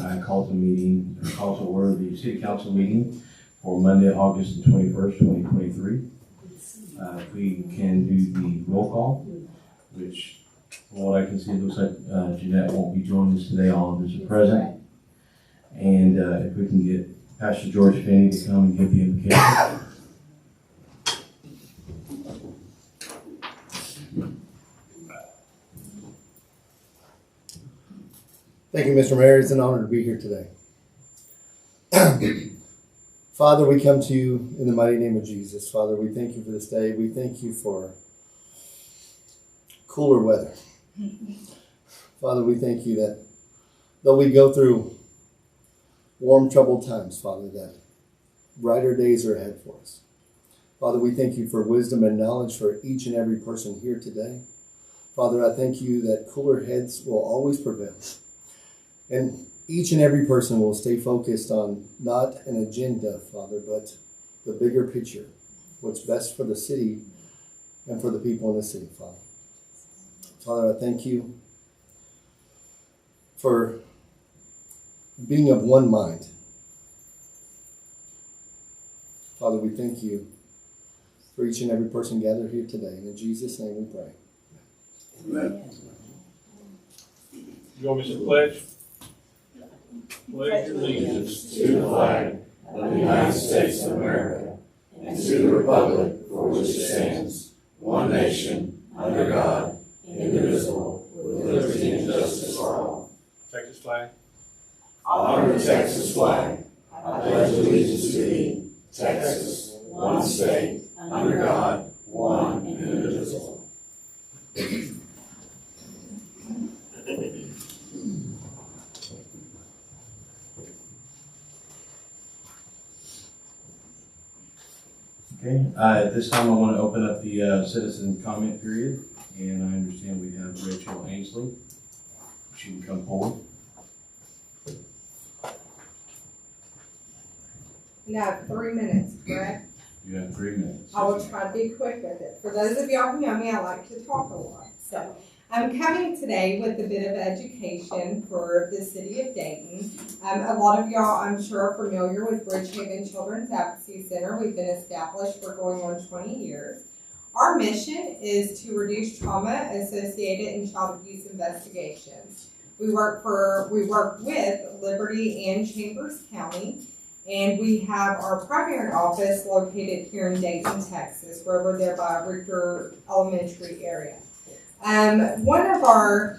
I call to order the City Council meeting for Monday, August the 21st, 2023. If we can do the roll call, which from what I can see, it looks like Jeanette won't be joining us today. All of us are present. And if we can get Pastor George Finney to come and give the invocation. Thank you, Mr. Mayor. It's an honor to be here today. Father, we come to you in the mighty name of Jesus. Father, we thank you for this day. We thank you for cooler weather. Father, we thank you that though we go through warm, troubled times, Father, that brighter days are ahead for us. Father, we thank you for wisdom and knowledge for each and every person here today. Father, I thank you that cooler heads will always prevail. And each and every person will stay focused on not an agenda, Father, but the bigger picture, what's best for the city and for the people in the city, Father. Father, I thank you for being of one mind. Father, we thank you for each and every person gathered here today. And in Jesus' name we pray. Amen. You want me to pledge? Pledge allegiance to the flag of the United States of America and to the republic for which it stands, one nation, under God, indivisible, with liberty and justice for all. Texas flag. Honor the Texas flag. I pledge allegiance to thee, Texas, one state, under God, one and indivisible. Okay, at this time I want to open up the citizen comment period, and I understand we have Rachel Ainsley. She can come forward. You have 3 minutes, correct? You have 3 minutes. I will try to be quick with it. For those of y'all who know me, I like to talk a lot. So I'm coming today with a bit of education for the city of Dayton. A lot of y'all, I'm sure, are familiar with Bridgehaven Children's Advocacy Center. We've been established for going on 20 years. Our mission is to reduce trauma associated in child abuse investigations. We work with Liberty and Chambers County, and we have our primary office located here in Dayton, Texas, where we're there by Ricker Elementary area. One of our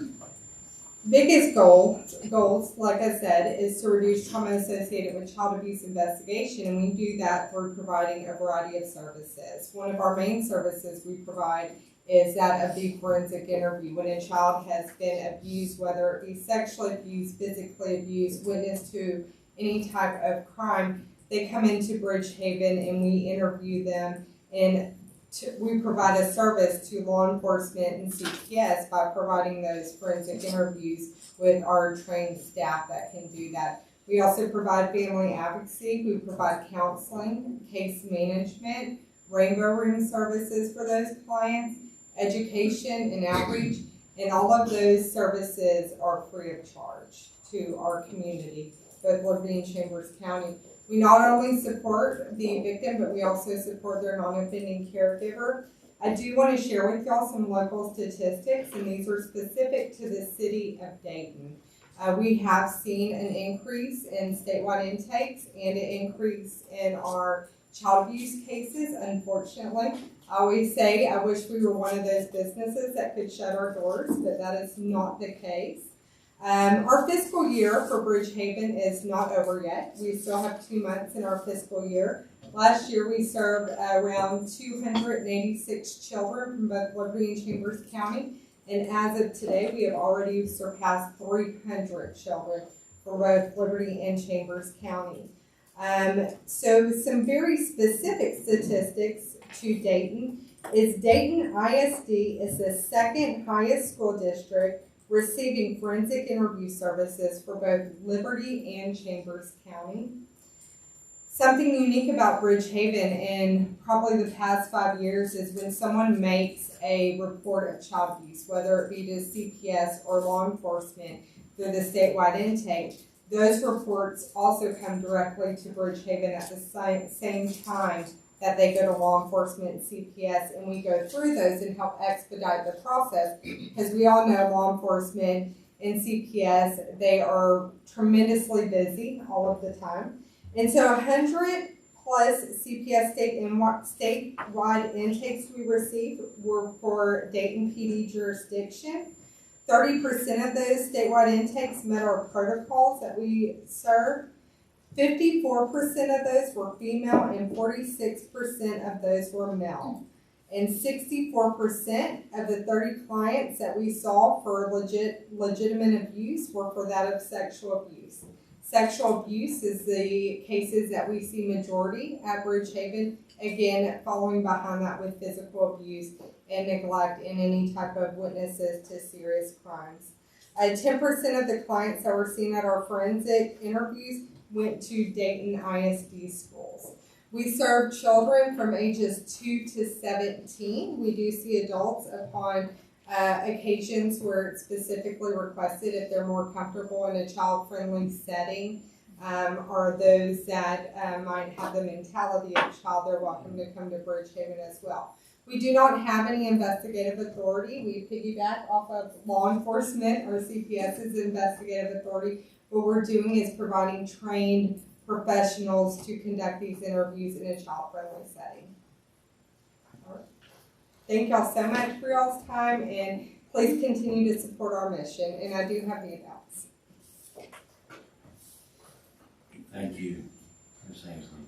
biggest goals, like I said, is to reduce trauma associated with child abuse investigation, and we do that through providing a variety of services. One of our main services we provide is that of the forensic interview. When a child has been abused, whether it be sexually abused, physically abused, witness to any type of crime, they come into Bridgehaven and we interview them, and we provide a service to law enforcement and CPS by providing those forensic interviews with our trained staff that can do that. We also provide family advocacy. We provide counseling, case management, rainbow room services for those clients, education and outreach, and all of those services are free of charge to our community, both Liberty and Chambers County. We not only support the victim, but we also support their non-offending caregiver. I do want to share with y'all some local statistics, and these are specific to the city of Dayton. We have seen an increase in statewide intakes and an increase in our child abuse cases, unfortunately. I always say I wish we were one of those businesses that could shut our doors, but that is not the case. Our fiscal year for Bridgehaven is not over yet. We still have 2 months in our fiscal year. Last year we served around 286 children from both Liberty and Chambers County, and as of today we have already surpassed 300 children for both Liberty and Chambers County. So some very specific statistics to Dayton is Dayton ISD is the second highest school district receiving forensic interview services for both Liberty and Chambers County. Something unique about Bridgehaven in probably the past 5 years is when someone makes a report of child abuse, whether it be to CPS or law enforcement through the statewide intake, Those reports also come directly to Bridgehaven at the same time that they go to law enforcement and CPS, and we go through those and help expedite the process, because we all know law enforcement and CPS, they are tremendously busy all of the time. And so 100 plus CPS statewide intakes we received were for Dayton PD jurisdiction. 30% of those statewide intakes met our protocols that we serve. 54% of those were female and 46% of those were male. And 64% of the 30 clients that we saw for legitimate abuse were for that of sexual abuse. Sexual abuse is the cases that we see majority at Bridgehaven, again, following behind that with physical abuse and neglect and any type of witnesses to serious crimes. 10% of the clients that were seen at our forensic interviews went to Dayton ISD schools. We serve children from ages 2 to 17. We do see adults upon occasions where it's specifically requested if they're more comfortable in a child-friendly setting, or those that might have the mentality of a child, they're welcome to come to Bridgehaven as well. We do not have any investigative authority. We piggyback off of law enforcement or CPS's investigative authority. What we're doing is providing trained professionals to conduct these interviews in a child-friendly setting. Thank y'all so much for y'all's time, and please continue to support our mission. And I do have the adults. Thank you, Ms. Ainsley.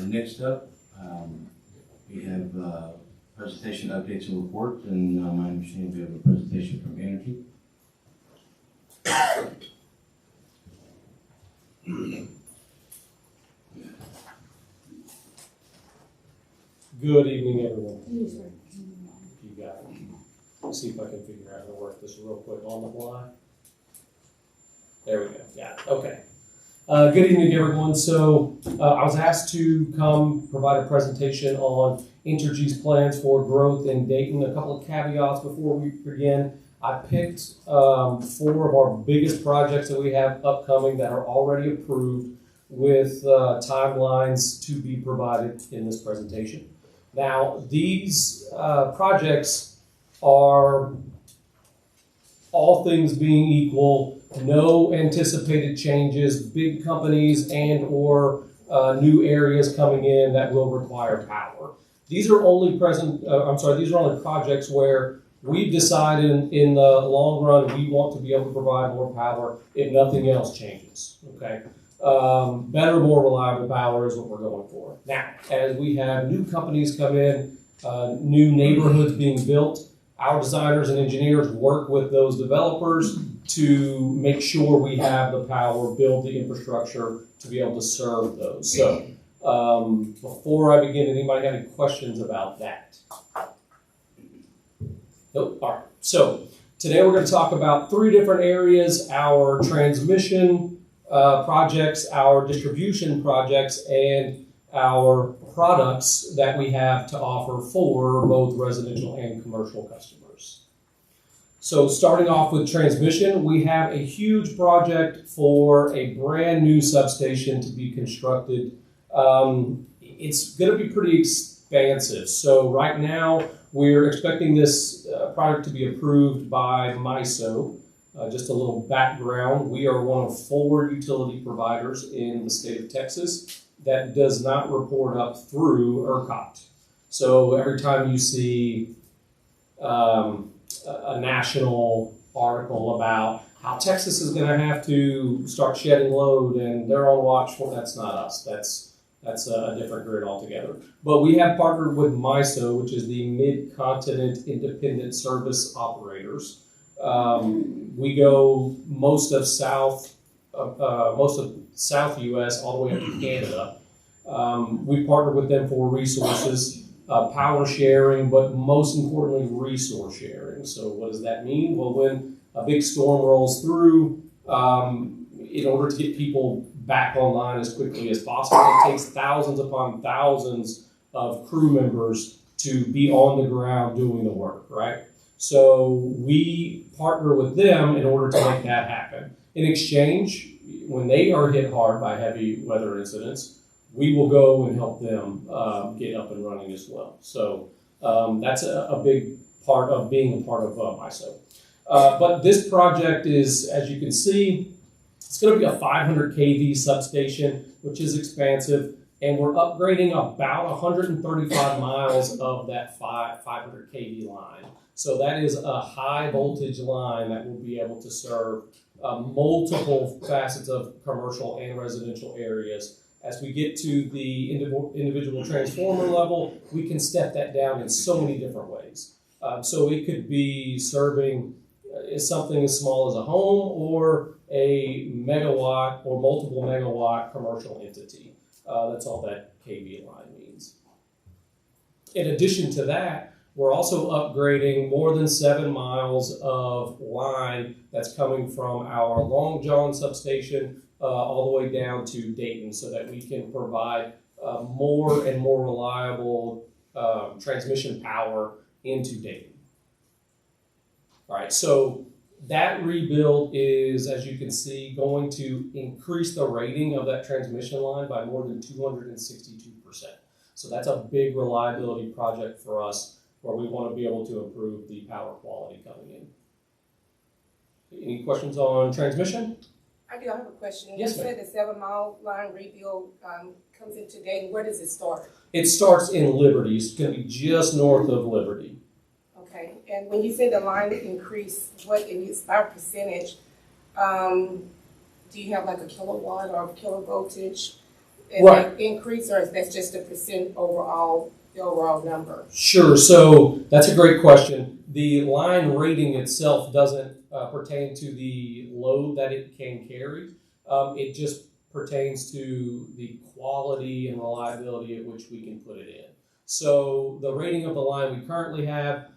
Next up, we have presentation updates and reports, and my understanding we have a presentation from Energy. Good evening, everyone. You got it. Let's see if I can figure out how to work this real quick on the fly. There we go. Got it. Okay. Good evening, everyone. So I was asked to come provide a presentation on Entergy's plans for growth in Dayton. A couple of caveats before we begin. I picked 4 of our biggest projects that we have upcoming that are already approved with timelines to be provided in this presentation. Now, these projects are, all things being equal, no anticipated changes, big companies and or new areas coming in that will require power. These are only these are only projects where we've decided in the long run we want to be able to provide more power if nothing else changes, okay? Better, more reliable power is what we're going for. Now, as we have new companies come in, new neighborhoods being built, our designers and engineers work with those developers to make sure we have the power, build the infrastructure to be able to serve those. So, before I begin, anybody have any questions about that? Nope. All right. So, today we're going to talk about 3 different areas: our transmission projects, our distribution projects, and our products that we have to offer for both residential and commercial customers. So starting off with transmission, we have a huge project for a brand new substation to be constructed. It's going to be pretty expansive. So right now we're expecting this project to be approved by MISO. Just a little background, we are one of 4 utility providers in the state of Texas that does not report up through ERCOT. So every time you see a national article about how Texas is going to have to start shedding load and they're on watch for, that's not us. That's a different grid altogether. But we have partnered with MISO, which is the Mid-Continent Independent Service Operators. We go most of South U.S. all the way up to Canada. We partner with them for resources, power sharing, but most importantly, resource sharing. So what does that mean? Well, when a big storm rolls through, in order to get people back online as quickly as possible, it takes thousands upon thousands of crew members to be on the ground doing the work, right? So we partner with them in order to make that happen. In exchange, when they are hit hard by heavy weather incidents, we will go and help them get up and running as well. So that's a big part of being a part of MISO. But this project is, as you can see, it's going to be a 500 kV substation, which is expansive, and we're upgrading about 135 miles of that 500 kV line. So that is a high voltage line that will be able to serve multiple facets of commercial and residential areas. As we get to the individual transformer level, we can step that down in so many different ways. So it could be serving something as small as a home or a megawatt or multiple megawatt commercial entity. That's all that kV line means. In addition to that, we're also upgrading more than 7 miles of line that's coming from our Long John substation all the way down to Dayton so that we can provide more and more reliable transmission power into Dayton. All right, so that rebuild is, as you can see, going to increase the rating of that transmission line by more than 262%. So that's a big reliability project for us where we want to be able to improve the power quality coming in. Any questions on transmission? I do have a question. Yes, You ma'am. said the 7 mile line rebuild comes into Dayton. Where does it start? It starts in Liberty. It's going to be just north of Liberty. Okay, and when you say the line increase, what is by percentage? Do you have like a kilowatt or a kilovoltage? Right. That increase, or is that just a percent overall, the overall number? Sure. So that's a great question. The line rating itself doesn't pertain to the load that it can carry. It just pertains to the quality and reliability at which we can put it in. So the rating of the line we currently have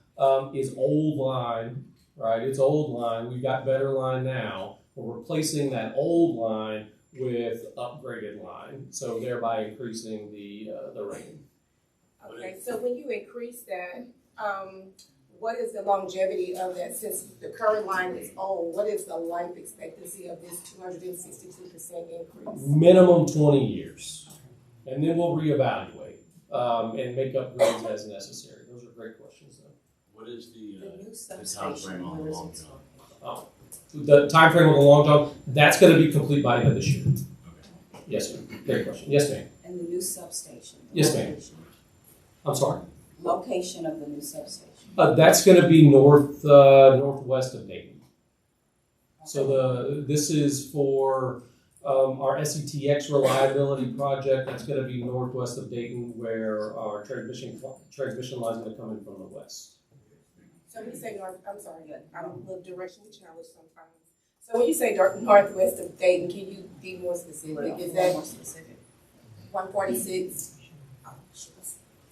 is old line, right? It's old line. We've got better line now. We're replacing that old line with upgraded line, so thereby increasing the rating. Okay, so when you increase that, what is the longevity of that? Since the current line is old, what is the life expectancy of this 262% increase? Minimum 20 years, and then we'll reevaluate and make upgrades as necessary. Those are great questions, though. What is the new time substation, frame on the where is long it john? Oh, the time frame of the long john, that's going to be complete by the end of this year. Okay. Yes, ma'am. Great question. Yes, ma'am. And the new substation? Yes, ma'am. Location. I'm sorry. Location of the new substation? That's going to be northwest of Dayton. So this is for our SETX reliability project. That's going to be northwest of Dayton, where our transmission line is going to come in from the west. So when you say north, I'm sorry, I'm a little directionally challenged sometimes. So when you say northwest of Dayton, can you be more specific? Is that More specific. 146?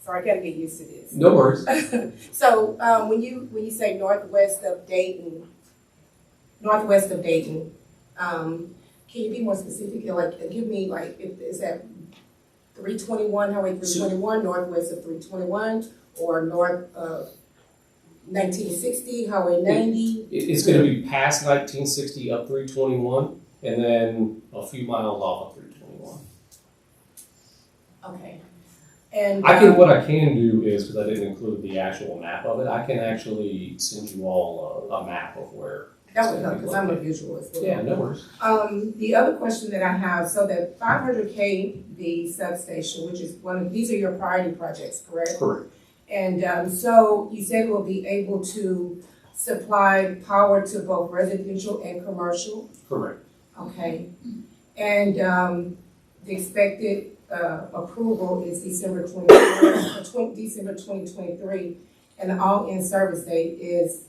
Sorry, I gotta get used to this. No worries. So when you say northwest of Dayton, can you be more specific? Like, give me like, is that 321, Highway 321, northwest of 321, or north of 1960, Highway 90? It's going to be past 1960 up 321, and then a few miles off of 321. Okay. And What I can do is, because I didn't include the actual map of it, I can actually send you all a map of where. that would help because I'm a visual as well. Yeah, no worries. The other question that I have, so that 500 kV substation, which is these are your priority projects, correct? Correct. And so you said we'll be able to supply power to both residential and commercial, Correct. okay? And the expected approval is December 2023, and the all-in service date is,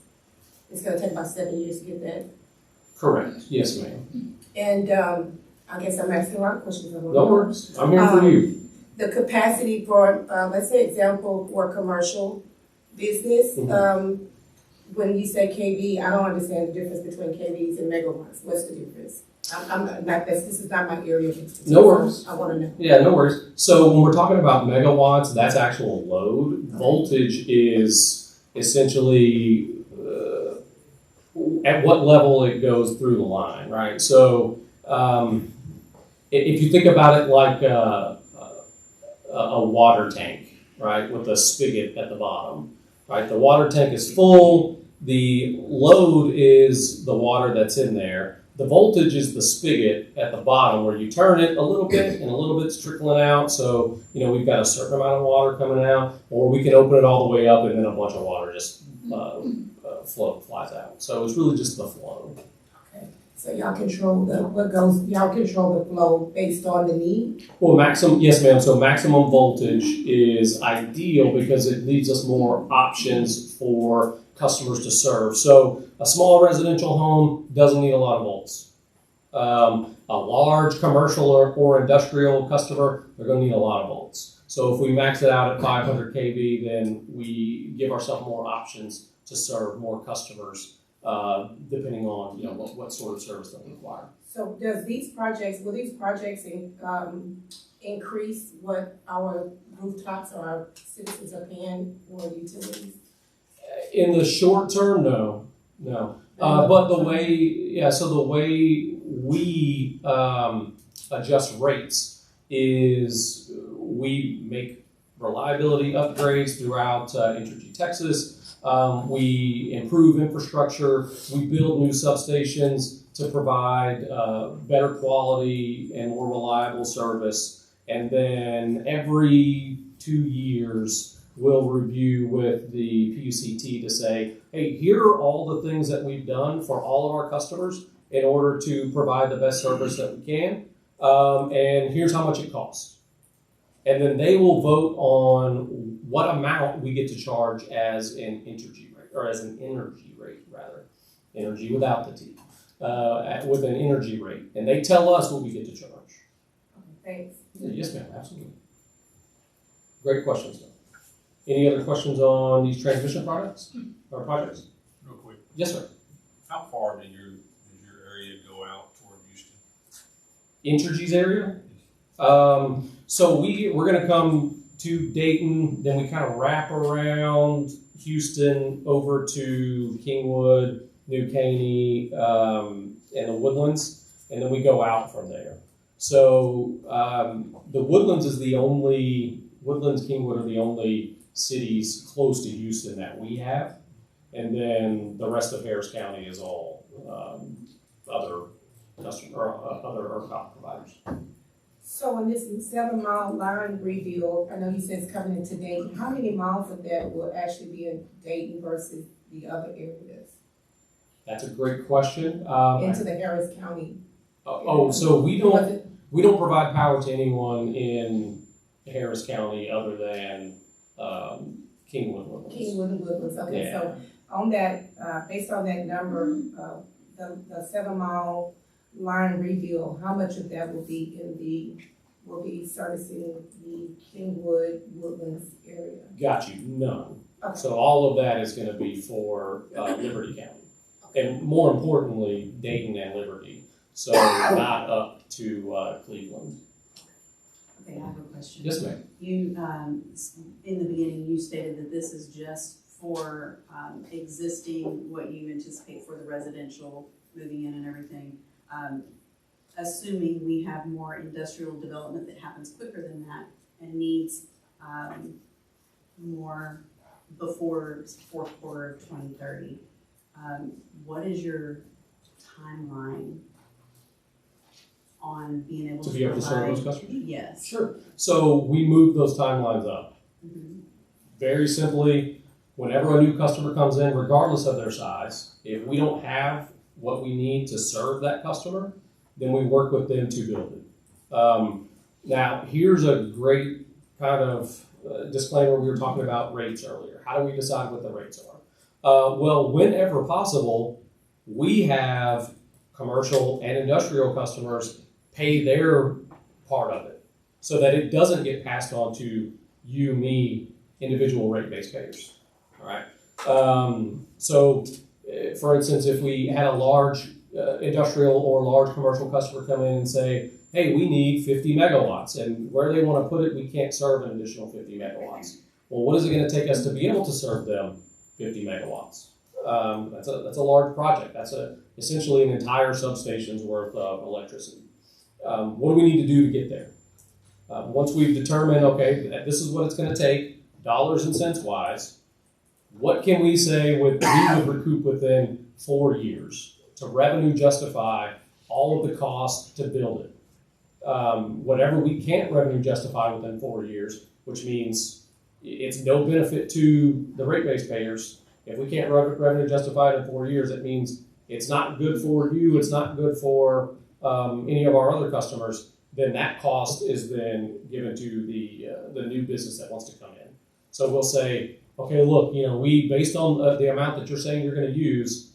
it's gonna take about 7 years to get that. Correct. Yes, ma'am. And I guess I'm asking a lot of questions. No worries. I'm here for you. The capacity for, let's say example, for commercial business, when you say KV, I don't understand the difference between KVs and megawatts. What's the difference? I'm not, this is not my area of expertise. No worries. I wanna know. Yeah, no worries. So when we're talking about megawatts, that's actual load. Voltage is essentially at what level it goes through the line, right? So if you think about it like a water tank, right, with a spigot at the bottom, right? The water tank is full. The load is the water that's in there. The voltage is the spigot at the bottom where you turn it a little bit and a little bit's trickling out. So, we've got a certain amount of water coming out, or we can open it all the way up and then a bunch of water just flies out. So it's really just the flow. So y'all control the flow based on the need? Well, yes, ma'am. So maximum voltage is ideal because it leaves us more options for customers to serve. So a small residential home doesn't need a lot of volts. A large commercial or industrial customer, they're going to need a lot of volts. So if we max it out at 500 kV, then we give ourselves more options to serve more customers, depending on what sort of service they require. So will these projects increase what our rooftops or our citizens are paying for utilities? In the short term, no. But the way we adjust rates is we make reliability upgrades throughout Entergy Texas. We improve infrastructure. We build new substations to provide better quality and more reliable service. And then every 2 years, we'll review with the PUCT to say, hey, here are all the things that we've done for all of our customers in order to provide the best service that we can. And here's how much it costs. And then they will vote on what amount we get to charge as an energy rate, or as an energy rate, rather. Energy without the T. With an energy rate. And they tell us what we get to charge. Okay, thanks. Yes, ma'am, absolutely. Great questions, though. Any other questions on these transmission products or projects? Real quick, Yes, sir. how far does your area go out toward Houston? Entergy's area? So we're going to come to Dayton, then we kind of wrap around Houston over to Kingwood, New Caney, and the Woodlands, and then we go out from there. So the Woodlands, Kingwood are the only cities close to Houston that we have, and then the rest of Harris County is all other ERCOT providers. So on this 7-mile line rebuild, I know you said it's coming into Dayton. How many miles of that will actually be in Dayton versus the other areas? That's a great question. Into the Harris County. So we don't provide power to anyone in Harris County other than Kingwood Woodlands. Kingwood and Woodlands. Okay, Yeah. so on that, based on that number, the 7-mile line rebuild, how much of that will be servicing the Kingwood Woodlands area? Got you. None. Okay. So all of that is going to be for Liberty County, and more importantly, Dayton and Liberty. So not up to Cleveland. Okay, I have a question. Yes, ma'am. You, in the beginning, you stated that this is just for existing, what you anticipate for the residential moving in and everything. Assuming we have more industrial development that happens quicker than that and needs more before fourth quarter of 2030, what is your timeline on being able To be able to serve those customers? Yes. Sure. So we move those timelines up. Mm-hmm. Very simply, whenever a new customer comes in, regardless of their size, if we don't have what we need to serve that customer, then we work with them to build it. Now, here's a great kind of disclaimer. We were talking about rates earlier. How do we decide what the rates are? Well, whenever possible, we have commercial and industrial customers pay their part of it so that it doesn't get passed on to you, me, individual rate-based payers. All right. So, for instance, if we had a large industrial or large commercial customer come in and say, hey, we need 50 megawatts, and where they want to put it, we can't serve an additional 50 megawatts. Well, what is it going to take us to be able to serve them 50 megawatts? That's a large project. That's essentially an entire substation's worth of electricity. What do we need to do to get there? Once we've determined, okay, this is what it's going to take, dollars and cents wise, what can we say we would recoup within 4 years to revenue justify all of the costs to build it? Whatever we can't revenue justify within 4 years, which means it's no benefit to the rate base payers. If we can't revenue justify it in 4 years, it means it's not good for you, it's not good for any of our other customers. Then that cost is then given to the new business that wants to come in. So we'll say, okay, look, we, based on the amount that you're saying you're going to use,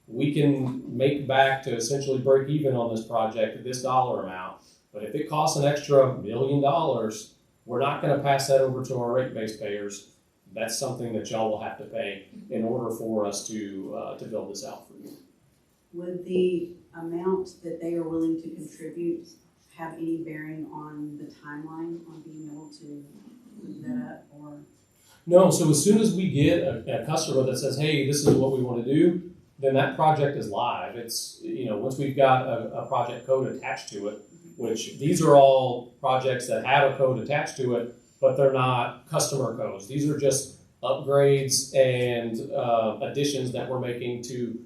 we can make back to essentially break even on this project at this dollar amount. But if it costs an extra $1 million, we're not going to pass that over to our rate base payers. That's something that y'all will have to pay in order for us to build this out for you. Would the amount that they are willing to contribute have any bearing on the timeline on being able to move that up, or? No, so as soon as we get a customer that says, hey, this is what we want to do, then that project is live. It's, once we've got a project code attached to it, which these are all projects that have a code attached to it, but they're not customer codes. These are just upgrades and additions that we're making to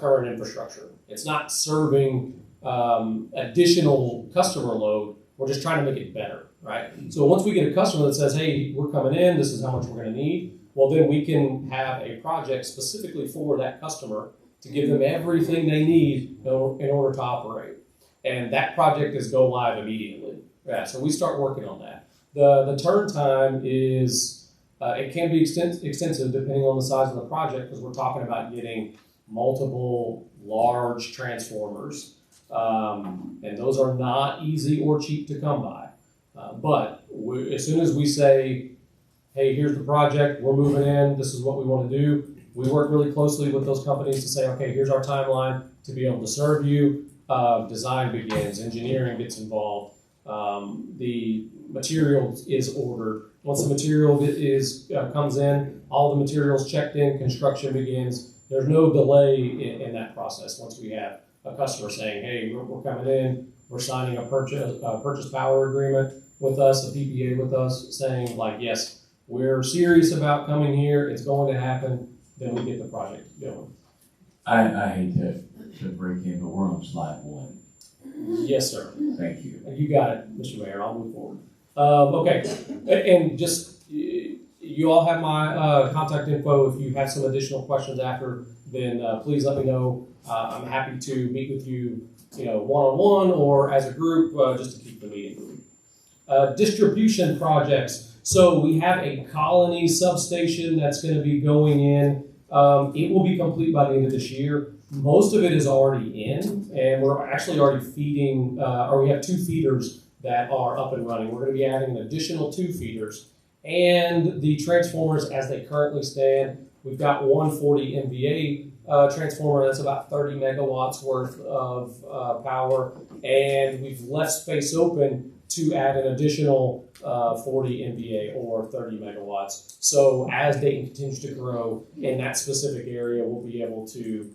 current infrastructure. It's not serving additional customer load. We're just trying to make it better, right? So once we get a customer that says, hey, we're coming in, this is how much we're going to need, well, then we can have a project specifically for that customer to give them everything they need in order to operate. And that project is go live immediately. Yeah, so we start working on that. The turn time is, it can be extensive depending on the size of the project, because we're talking about getting multiple large transformers. And those are not easy or cheap to come by. But as soon as we say, hey, here's the project, we're moving in, this is what we want to do, we work really closely with those companies to say, okay, here's our timeline to be able to serve you. Design begins, engineering gets involved, the material is ordered. Once the material comes in, all the materials checked in, construction begins. There's no delay in that process. Once we have a customer saying, hey, we're coming in, we're signing a purchase power agreement with us, a PPA with us, saying like, yes, we're serious about coming here, it's going to happen, then we get the project going. I hate to break in, but we're on slide 1. Yes, sir. Thank you. You got it, Mr. Mayor. I'll move forward. Okay, and just you all have my contact info. If you have some additional questions after, then please let me know. I'm happy to meet with you, one-on-one or as a group, just to keep the meeting moving. Distribution projects. So we have a Colony substation that's going to be going in. It will be complete by the end of this year. Most of it is already in, and we're actually already feeding, or we have 2 feeders that are up and running. We're going to be adding an additional 2 feeders. And the transformers, as they currently stand, we've got 140 MVA transformer that's about 30 megawatts worth of power, and we've left space open to add an additional 40 MVA or 30 megawatts. So as Dayton continues to grow in that specific area, we'll be able to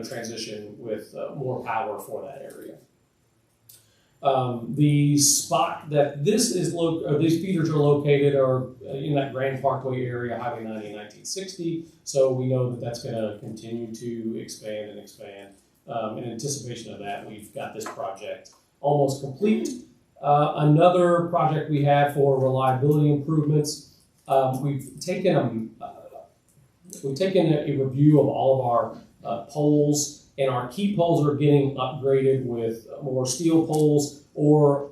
transition with more power for that area. The spot that these feeders are located are in that Grand Parkway area, Highway 90 and 1960. So we know that that's going to continue to expand and expand. In anticipation of that, we've got this project almost complete. Another project we have for reliability improvements, we've taken a review of all of our poles, and our key poles are getting upgraded with more steel poles or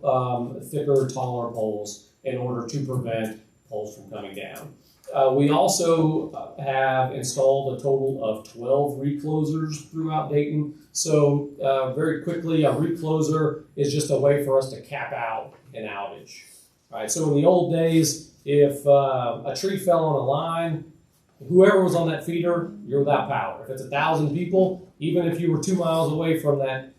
thicker, taller poles in order to prevent poles from coming down. We also have installed a total of 12 reclosers throughout Dayton. So very quickly, a recloser is just a way for us to cap out an outage. Right? So in the old days, if a tree fell on a line, whoever was on that feeder, you're without power. If it's 1,000 people, even if you were 2 miles away from that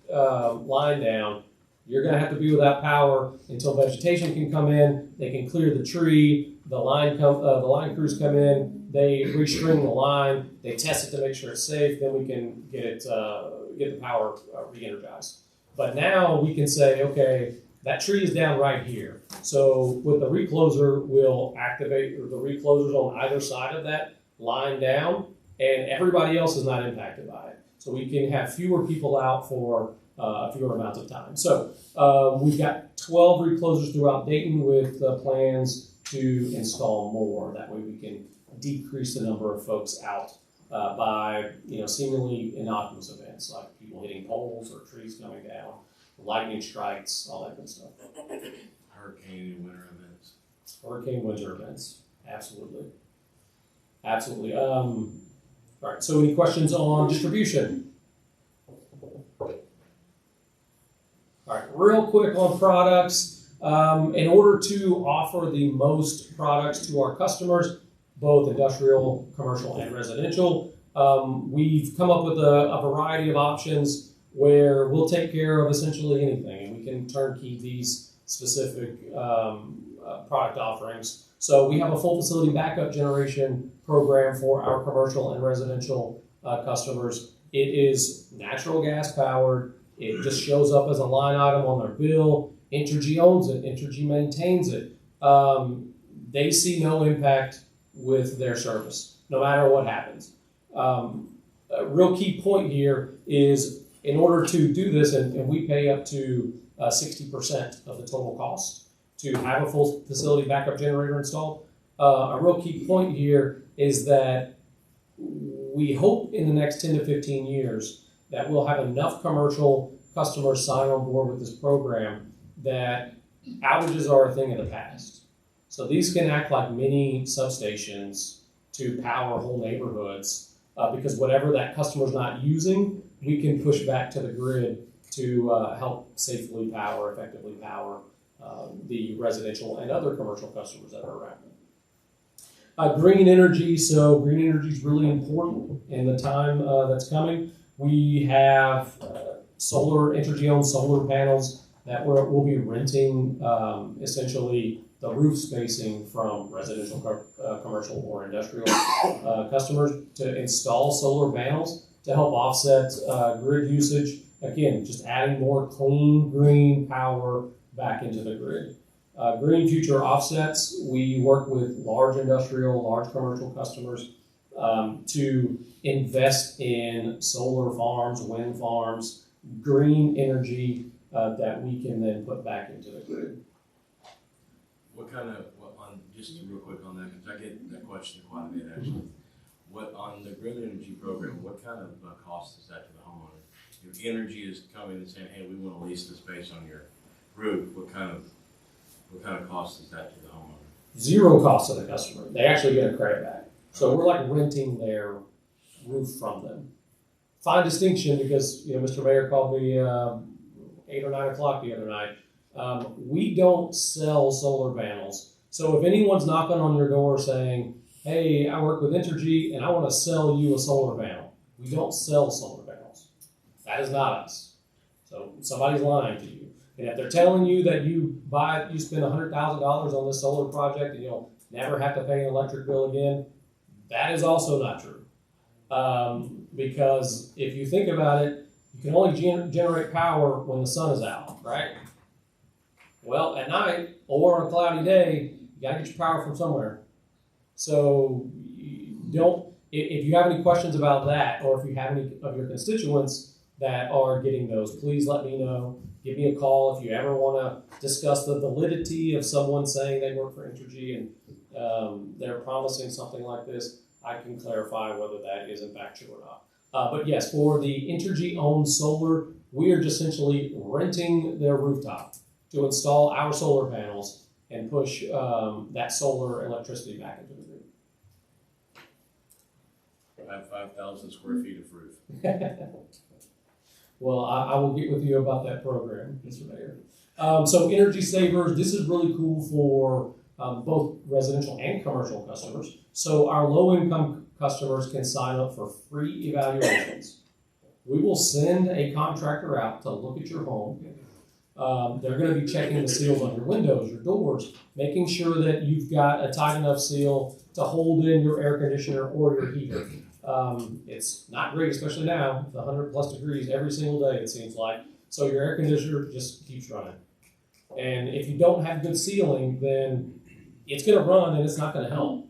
line down, you're gonna have to be without power until vegetation can come in, they can clear the tree, the line crews come in, they restring the line, they test it to make sure it's safe, then we can get the power re-energized. But now we can say, okay, that tree is down right here. So with the recloser, we'll activate the reclosers on either side of that line down, and everybody else is not impacted by it. So we can have fewer people out for fewer amounts of time. So we've got 12 reclosers throughout Dayton with plans to install more. That way we can decrease the number of folks out by seemingly innocuous events like people hitting poles or trees coming down, lightning strikes, all that good stuff. Hurricane and winter events. Hurricane winter events, absolutely. Absolutely. All right, so any questions on distribution? All right, real quick on products. In order to offer the most products to our customers, both industrial, commercial, and residential, we've come up with a variety of options where we'll take care of essentially anything, and we can turnkey these specific product offerings. So we have a full facility backup generation program for our commercial and residential customers. It is natural gas powered. It just shows up as a line item on their bill. Entergy owns it. Entergy maintains it. They see no impact with their service, no matter what happens. A real key point here is in order to do this, and we pay up to 60% of the total cost to have a full facility backup generator installed. A real key point here is that we hope in the next 10 to 15 years that we'll have enough commercial customers sign on board with this program that outages are a thing of the past. So these can act like mini substations to power whole neighborhoods because whatever that customer's not using, we can push back to the grid to help safely power, effectively power the residential and other commercial customers that are around. Green energy, so green energy is really important in the time that's coming. We have Entergy-owned solar panels that we'll be renting essentially the roof spacing from residential, commercial, or industrial customers to install solar panels to help offset grid usage. Again, just adding more clean, green power back into the grid. Green future offsets, we work with large industrial, large commercial customers to invest in solar farms, wind farms, green energy that we can then put back into the grid. Just real quick on that, because I get that question quite a bit actually. What on the grid energy program, what kind of cost is that to the homeowner? If energy is coming and saying, hey, we want to lease the space on your roof, what kind of cost is that to the homeowner? Zero cost to the customer. They actually get a credit back. So we're like renting their roof from them. Fine distinction because Mr. Mayor called me 8 or 9 o'clock the other night. We don't sell solar panels. So if anyone's knocking on your door saying, hey, I work with Entergy and I want to sell you a solar panel, we don't sell solar panels. That is not us. So somebody's lying to you. And if they're telling you that you spend $100,000 on this solar project and you'll never have to pay an electric bill again, that is also not true. Because if you think about it, you can only generate power when the sun is out, right? Well, at night or on a cloudy day, you gotta get your power from somewhere. So if you have any questions about that, or if you have any of your constituents that are getting those, please let me know. Give me a call if you ever want to discuss the validity of someone saying they work for Entergy and they're promising something like this. I can clarify whether that is in fact true or not. But yes, for the Entergy-owned solar, we are just essentially renting their rooftop to install our solar panels and push that solar electricity back into the grid. I have 5,000 square feet of roof. Well, I will get with you about that program, Mr. Mayor. So Energy Savers, this is really cool for both residential and commercial customers. So our low-income customers can sign up for free evaluations. We will send a contractor out to look at your home. They're gonna be checking the seals on your windows, your doors, making sure that you've got a tight enough seal to hold in your air conditioner or your heater. It's not great, especially now, it's 100+ degrees every single day, it seems like. So your air conditioner just keeps running. And if you don't have good sealing, then it's gonna run and it's not gonna help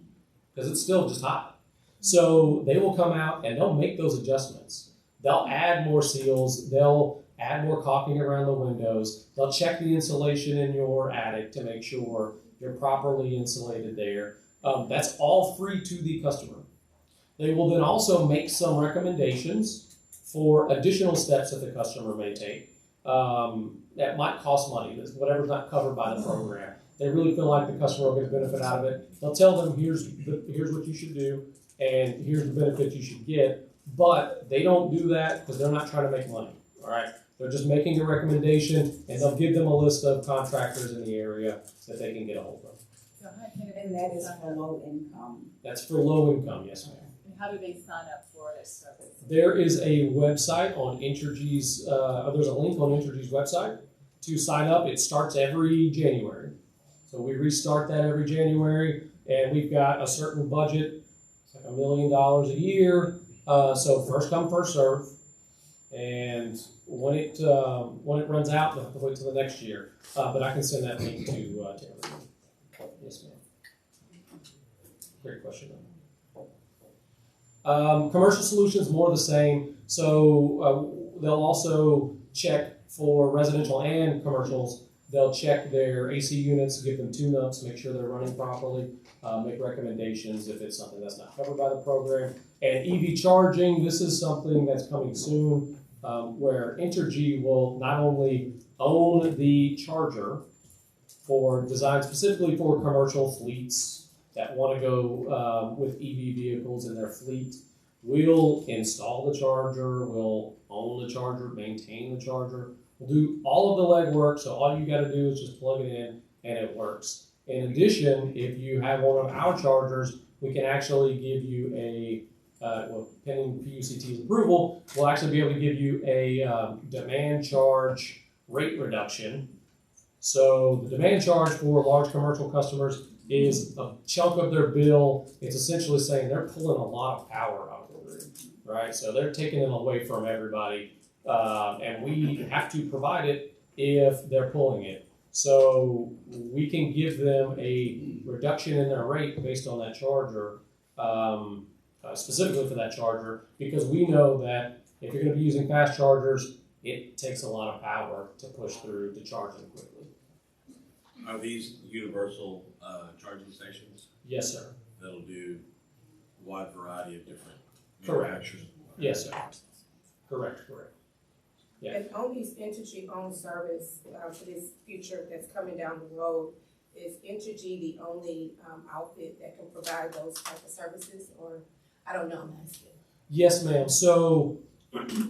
because it's still just hot. So they will come out and they'll make those adjustments. They'll add more seals, they'll add more caulking around the windows, they'll check the insulation in your attic to make sure you're properly insulated there. That's all free to the customer. They will then also make some recommendations for additional steps that the customer may take. That might cost money, whatever's not covered by the program. They really feel like the customer will get a benefit out of it. They'll tell them, here's what you should do, and here's the benefit you should get. But they don't do that because they're not trying to make money, all right? They're just making a recommendation, and they'll give them a list of contractors in the area that they can get a hold of. And that is for low income. That's for low income, yes, ma'am. And how do they sign up for this service? There is a website on Entergy's, there's a link on Entergy's website to sign up. It starts every January. So we restart that every January, and we've got a certain budget. It's like $1 million a year. So first come, first serve. And when it runs out, they'll have to wait till the next year. But I can send that link to everyone. Yes, ma'am. Great question. Commercial solutions, more the same. So they'll also check for residential and commercials. They'll check their AC units, give them tune-ups, make sure they're running properly, make recommendations if it's something that's not covered by the program. And EV charging, this is something that's coming soon, where Entergy will not only own the charger designed specifically for commercial fleets that want to go with EV vehicles in their fleet. We'll install the charger, we'll own the charger, maintain the charger. We'll do all of the legwork, so all you got to do is just plug it in and it works. In addition, if you have one of our chargers, we can actually give you pending PUCT's approval, we'll actually be able to give you a demand charge rate reduction. So the demand charge for large commercial customers is a chunk of their bill. It's essentially saying they're pulling a lot of power out of the grid, right? So they're taking it away from everybody, and we have to provide it if they're pulling it. So we can give them a reduction in their rate based on that charger, specifically for that charger, because we know that if you're going to be using fast chargers, it takes a lot of power to push through to charge them quickly. Are these universal charging stations Yes, sir. that'll do a wide variety of different Correct. manufacturers? Yes, sir. Correct. Yeah. And on these Entergy-owned service for this future that's coming down the road, is Entergy the only outfit that can provide those type of services? Or, I don't know, I'm asking. Yes, ma'am. So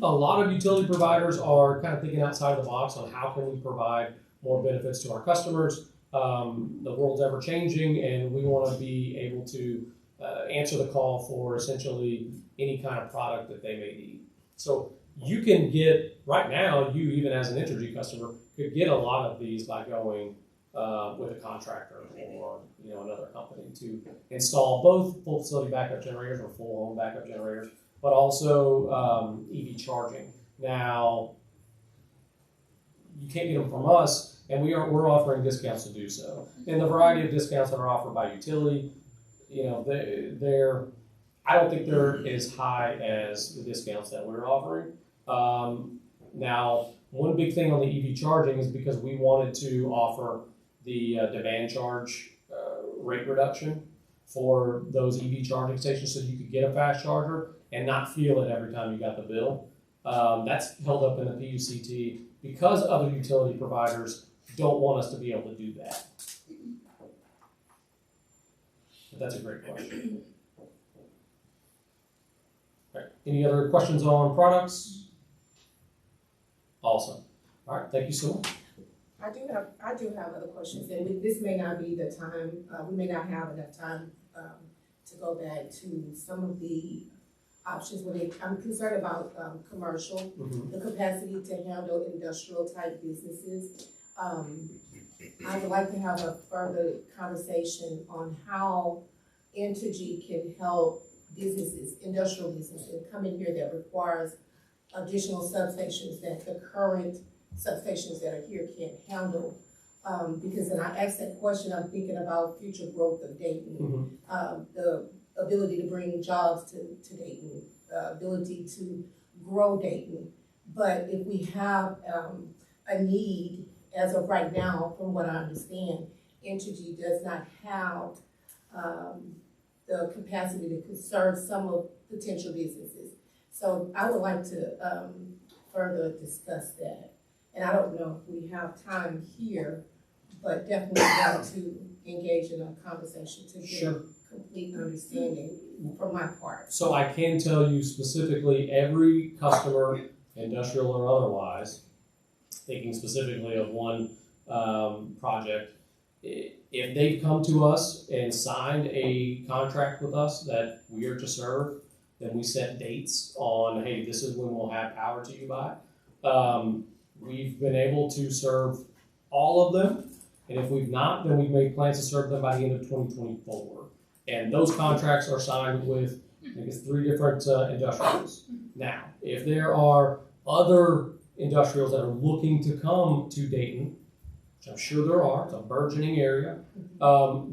a lot of utility providers are kind of thinking outside of the box on how can we provide more benefits to our customers. The world's ever changing, and we want to be able to answer the call for essentially any kind of product that they may need. So you can get, right now, you even as an Entergy customer could get a lot of these by going with a contractor or another company to install both full facility backup generators or full home backup generators, but also EV charging. Now, you can't get them from us, and we're offering discounts to do so. And the variety of discounts that are offered by utility, I don't think they're as high as the discounts that we're offering. Now, one big thing on the EV charging is because we wanted to offer the demand charge rate reduction for those EV charging stations so you could get a fast charger and not feel it every time you got the bill. That's held up in the PUCT because other utility providers don't want us to be able to do that. But that's a great question. All right. Any other questions on products? Awesome. All right. Thank you so much. I do have other questions, and this may not be the time, we may not have enough time to go back to some of the options I'm concerned about, commercial, the capacity to handle industrial type businesses. I would like to have a further conversation on how Entergy can help businesses, industrial businesses, come in here that requires additional substations that the current substations that are here can't handle. Because when I ask that question, I'm thinking about future growth of Dayton, the ability to bring jobs to Dayton, ability to grow Dayton. But if we have a need, as of right now, from what I understand, Entergy does not have the capacity to serve some of potential businesses. So I would like to further discuss that. And I don't know if we have time here, but definitely want to engage in a conversation to get a complete understanding from my part. So I can tell you specifically, every customer, industrial or otherwise, thinking specifically of one project, if they've come to us and signed a contract with us that we are to serve, then we set dates on, hey, this is when we'll have power to you by. We've been able to serve all of them, and if we've not, then we've made plans to serve them by the end of 2024. And those contracts are signed with, I think it's 3 different industrials. Now, if there are other industrials that are looking to come to Dayton, which I'm sure there are, it's a burgeoning area,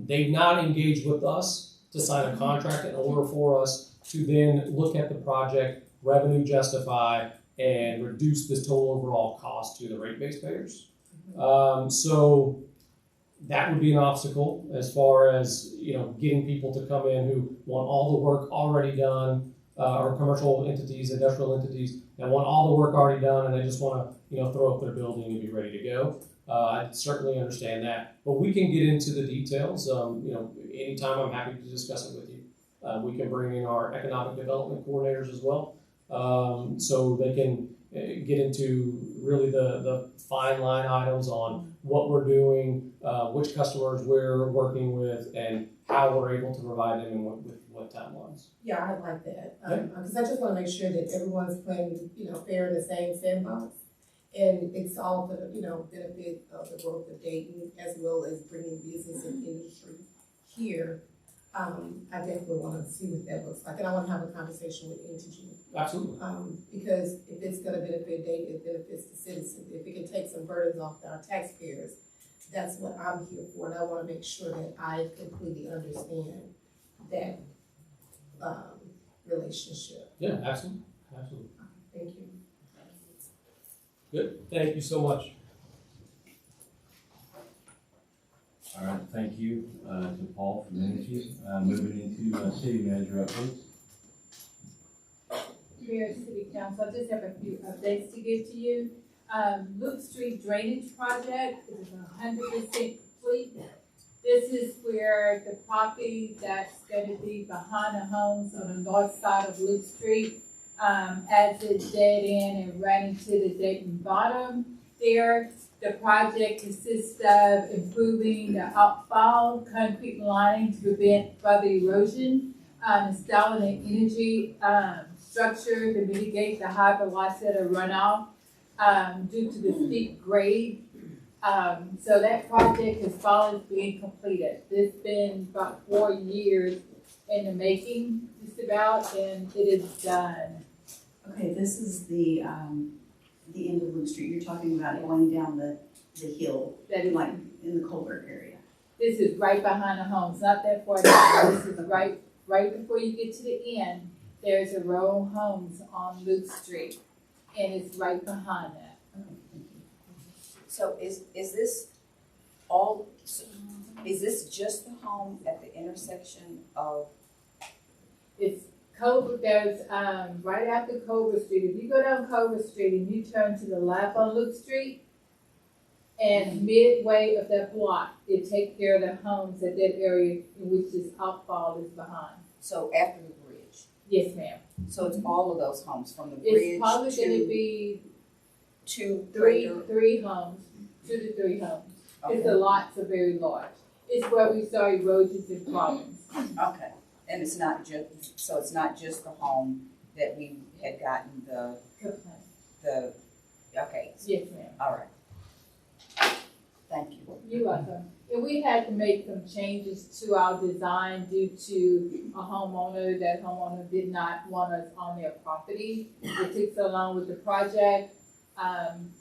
they've not engaged with us to sign a contract in order for us to then look at the project, revenue justify, and reduce the total overall cost to the rate base payers. So that would be an obstacle as far as, getting people to come in who want all the work already done, or commercial entities, industrial entities that want all the work already done and they just want to, throw up their building and be ready to go. I certainly understand that, but we can get into the details. Anytime I'm happy to discuss it with you. We can bring in our economic development coordinators as well, so they can get into really the fine line items on what we're doing, which customers we're working with, and how we're able to provide them and with what timelines. Yeah, I like that, because I just want to make sure that everyone's playing, fair in the same sandbox. And it's all for the, benefit of the growth of Dayton, as well as bringing business and industry here. I definitely want to see what that looks like, and I want to have a conversation with Entergy. Absolutely. Because if it's going to benefit Dayton, it benefits the citizens. If it can take some burdens off our taxpayers, that's what I'm here for, and I want to make sure that I completely understand that relationship. Yeah, absolutely. Thank you. Good. Thank you so much. All right, thank you to Paul from Energy. Moving into city manager updates. Mayor, City Council, I just have a few updates to give to you. Luke Street Drainage Project is 100% complete. This is where the property that's going to be behind the homes on the north side of Luke Street, as it's dead end and running to the Dayton bottom there. The project consists of improving the outfall concrete lining to prevent further erosion, installing an energy structure to mitigate the high velocity of runoff due to the steep grade. So that project is finally being completed. It's been about 4 years in the making, just about, and it is done. Okay, this is the end of Luke Street. You're talking about going down the hill, That is, like in the Colbert area. this is right behind the homes, not that far down. This is right before you get to the end. There's a row of homes on Luke Street, and it's right behind that. So is this all, is this just the home at the intersection of? It's Culver, there's, right after Culver Street, if you go down Culver Street and you turn to the left on Luke Street, and midway of that block, it takes care of the homes at that area in which this outfall is behind. So after the bridge? Yes, ma'am. So it's all of those homes from the bridge It's probably gonna be to three homes, 2 to 3 homes. Okay. It's the lots are very large. It's where we saw erosions and problems. Okay, and it's not just, so it's not just the home that we had gotten Complaint. okay, Yes, ma'am. all right. Thank you. You're welcome. And we had to make some changes to our design due to a homeowner. That homeowner did not want us on their property. It took so long with the project.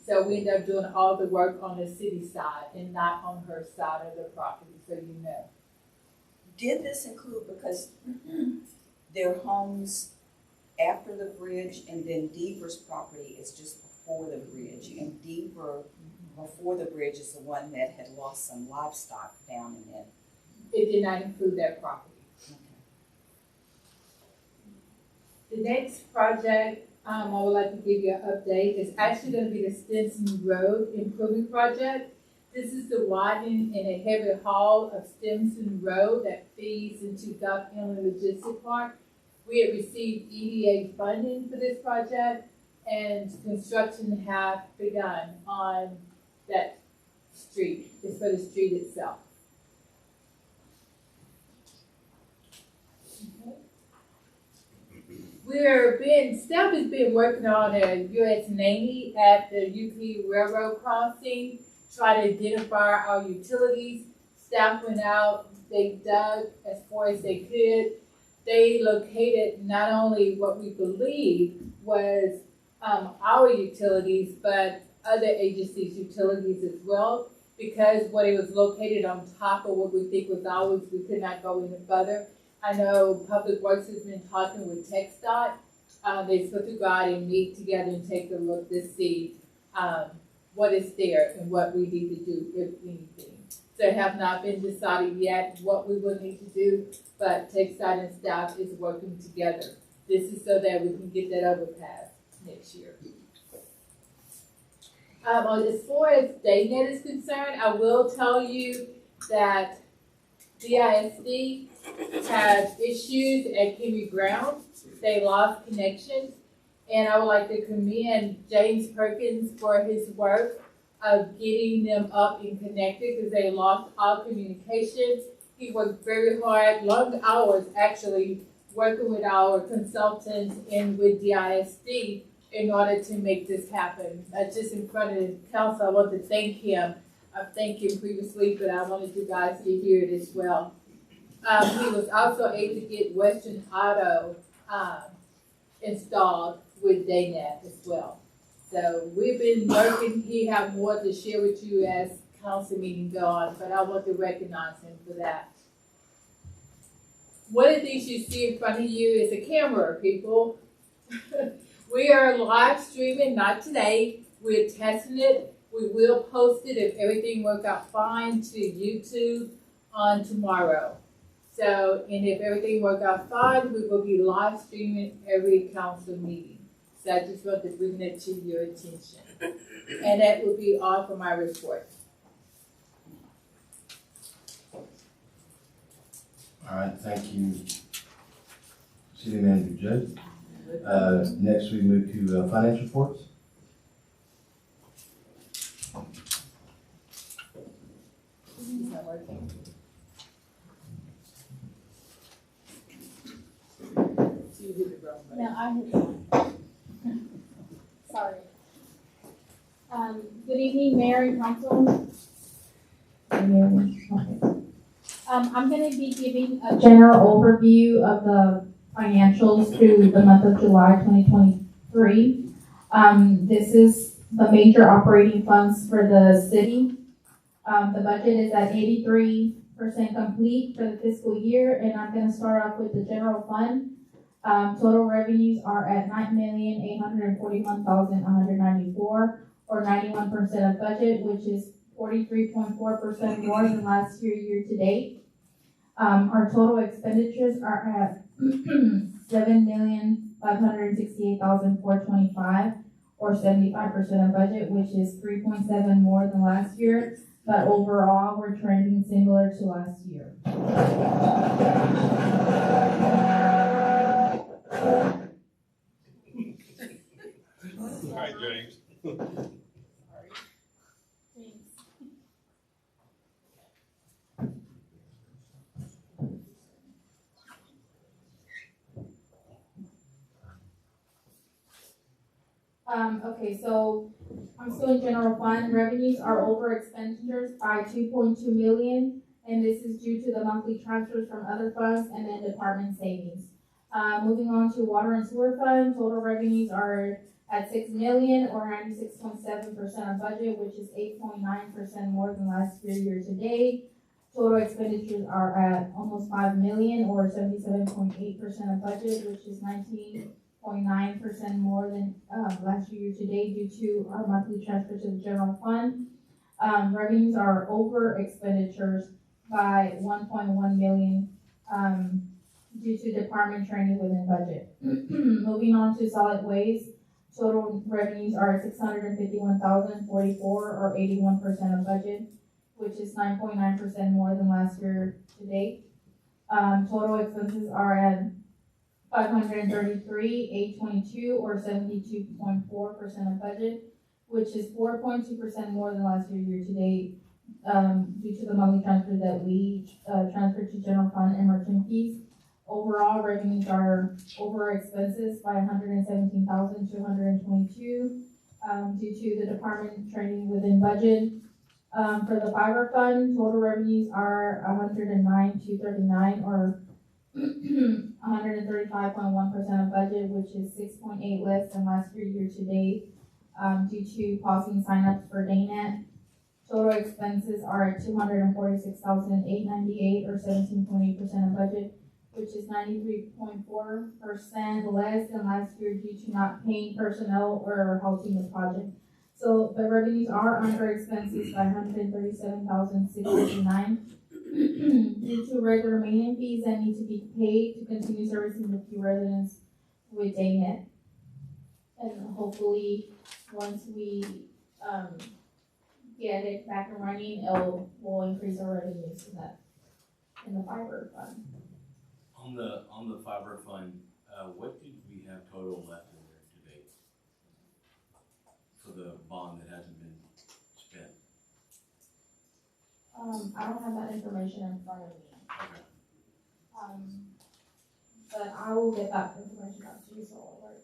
So we ended up doing all the work on the city side and not on her side of the property, so you know. Did this include, because their homes after the bridge and then Deaver's property is just before the bridge, and Deaver before the bridge is the one that had lost some livestock down in it. It did not include that property. The next project, I would like to give you an update. It's actually going to be the Stinson Road Improvement Project. This is the widening and a heavy haul of Stinson Road that feeds into South Inland Logistics Park. We have received EDA funding for this project, and construction has begun on that street. It's for the street itself. Staff has been working on a U.S. Navy at the UP Railroad crossing, try to identify our utilities. Staff went out, they dug as far as they could. They located not only what we believe was our utilities, but other agencies' utilities as well, because what it was located on top of what we think was ours, we could not go any further. I know Public Works has been talking with TxDOT. They're supposed to go out and meet together and take a look to see what is there and what we need to do, if anything. So it has not been decided yet what we will need to do, but TxDOT and staff is working together. This is so that we can get that overpass next year. As far as Dayton is concerned, I will tell you that DISD had issues at Kimmy Brown. They lost connections, and I would like to commend James Perkins for his work of getting them up and connected, because they lost all communications. He worked very hard, long hours actually, working with our consultants and with DISD in order to make this happen. Just in front of the council, I want to thank him. I've thanked him previously, but I wanted you guys to hear it as well. He was also able to get Western Auto installed with Daynet as well. So we've been working. He have more to share with you as council meeting go on, but I want to recognize him for that. One of the things you see in front of you is a camera, people. We are live streaming, not today. We're testing it. We will post it if everything works out fine to YouTube on tomorrow. So, and if everything works out fine, we will be live streaming every council meeting. So I just want to bring that to your attention. And that will be all for my report. All right, thank you, City Manager Judd. Next, we move to financial reports. It's not working. You hit the wrong button. No, I hit that. Sorry. Good evening, Mayor and Council. I'm going to be giving a general overview of the financials through the month of July 2023. This is the major operating funds for the city. The budget is at 83% complete for the fiscal year, and I'm going to start off with the general fund. Total revenues are at $9,841,194, or 91% of budget, which is 43.4% more than last year to date. Our total expenditures are at $7,568,425, or 75% of budget, which is 3.7 more than last year. But overall, we're trending similar to last year. All right, James. Okay, so I'm still in general fund. Revenues are over expenditures by 2.2 million, and this is due to the monthly transfers from other funds and then department savings. Moving on to water and sewer fund, total revenues are at 6 million or 96.7% of budget, which is 8.9% more than last year to date. Total expenditures are at almost 5 million or 77.8% of budget, which is 19.9% more than last year to date due to our monthly transfer to the general fund. Revenues are over expenditures by 1.1 million due to department training within budget. Moving on to solid waste, total revenues are 651,044 or 81% of budget, which is 9.9% more than last year to date. Total expenses are at 533,822 or 72.4% of budget, which is 4.2% more than last year to date, due to the monthly transfer that we transferred to general fund and merchant fees. Overall, revenues are over expenses by 117,222 due to the department training within budget. For the fiber fund, total revenues are 109,239 or 135.1% of budget, which is 6.8 less than last year to date, due to pausing signups for Dayton. Total expenses are at 246,898 or 17.8% of budget, which is 93.4% less than last year due to not paying personnel or halting the project. So the revenues are under expenses by 137,659 due to regular maintenance fees that need to be paid to continue servicing the few residents with Daynet. And hopefully, once we get it back and running, will increase our revenues in the fiber fund. On the fiber fund, what did we have total left in there to date for the bond that hasn't been spent? I don't have that information in front of me. Okay. But I will get that information out to you, so I'll work.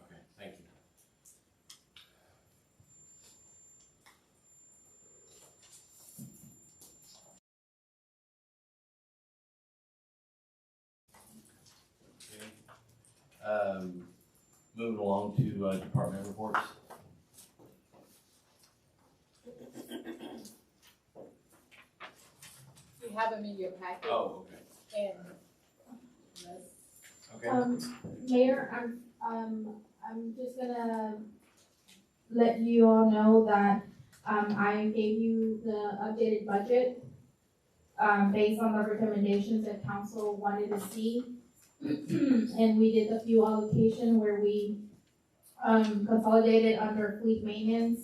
Okay, thank you. Okay. Moving along to department reports. You have them in your packet. Oh, okay. And Okay. Mayor, I'm just gonna let you all know that I gave you the updated budget based on the recommendations that council wanted to see. And we did a few allocation where we consolidated under fleet maintenance.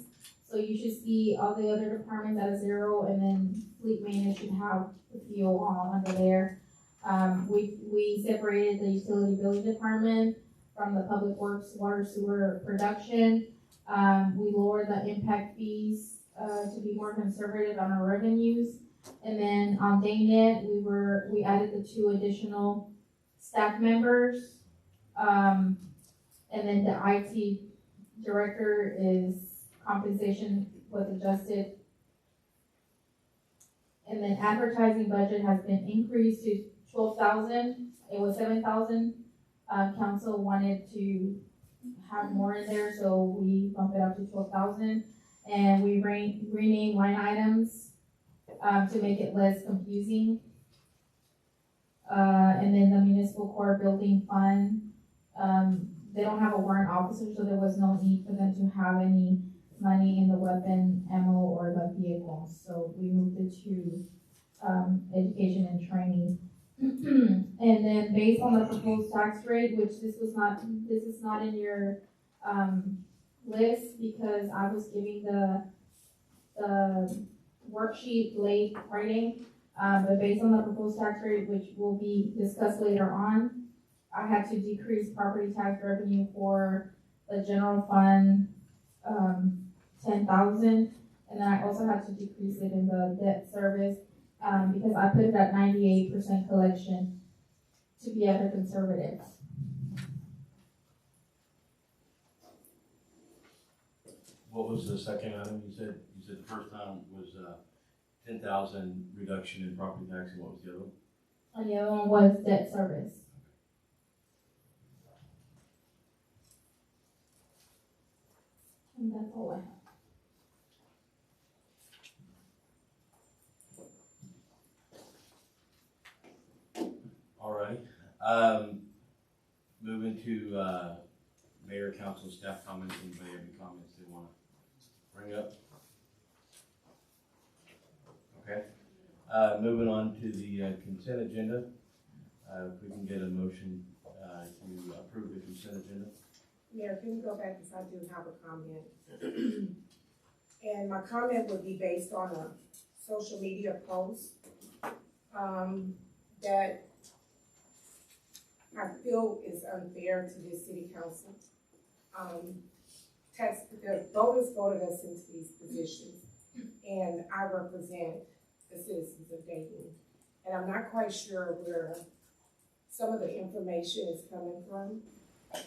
So you should see all the other departments at a zero, and then fleet maintenance should have the fuel all under there. We separated the utility billing department from the public works, water, sewer production. We lowered the impact fees to be more conservative on our revenues. And then on Daynet, we added the 2 additional staff members. And then the IT director is compensation was adjusted. And then advertising budget has been increased to 12,000. It was 7,000. Council wanted to have more in there, so we bumped it up to 12,000. And we renamed line items to make it less confusing. And then the municipal court building fund, they don't have a warrant officer, so there was no need for them to have any money in the weapon, ammo, or the vehicles. So we moved it to education and training. And then based on the proposed tax rate, which this is not in your list because I was giving the worksheet late Friday. But based on the proposed tax rate, which will be discussed later on, I had to decrease property tax revenue for the general fund 10,000, and then I also had to decrease it in the debt service because I put it at 98% collection to be at a conservative. what was the second item? You said the first time was, 10,000 reduction in property tax, and what was the other one? And the other one was debt service. And that's all I have. Alrighty, moving to, mayor, council, staff comments, anybody have any comments they wanna bring up? Okay, moving on to the consent agenda, if we can get a motion, to approve the consent agenda. Mayor, can we go back, because I do have a comment. And my comment would be based on a social media post, that I feel is unfair to this city council. The voters voted us into these positions, and I represent the citizens of Dayton. And I'm not quite sure where some of the information is coming from,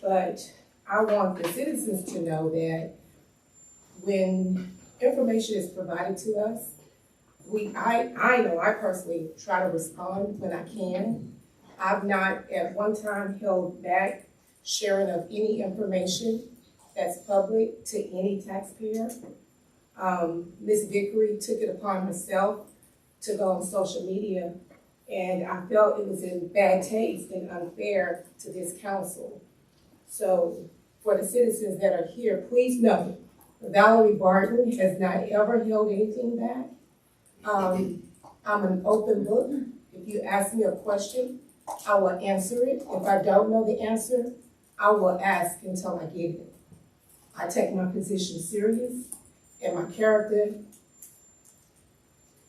but I want the citizens to know that when information is provided to us, I know I personally try to respond when I can. I've not at one time held back sharing of any information that's public to any taxpayer. Ms. Vickery took it upon herself to go on social media, and I felt it was in bad taste and unfair to this council. So for the citizens that are here, please know Valerie Barton has not ever held anything back. I'm an open book. If you ask me a question, I will answer it. If I don't know the answer, I will ask until I get it. I take my position serious, and my character,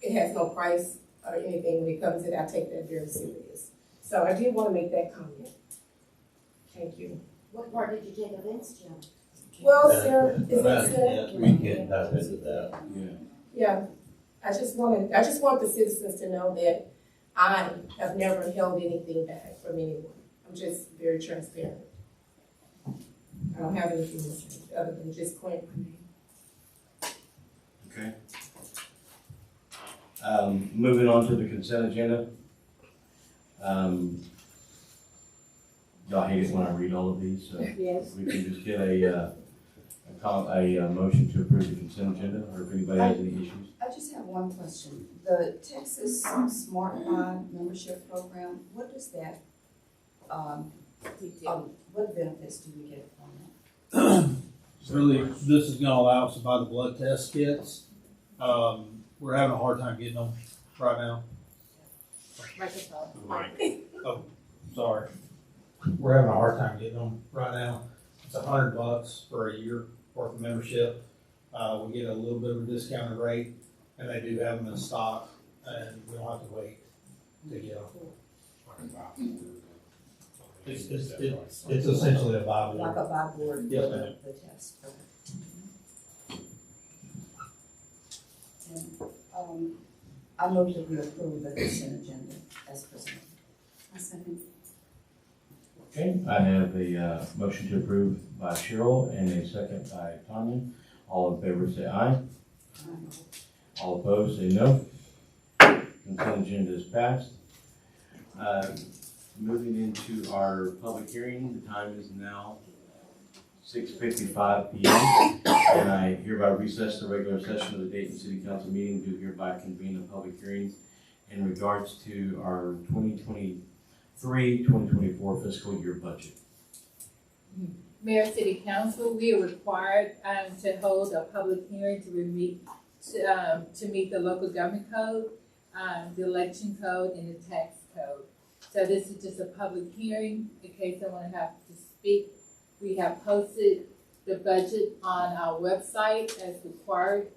it has no price or anything when it comes to that. I take that very serious. So I did want to make that comment. Thank you. What part did you take offense to? Well, sir, is that sir? We can dive into that. Yeah, I just want the citizens to know that I have never held anything back from anyone. I'm just very transparent. I don't have anything to say other than just claim my name. Okay. Moving on to the consent agenda. Y'all hate it when I read all of these, so Yes. we can just get a motion to approve the consent agenda, or if anybody has any issues. I just have one question. The Texas Smart Bond membership program, what does that, what benefits do we get from that? Really, this is gonna allow us to buy the blood test kits. We're having a hard time getting them right now. Oh, sorry. We're having a hard time getting them right now. It's $100 for a year worth of membership. We get a little bit of a discounted rate, and they do have them in stock, and we don't have to wait to get them. It's essentially a Bible. Like a buy board Yes, for ma'am. the test. And, I move that we approve the consent agenda as presented. I second. Okay, I have a motion to approve by Cheryl and a second by Tanya. All in favor say aye. All opposed say no. Consent agenda is passed. Moving into our public hearing, the time is now 6:55 p.m. and I hereby recess the regular session of the Dayton City Council meeting. Do hereby convene a public hearing in regards to our 2023-2024 fiscal year budget. Mayor, City Council, we are required to hold a public hearing to meet the local government code, the election code, and the tax code. So this is just a public hearing in case someone have to speak. We have posted the budget on our website as required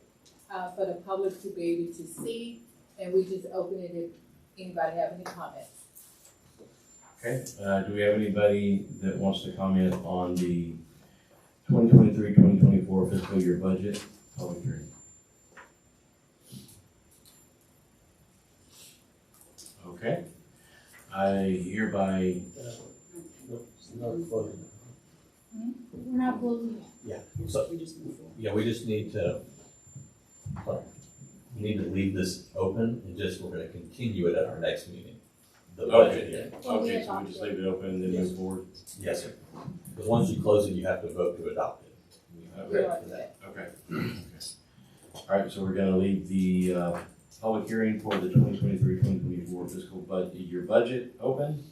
for the public to be able to see, and we just open it if anybody have any comments. Okay, do we have anybody that wants to comment on the 2023-2024 fiscal year budget public hearing? Okay, I hereby, We're not closing yet. So, We just move forward. yeah, we just need to, we need to leave this open and we're gonna continue it at our next meeting. The budget hearing. Okay, so we just leave it open and then move forward? Yes, sir. Because once you close it, you have to vote to adopt it. Okay. Okay. All right, so we're gonna leave the, public hearing for the 2023-2024 fiscal year budget open.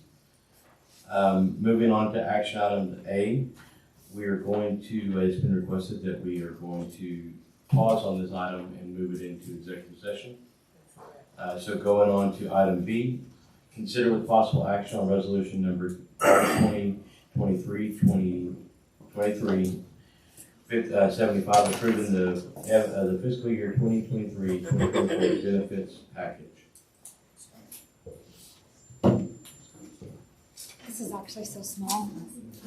Moving on to action item A, we are going to, it's been requested that we are going to pause on this item and move it into executive session. So going on to item B, consider with possible action on resolution number 2023-75 approving the fiscal year 2023-2024 benefits package. This is actually so small.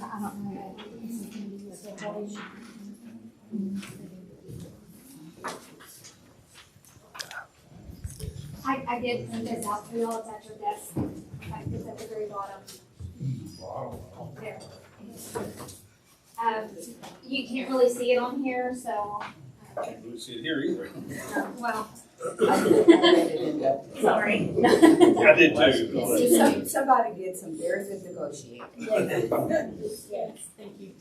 I don't know. This is gonna be so heavy. I did print this out for y'all. It's at your desk. It's at the very bottom. There. You can't really see it on here, so. I don't see it here either. Well. Sorry. I did too. Somebody did some very good negotiating. Yes, thank you.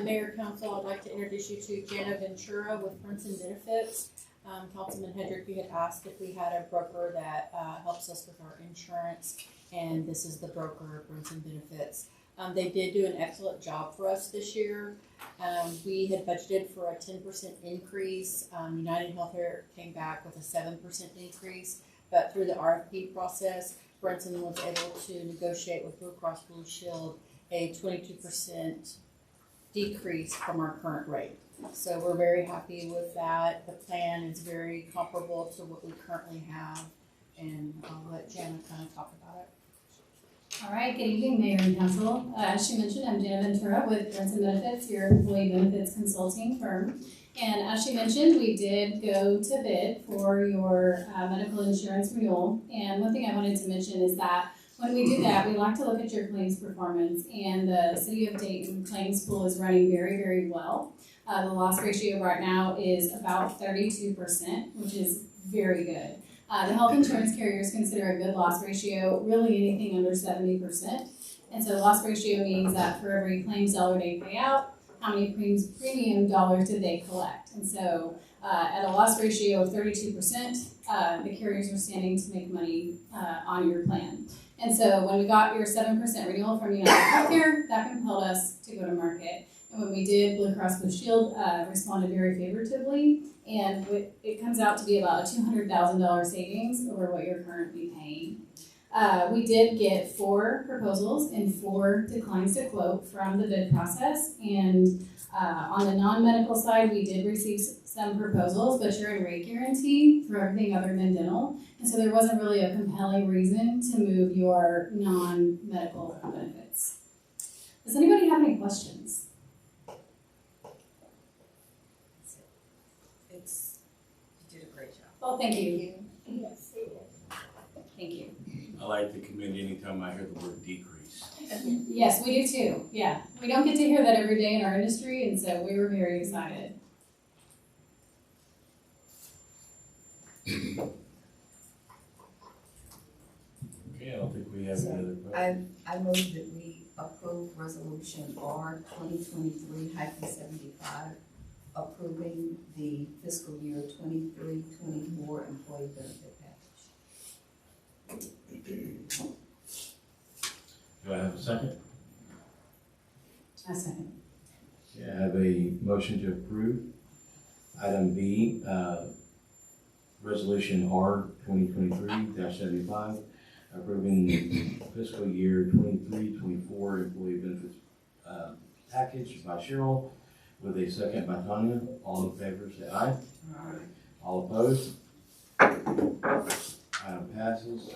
Mayor, Council, I'd like to introduce you to Jana Ventura with Princeton Benefits. Councilman Hedrick, you had asked if we had a broker that helps us with our insurance, and this is the broker, Princeton Benefits. They did do an excellent job for us this year. We had budgeted for a 10% increase. United Healthcare came back with a 7% increase, but through the RFP process, Brinson was able to negotiate with Blue Cross Blue Shield a 22% decrease from our current rate. So we're very happy with that. The plan is very comparable to what we currently have, and I'll let Jana kind of talk about it. All right, good evening, Mayor and Council. As she mentioned, I'm Jana Ventura with Princeton Benefits, your employee benefits consulting firm. And as she mentioned, we did go to bid for your medical insurance renewal. And one thing I wanted to mention is that when we do that, we like to look at your claims performance. And the City of Dayton claims pool is running very, very well. The loss ratio right now is about 32%, which is very good. The health insurance carriers consider a good loss ratio really anything under 70%. And so the loss ratio means that for every claims dollar they pay out, how many premium dollars did they collect? And so at a loss ratio of 32%, the carriers are standing to make money on your plan. And so when we got your 7% renewal from United Healthcare, that compelled us to go to market. And when we did, Blue Cross Blue Shield responded very favorably, and it comes out to be about a $200,000 savings over what you're currently paying. We did get 4 proposals and 4 declines to quote from the bid process, and on the non-medical side, we did receive some proposals, but you're in rate guarantee for everything other than dental, and so there wasn't really a compelling reason to move your non-medical benefits. Does anybody have any questions? You did a great job. Well, thank you. Yes. Thank you. I like to commend anytime I hear the word decrease. Yes, we do too. Yeah. We don't get to hear that every day in our industry, and so we were very excited. Okay, I don't think we have any other questions. I move that we approve resolution R 2023-75, approving the fiscal year 23-24 employee benefit package. Do I have a second? A second. Okay, I have a motion to approve. Item B, resolution R 2023-75, approving the fiscal year 23-24 employee benefits package by Cheryl, with a second by Tanya. All in favor, say aye. Aye. All opposed? Item passes.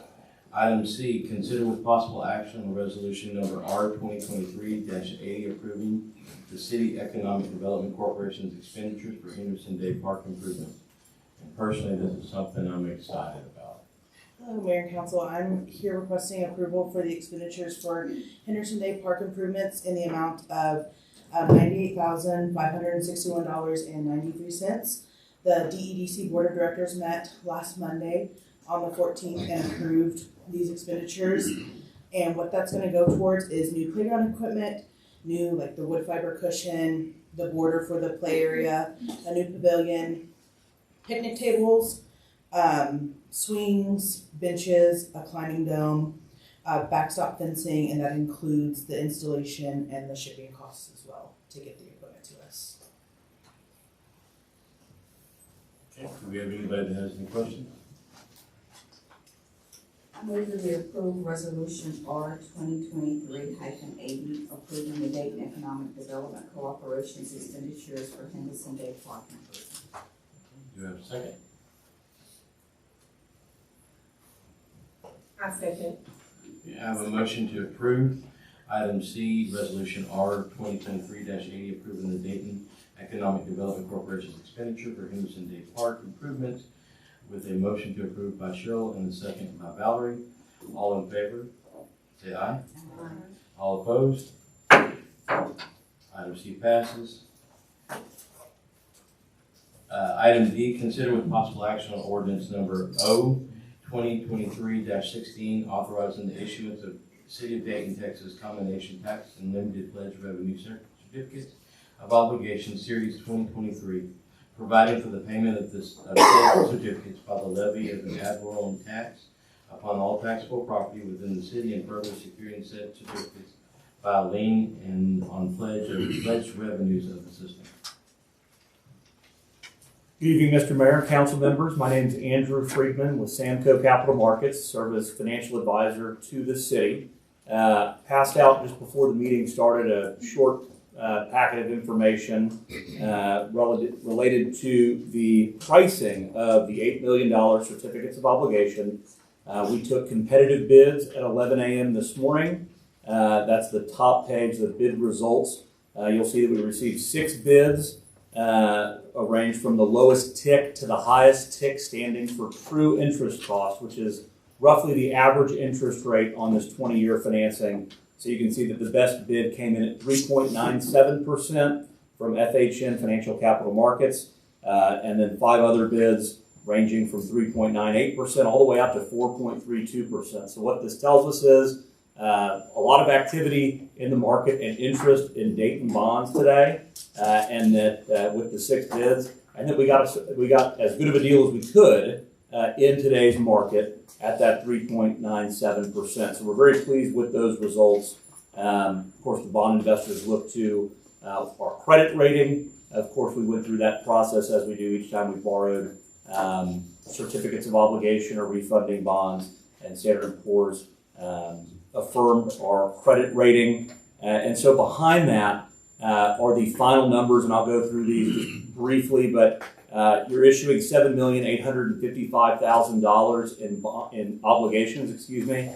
Item C, consider with possible action on resolution number R 2023-80, approving the City Economic Development Corporation's expenditures for Henderson Day Park improvement. And personally, this is something I'm excited about. Hello, Mayor and Council. I'm here requesting approval for the expenditures for Henderson Day Park improvements in the amount of $98,561.93. The DEDC Board of Directors met last Monday on the 14th and approved these expenditures. And what that's gonna go towards is new playground equipment, new, like the wood fiber cushion, the border for the play area, a new pavilion, picnic tables, swings, benches, a climbing dome, backstop fencing, and that includes the installation and the shipping costs as well to get the equipment to us. Okay, do we have anybody that has any questions? I move that we approve resolution R 2023-80, approving the Dayton Economic Development Cooperation's expenditures for Henderson Day Park improvement. Do you have a second? I second. We have a motion to approve item C, resolution R 2023-80, approving the Dayton Economic Development Corporation's expenditure for Henderson Day Park improvements, with a motion to approve by Cheryl and a second by Valerie. All in favor, say aye. Aye. All opposed? Item C passes. Item D, consider with possible action on ordinance number O 2023-16, authorizing the issuance of City of Dayton, Texas combination tax and limited pledge revenue certificates of obligation series 2023, providing for the payment of said certificates by the levy of an ad valorem tax upon all taxable property within the city, and further securing said certificates by a lien and on pledge of pledged revenues of the system. Good evening, Mr. Mayor, council members. My name is Andrew Friedman with Samco Capital Markets, serve as financial advisor to the city. Passed out just before the meeting started a short packet of information related to the pricing of the $8 million certificates of obligation. We took competitive bids at 11 a.m. this morning. That's the top page of the bid results. You'll see that we received 6 bids, arranged from the lowest tick to the highest tick, standing for true interest cost, which is roughly the average interest rate on this 20-year financing. So you can see that the best bid came in at 3.97% from FHN Financial Capital Markets, and then 5 other bids ranging from 3.98% all the way up to 4.32%. So what this tells us is a lot of activity in the market and interest in Dayton bonds today, and that with the 6 bids, and that we got as good of a deal as we could in today's market at that 3.97%. So we're very pleased with those results. Of course, the bond investors look to our credit rating. Of course, we went through that process as we do each time we borrowed certificates of obligation or refunding bonds, and Standard & Poor's affirmed our credit rating. And so behind that are the final numbers, and I'll go through these just briefly, but you're issuing $7,855,000 in obligations, excuse me.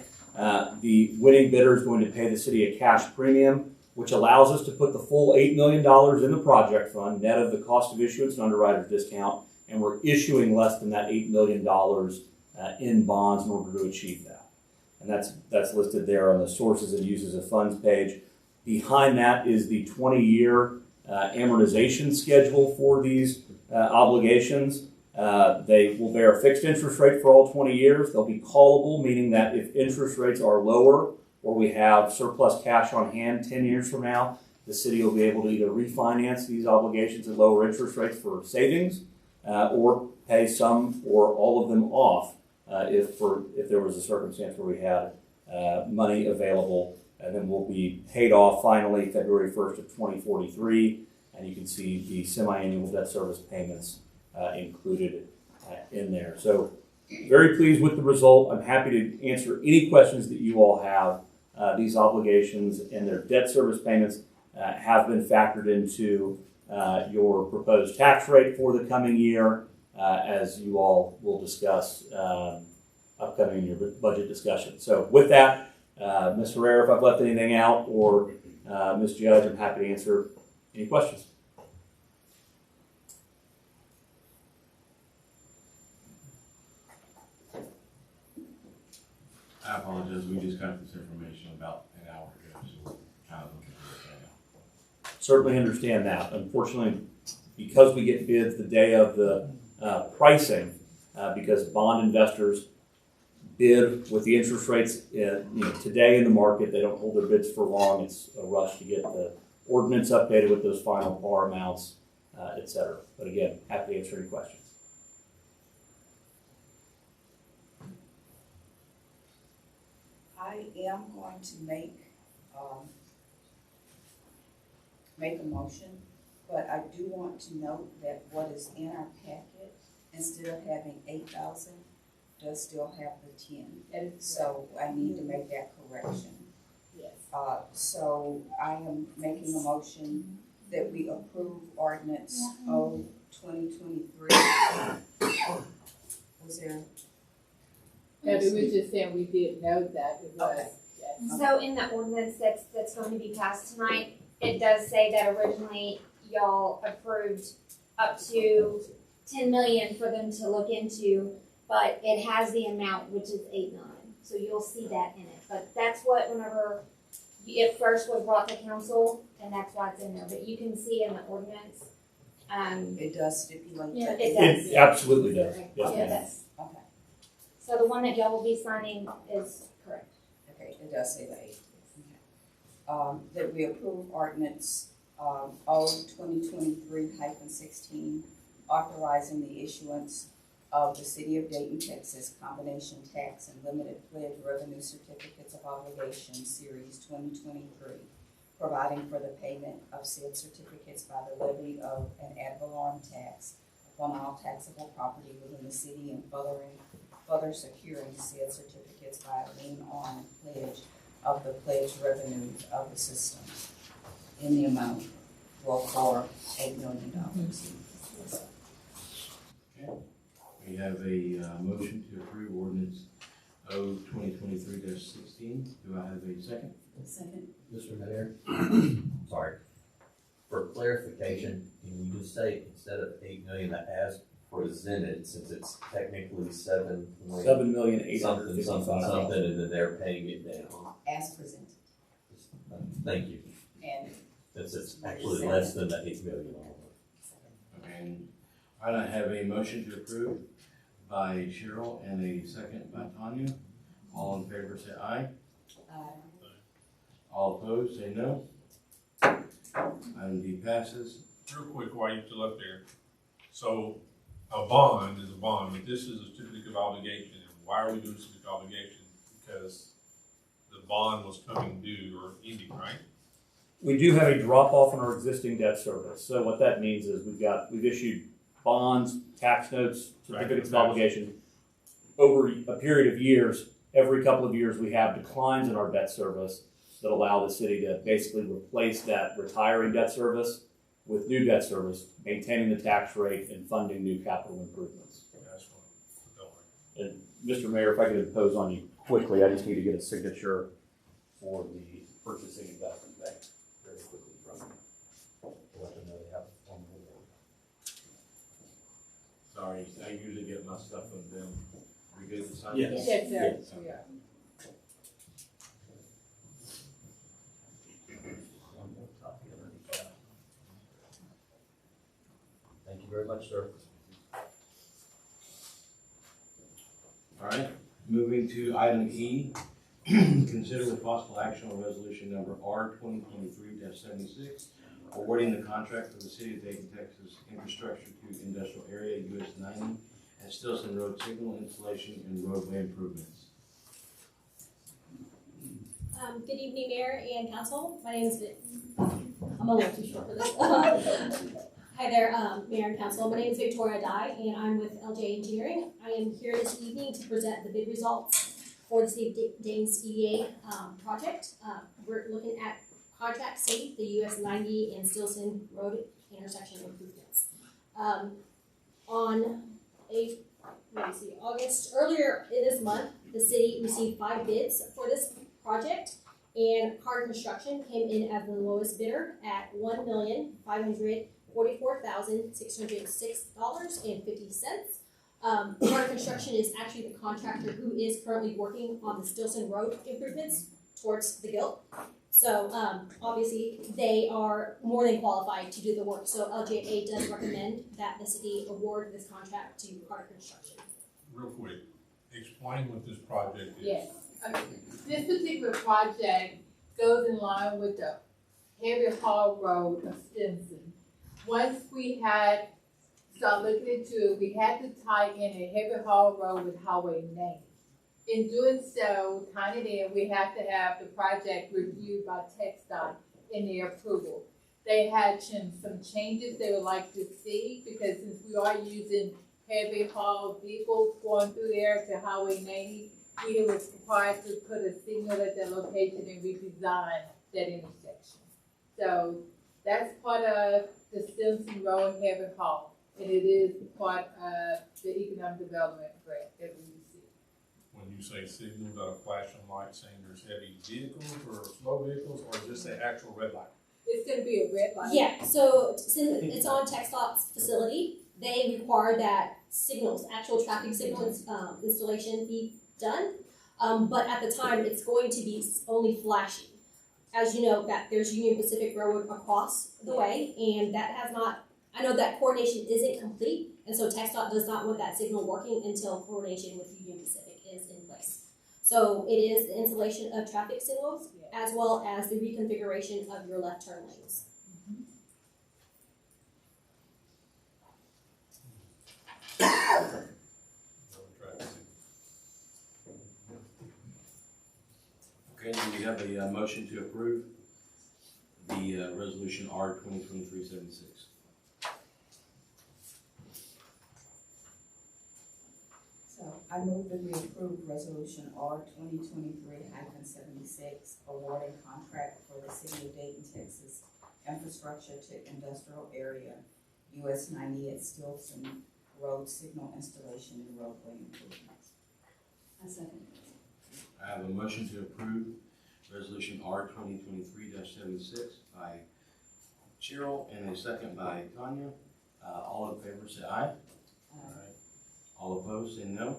The winning bidder is going to pay the city a cash premium, which allows us to put the full $8 million in the project fund, net of the cost of issuance and underwriter's discount, and we're issuing less than that $8 million in bonds in order to achieve that. And that's listed there on the sources and uses of funds page. Behind that is the 20-year amortization schedule for these obligations. They will bear a fixed interest rate for all 20 years. They'll be callable, meaning that if interest rates are lower or we have surplus cash on hand 10 years from now, the city will be able to either refinance these obligations at lower interest rates for savings or pay some or all of them off if there was a circumstance where we had money available, and then we'll be paid off finally February 1st of 2043, and you can see the semi-annual debt service payments included in there. So very pleased with the result. I'm happy to answer any questions that you all have. These obligations and their debt service payments have been factored into your proposed tax rate for the coming year, as you all will discuss upcoming in your budget discussion. So with that, Ms. Herrera, if I've left anything out, or Ms. Judge, I'm happy to answer any questions. I apologize, we just got this information about an hour ago, so we're kind of looking for it right now. certainly understand that. Unfortunately, because we get bids the day of the pricing, because bond investors bid with the interest rates today in the market, they don't hold their bids for long. It's a rush to get the ordinance updated with those final par amounts, et cetera. But again, happy to answer any questions. I am going to make a motion, but I do want to note that what is in our packet, instead of having 8,000, does still have the 10. So I need to make that correction. Yes. So I am making a motion that we approve ordinance 2023. Was there? No, it was just saying we did know that it was. Okay. Yes. So in the ordinance that's going to be passed tonight, it does say that originally y'all approved up to 10 million for them to look into, but it has the amount, which is 8 million. So you'll see that in it. But that's what whenever it first was brought to council, and that's why it's in there. But you can see in the ordinance. It does stipulate that. It does. It absolutely does. Yes, It ma'am. does. Okay. So the one that y'all will be signing is correct. Okay, it does say that. Okay. That we approve ordinance 2023-16, authorizing the issuance of the City of Dayton, Texas combination tax and limited pledge revenue certificates of obligation series 2023, providing for the payment of said certificates by the levy of an ad valorem tax upon all taxable property within the city and further securing said certificates by a lien on pledge of the pledge revenue of the system in the amount for $8 million. Okay. We have a motion to approve ordinance 2023-16. Do I have a second? Second. Mr. Mayor, sorry. For clarification, can you just say instead of 8 million as presented, since it's technically 7,855,000. and then they're paying it down? As presented. Thank you. And Since it's actually less than the 8 million. And I have a motion to approve by Cheryl and a second by Tanya. All in favor say aye. All opposed say no. Item D passes. Real quick, while you're still up there, so a bond is a bond, but this is a certificate of obligation. And why are we doing certificate of obligation? Because the bond was coming due or ending, right? We do have a drop off in our existing debt service. So what that means is we've issued bonds, tax notes, certificates of obligation over a period of years. Every couple of years we have declines in our debt service that allow the city to basically replace that retiring debt service with new debt service, maintaining the tax rate and funding new capital improvements. That's what, don't worry. And Mr. Mayor, if I could impose on you quickly, I just need to get a signature for the purchasing investment bank very quickly from you. Let them know they have it on the board. Sorry, I usually get my stuff from them. Are we good to sign? Yes. Yes, sir. Yes. We are. Thank you very much, sir. All right, moving to item E. Consider with possible action on resolution number R 2023-76, awarding the contract for the City of Dayton, Texas infrastructure to industrial area US 90 and Stilson Road signal installation and roadway improvements. Good evening, Mayor and Council. My name is I'm a little too short for this. Hi there, Mayor and Council. My name is Victoria Dye, and I'm with LJ Engineering. I am here this evening to present the bid results for the City of Dayton's EDA project. We're looking at contract C, the US 90 and Stilson Road intersection improvements. Earlier in this month, the city received 5 bids for this project, and Hard Construction came in as the lowest bidder at $1,544,606.50. Hard Construction is actually the contractor who is currently working on the Stilson Road improvements towards the Gilt. So, obviously, they are more than qualified to do the work. So LJA does recommend that the city award this contract to Carter Construction. Real quick, explain what this project is. Yes. Okay. This particular project goes in line with the Heavy Haul Road of Stinson. Once we had started looking into it, we had to tie in a Heavy Haul Road with Highway 90. In doing so, tying it in, we have to have the project reviewed by TxDOT in their approval. They had some changes they would like to see, because since we are using heavy haul vehicles going through there to Highway 90, we was required to put a signal at that location and redesign that intersection. So that's part of the Stinson Road Heavy Haul, and it is part of the economic development grant that we received. When you say signal, got a flashing light saying there's heavy vehicles or slow vehicles, or just an actual red light? It's going to be a red light. Yeah, so since it's on TxDOT's facility, they require that signals, actual traffic signals installation be done. But at the time, it's going to be only flashing. As you know, that there's Union Pacific Railroad across the way, and that has not, I know that coordination isn't complete, and so TxDOT does not want that signal working until coordination with Union Pacific is in place. So it is the installation of traffic signals as well as the reconfiguration of your left turn lanes. Okay, do we have a motion to approve the resolution R 2023-76? So I move that we approve resolution R 2023-76, awarding contract for the City of Dayton, Texas infrastructure to industrial area, US 90 at Stilson Road signal installation and roadway improvements. A second. I have a motion to approve resolution R 2023-76 by Cheryl and a second by Tanya. All in favor say aye. All opposed say no.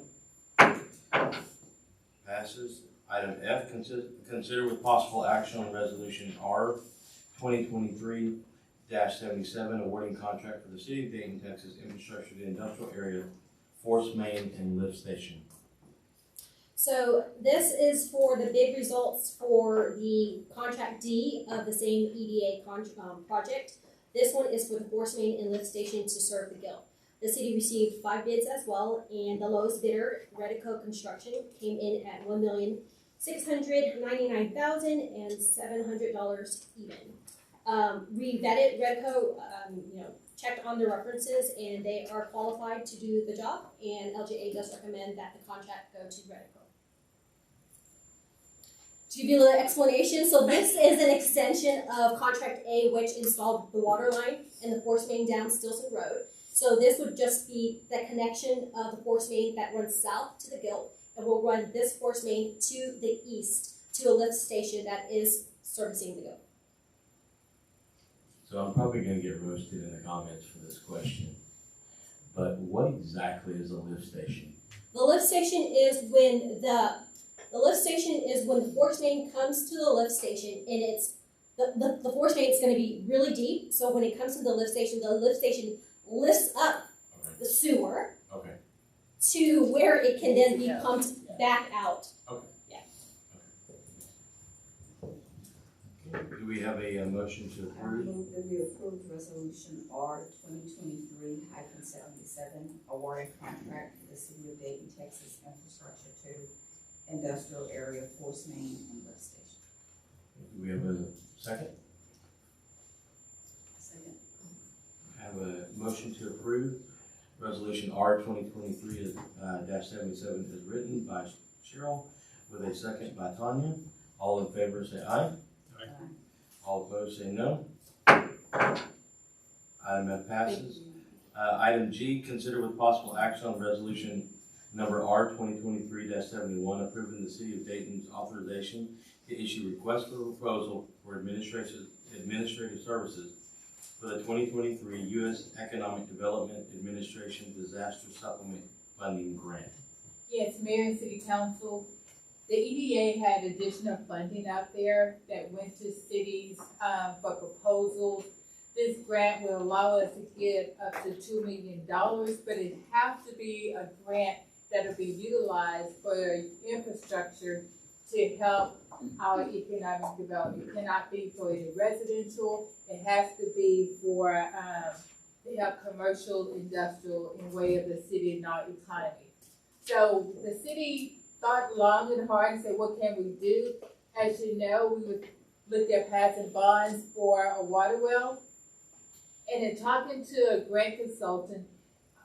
Passes. Item F, consider with possible action on resolution R 2023-77, awarding contract for the City of Dayton, Texas infrastructure to industrial area, force main and lift station. So this is for the bid results for the contract D of the same EDA project. This one is for the force main and lift station to serve the Guild. The city received 5 bids as well, and the lowest bidder, Redico Construction, came in at $1,699,700 even. We vetted Redico, checked on their references, and they are qualified to do the job, and LJA does recommend that the contract go to Redico. To give you a little explanation, so this is an extension of contract A, which installed the water line and the force main down Stilson Road. So this would just be the connection of the force main that runs south to the Guild, and we'll run this force main to the east to a lift station that is servicing the Guild. So I'm probably going to get roasted in the comments for this question, but what exactly is a lift station? The lift station is when the force main comes to the lift station, and it's the force main is going to be really deep. So when it comes to the lift station lifts up the sewer to where it can then be pumped back out. Okay. Yeah. Okay. Do we have a motion to I approve? move that we approve resolution R 2023-77, awarding contract for the City of Dayton, Texas infrastructure to industrial area force main and lift station. Do we have a second? Second. I have a motion to approve resolution R 2023-77 is written by Cheryl with a second by Tanya. All in favor say aye. Aye. All opposed say no. Item F passes. Item G, consider with possible action on resolution number R 2023-71, approving the City of Dayton's authorization to issue request for proposal for administrative services for the 2023 U.S. Economic Development Administration Disaster Supplement Funding Grant. Yes, Mayor and City Council, the EDA had additional funding out there that went to cities, for proposals. This grant will allow us to get up to $2 million, but it has to be a grant that'll be utilized for infrastructure to help our economic development. It cannot be for the residential, it has to be for, to help commercial, industrial in way of the city and our economy. So the city thought long and hard and said, what can we do? As you know, we looked at passing bonds for a water well. And in talking to a grant consultant,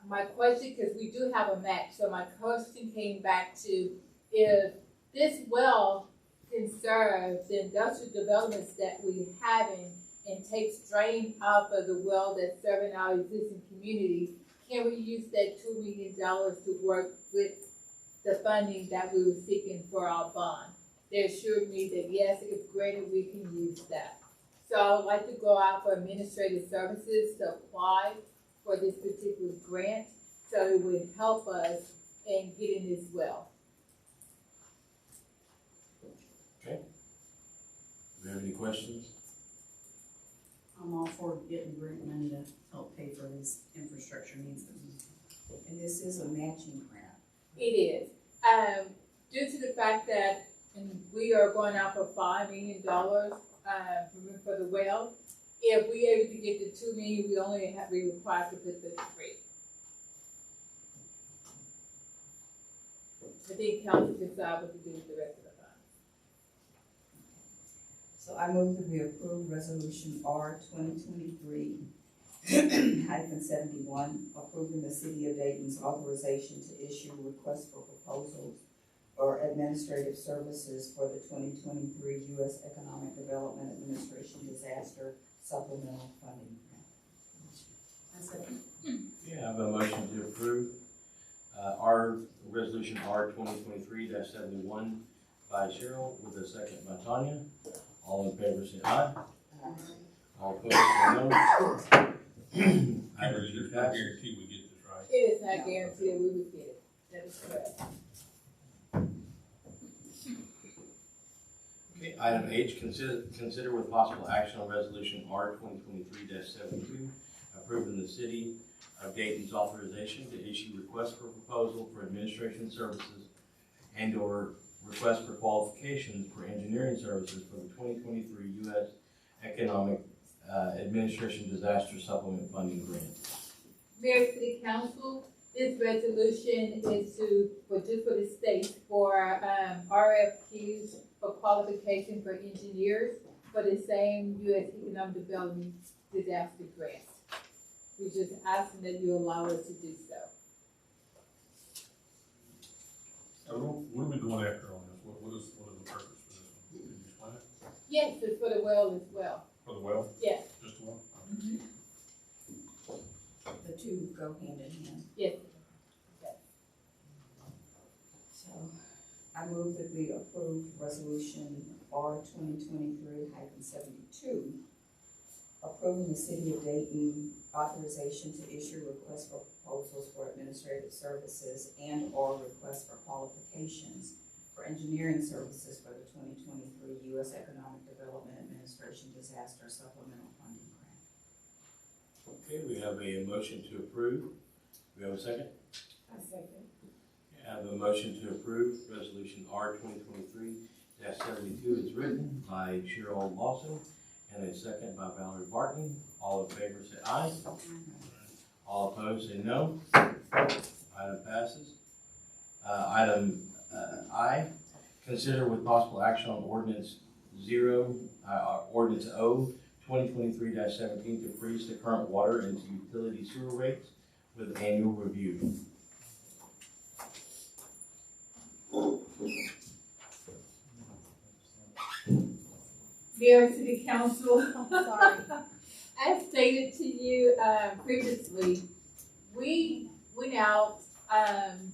my question, because we do have a match, so my question came back to if this well can serve the industrial developments that we having and take strain off of the well that's serving our existing community, can we use that $2 million to work with the funding that we were seeking for our bond? They assured me that yes, if granted, we can use that. So I would like to go out for administrative services to apply for this particular grant, so it would help us in getting this well. Okay. Do we have any questions? I'm all for getting grant money to help pay for these infrastructure needs that we. And this is a matching grant. It is. Due to the fact that we are going out for $5 million for the well, if we able to get the $2 million, we only have we required to put the $3. I think council can decide what to do with the rest of the funds. So I move that we approve resolution R 2023-71, approving the city of Dayton's authorization to issue requests for proposals or administrative services for the 2023 U.S. Economic Development Administration Disaster Supplemental Funding Grant. Yeah, I have a motion to approve our resolution R 2023-71 by Cheryl with a second by Tanya. All in favor say aye. All opposed say no. There's no guarantee we get this right. It is not guaranteed we will get it. That is correct. Okay, item H, consider with possible action on resolution R 2023-72, approving the city of Dayton's authorization to issue requests for proposal for administration services and or request for qualifications for engineering services for the 2023 U.S. Economic Administration Disaster Supplement Funding Grant. Mayor, City Council, this resolution is for the state for RFQs for qualification for engineers for the same U.S. Economic Development Disaster Grant. We're just asking that you allow us to do so. What are we going after on this? What is the purpose for this one? Can you explain it? Yes, it's for the well as well. For the well? Yes. Just the well? The two go hand in hand. Yes. So I move that we approve resolution R 2023-72, approving the city of Dayton authorization to issue requests for proposals for administrative services and or requests for qualifications for engineering services for the 2023 U.S. Economic Development Administration Disaster Supplemental Funding Grant. Okay, we have a motion to approve. Do we have a second? I second. I have a motion to approve resolution R 2023-72 is written by Cheryl Lawson and a second by Valerie Barton. All in favor say aye. All opposed say no. Item passes. Item I, consider with possible action on ordinance ordinance O 2023-17 to freeze the current water and utility sewer rates with annual review. Mayor, City Council, sorry. As stated to you previously, we went out,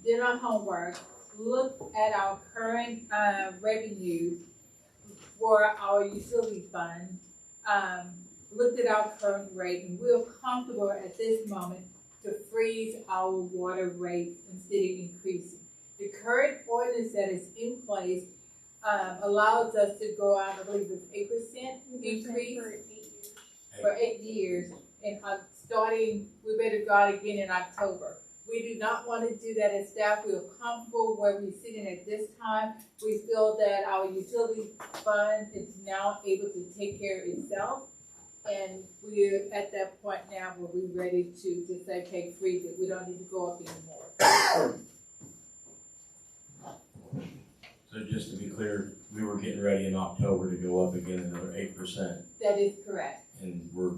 did our homework, looked at our current revenue for our utility fund, looked at our current rate, and we're comfortable at this moment to freeze our water rates instead of increasing. The current ordinance that is in place allows us to go out, I believe it's 8% increase for 8 years. And starting, we better go out again in October. We do not want to do that as staff. We are comfortable where we're sitting at this time. We feel that our utility fund is now able to take care of itself. And we're at that point now where we're ready to just say, okay, freeze it. We don't need to go up anymore. So just to be clear, we were getting ready in October to go up again another 8%, That is correct. and we're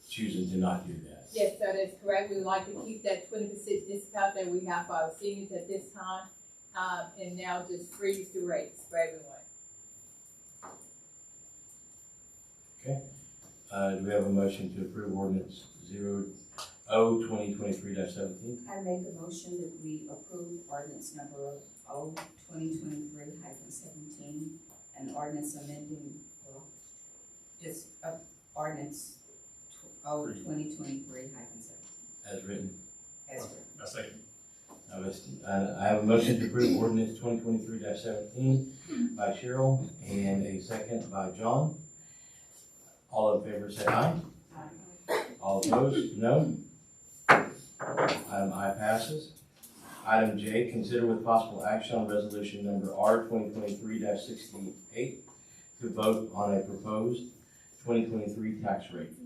choosing to not do that. Yes, sir, that's correct. We would like to keep that 20% discount that we have for our seniors at this time, and now just freeze the rates for everyone. Okay. Do we have a motion to approve ordinance 2023-17? I make a motion that we approve ordinance number 2023-17, and ordinance amending, just ordinance 2023-17. As written. As written. I second. I have a motion to approve ordinance 2023-17 by Cheryl and a second by John. All in favor say aye. Aye. All opposed, no. Item I passes. Item J, consider with possible action on resolution number R 2023-68 to vote on a proposed 2023 tax rate.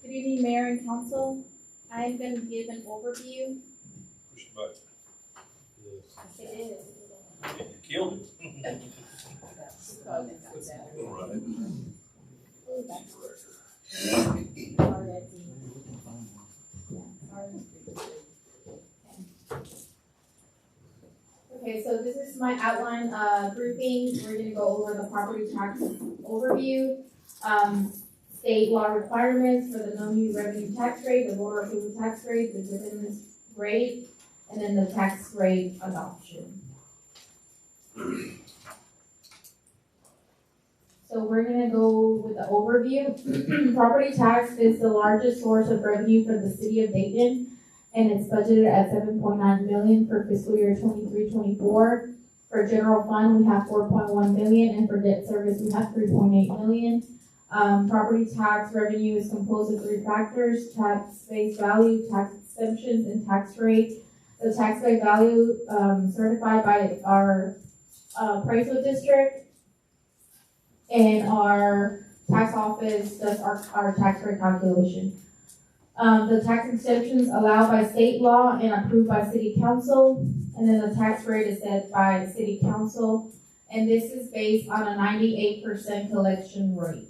Good evening, Mayor and Council. I am going to give an overview. Push the button. It is. You killed it. Okay, so this is my outline briefing. We're going to go over the property tax overview. State law requirements for the no new revenue tax rate, the voter approval tax rate, the dividend rate, and then the tax rate adoption. So we're gonna go with the overview. Property tax is the largest source of revenue for the city of Dayton, and it's budgeted at $7.9 million for fiscal year 23-24. For general fund, we have $4.1 million, and for debt service, we have $3.8 million. Property tax revenue is composed of 3 factors: tax base value, tax exemptions, and tax rate. The tax base value certified by our appraisal district, and our tax office does our tax rate calculation. The tax exemptions allowed by state law and approved by city council, and then the tax rate is set by city council, and this is based on a 98% collection rate.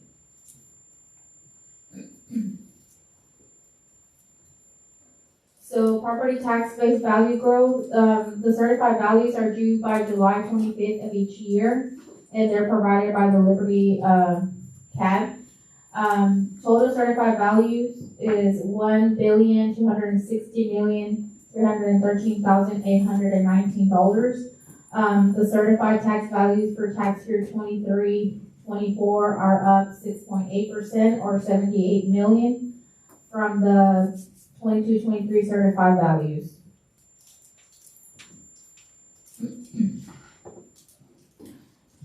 So property tax base value growth, the certified values are due by July 25th of each year, and they're provided by the Liberty CAD. Total certified values is $1,260,313,819. The certified tax values for tax year 23-24 are up 6.8% or $78 million from the 22-23 certified values.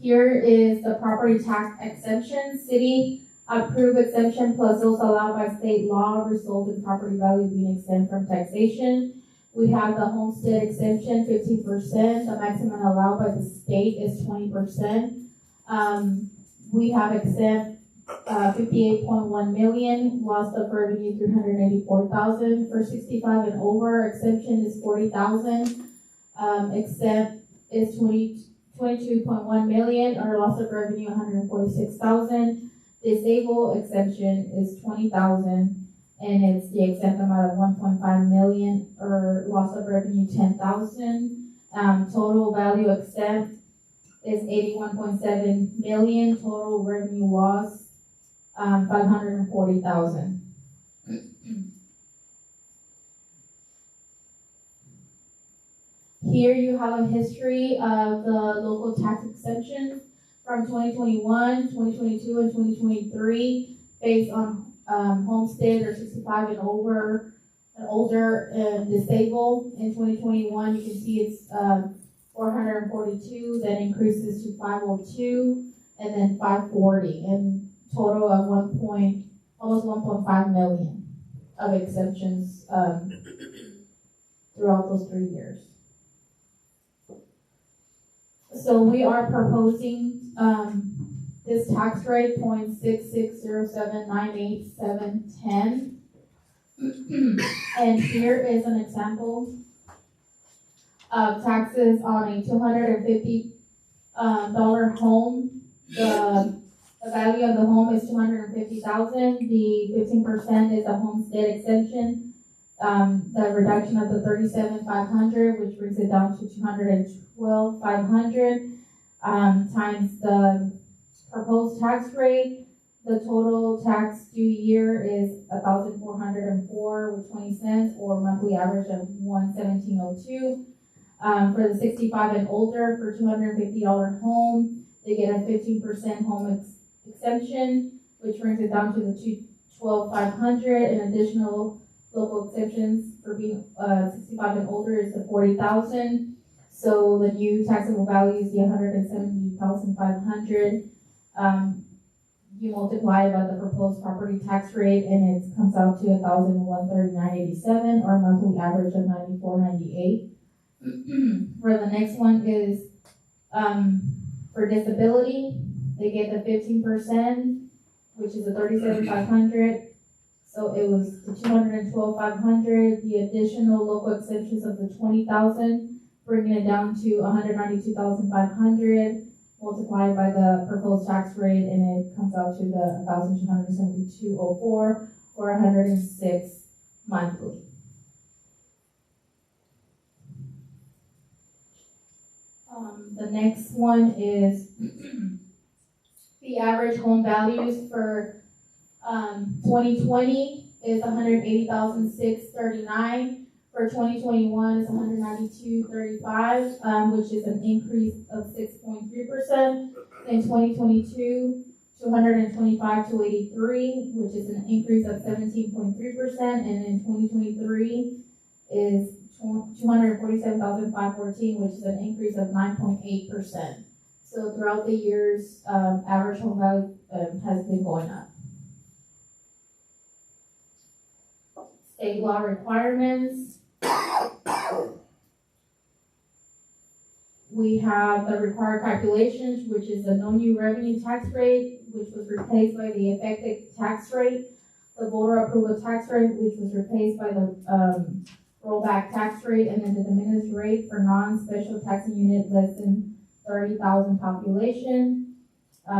Here is the property tax exemption. City approved exemption plus those allowed by state law result in property value being exempt from taxation. We have the homestead exemption, 15%. The maximum allowed by the state is 20%. We have exempt 58.1 million, loss of revenue 384,000. For 65 and over, exemption is 40,000. Exempt is 22.1 million, or loss of revenue 146,000. Disabled exemption is 20,000, and it's the exempt amount of 1.5 million, or loss of revenue 10,000. Total value exempt is 81.7 million. Total revenue loss 540,000. Here you have a history of the local tax exemptions. from 2021, 2022, and 2023 based on homestead or 65 and over and older and disabled. In 2021, you can see it's 442, then increases to 502, and then 540, and total of almost 1.5 million of exemptions throughout those 3 years. So we are proposing this tax rate 0.660798,710. And here is an example of taxes on a $250 home. The value of the home is $250,000. The 15% is a homestead exemption. The reduction of the $37,500, which brings it down to $212,500, times the proposed tax rate. The total tax due year is $1,404.20, or monthly average of $117.02. For the 65 and older, for $250 home, they get a 15% home exemption, which brings it down to the $212,500. And additional local exemptions for being 65 and older is the $40,000. So the new taxable value is the $170,500. You multiply it by the proposed property tax rate, and it comes out to $1,139.87, or a monthly average of $94.98. For the next one is for disability, they get the 15%, which is the $37,500. So it was the $212,500. The additional local exemptions of the $20,000, bringing it down to $192,500. Multiplied by the proposed tax rate, and it comes out to the $1,272.04, or $106 monthly. The next one is the average home values for 2020 is $180,639. For 2021 is $192.35, which is an increase of 6.3%. In 2022, $225,283, which is an increase of 17.3%. And in 2023 is $247,514, which is an increase of 9.8%. So throughout the years, average home value has been going up. State law requirements. We have the required calculations, which is the no new revenue tax rate, which was replaced by the effective tax rate, the voter approval tax rate, which was replaced by the rollback tax rate, and then the de minimis rate for non-special taxing unit less than 30,000 population.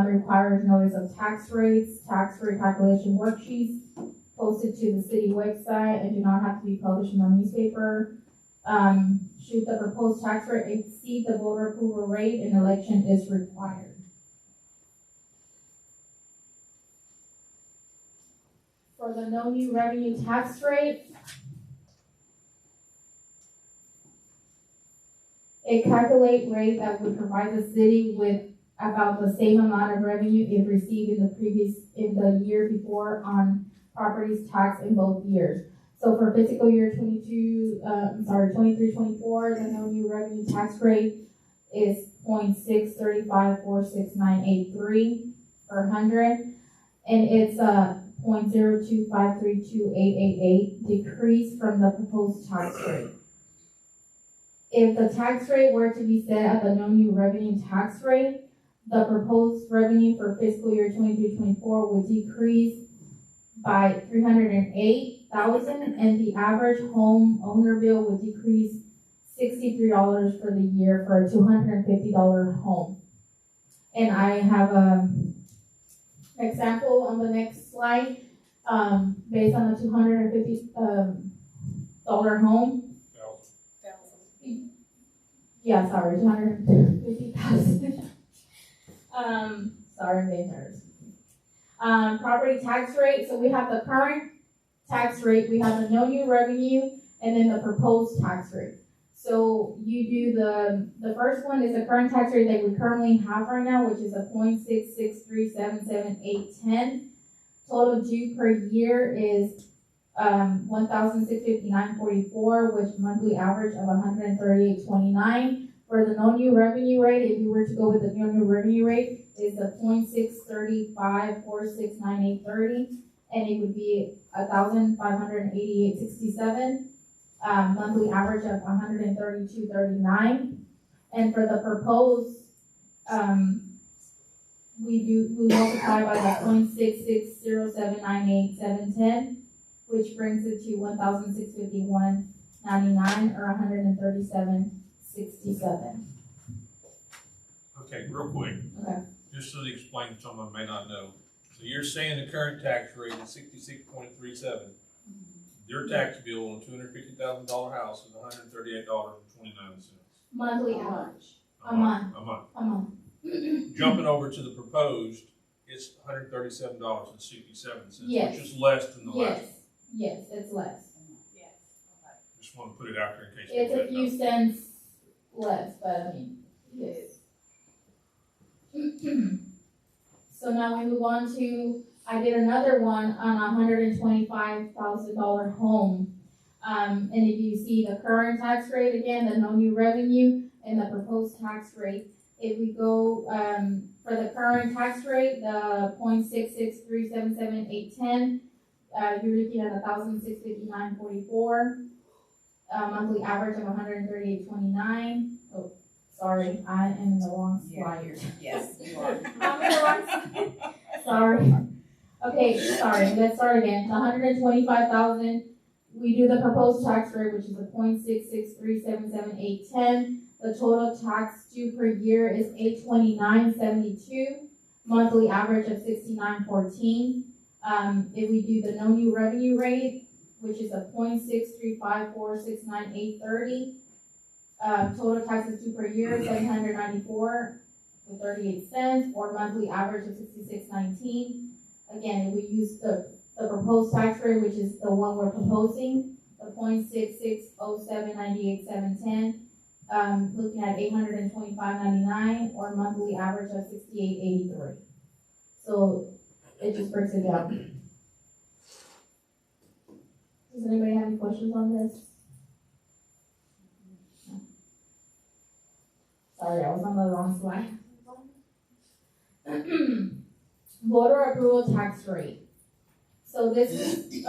Requires notice of tax rates, tax rate calculation worksheets posted to the city website and do not have to be published in the newspaper. Should the proposed tax rate exceed the voter approval rate, an election is required. For the no new revenue tax rate, a calculate rate that would provide the city with about the same amount of revenue it received in the year before on properties taxed in both years. So for fiscal year 23-24, the no new revenue tax rate is 0.63546,983 per hundred, and it's 0.02532,888 decrease from the proposed tax rate. If the tax rate were to be set at the no new revenue tax rate, the proposed revenue for fiscal year 23-24 would decrease by $308,000, and the average home owner bill would decrease $63 for the year for a $250 home. And I have an example on the next slide, based on the $250 home. Yeah, sorry, 250,000. Sorry, I'm being nervous. Property tax rate. So we have the current tax rate, we have the no new revenue, and then the proposed tax rate. So you do the first one is the current tax rate that we currently have right now, which is a 0.663778810. Total due per year is 1,659.44, which monthly average of 138.29. For the no new revenue rate, if you were to go with the no new revenue rate, is the 0.635469830, and it would be 1,588.67. Monthly average of 132.39. And for the proposed, we multiply by the 0.660798,710, which brings it to 1,651.99 or 137.67. Okay, real quick. Okay. Just so to explain, someone may not know. So you're saying the current tax rate is 66.37. Your tax bill on a $250,000 house is $138.29. Monthly average. A month. A month. A month. Jumping over to the proposed, it's $137.67, Yes. which is less than the last one. Yes, it's less. Just want to put it out there in case. It's people a few didn't know. cents less, but I mean, yes. So now we move on to, I did another one on a $125,000 home. And if you see the current tax rate again, the no new revenue, and the proposed tax rate, if we go for the current tax rate, the 0.663778810, you're looking at 1,659.44. Monthly average of 138.29. Oh, sorry, I am in the wrong slide. Yes, you are. I'm in the wrong slide. Sorry. Okay, sorry. Let's start again. The 125,000. We do the proposed tax rate, which is a 0.663778810. The total tax due per year is $829.72. Monthly average of $69.14. If we do the no new revenue rate, which is a 0.635469830. Total taxes due per year, $794.38, or monthly average of $66.19. Again, if we use the proposed tax rate, which is the one we're proposing, the 0.660798,710, looking at $825.99, or monthly average of $68.83. So it just breaks it down. Does anybody have any questions on this? No. Sorry, I was on the wrong slide. Voter approval tax rate. So this is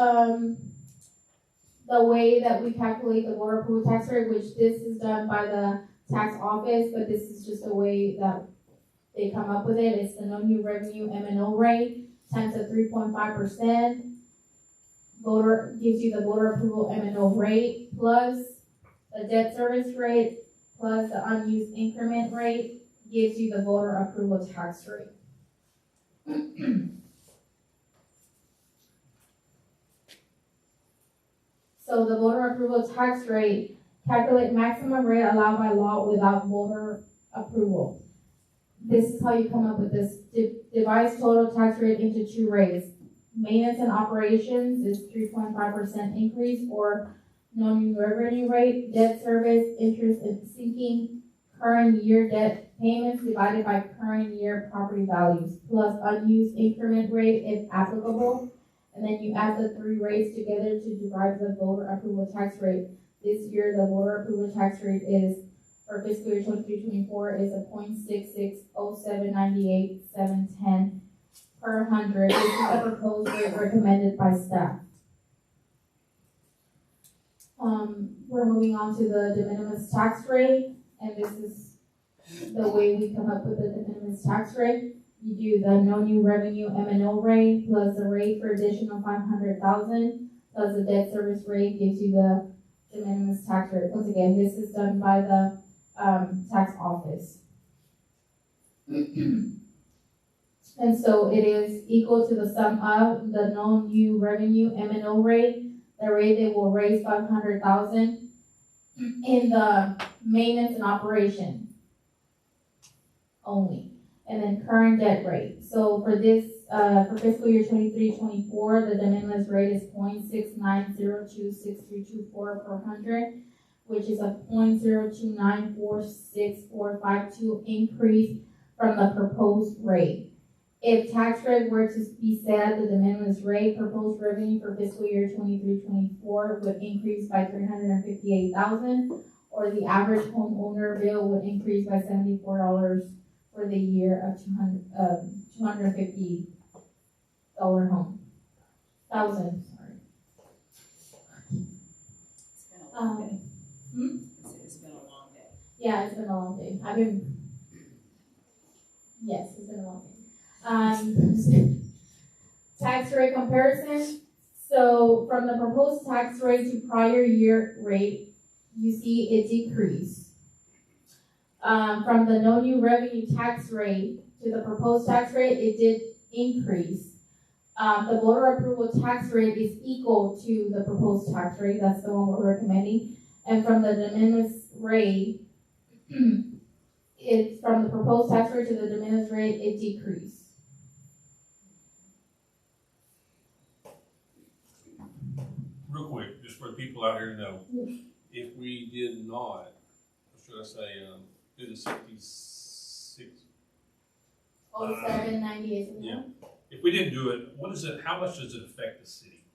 the way that we calculate the voter approval tax rate, which this is done by the tax office, but this is just the way that they come up with it. It's the no new revenue M&O rate times the 3.5%. Voter gives you the voter approval M&O rate plus the debt service rate plus the unused increment rate gives you the voter approval tax rate. So the voter approval tax rate, calculate maximum rate allowed by law without voter approval. This is how you come up with this. Divide total tax rate into two rates. Maintenance and operations is 3.5% increase, or no new revenue rate. Debt service, interest and sinking, current year debt payments divided by current year property values, plus unused increment rate if applicable. And then you add the three rates together to derive the voter approval tax rate. This year, the voter approval tax rate is, for fiscal year 23-24, is a 0.660798710 per 100. This is the proposed rate recommended by staff. We're moving on to the de minimis tax rate, and this is the way we come up with the de minimis tax rate. You do the no new revenue M&O rate plus the rate for additional 500,000 plus the debt service rate gives you the de minimis tax rate. Once again, this is done by the tax office. And so it is equal to the sum of the no new revenue M&O rate, the rate they will raise 500,000 in the maintenance and operation only. And then current debt rate. So for this, for fiscal year 23-24, the de minimis rate is 0.69026324 per 100. which is a 0.02946452 increase from the proposed rate. If tax rate were to be set at the de minimis rate, proposed revenue for fiscal year 23-24 would increase by $358,000, or the average homeowner bill would increase by $74 for the year of $250 home. Thousand, sorry. It's been a long day. It's been a long day. Yeah, it's been a long day. Yes, it's been a long day. Tax rate comparison. So from the proposed tax rate to prior year rate, you see it decreased. From the no new revenue tax rate to the proposed tax rate, it did increase. The voter approval tax rate is equal to the proposed tax rate. That's the one we're recommending. And from the de minimis rate, it's from the proposed tax rate to the de minimis rate, it decreased. Real quick, just for people out here to know, if we did not, what should I say, do the 66. 0798. Yeah. If we didn't do it, how much does it affect the city?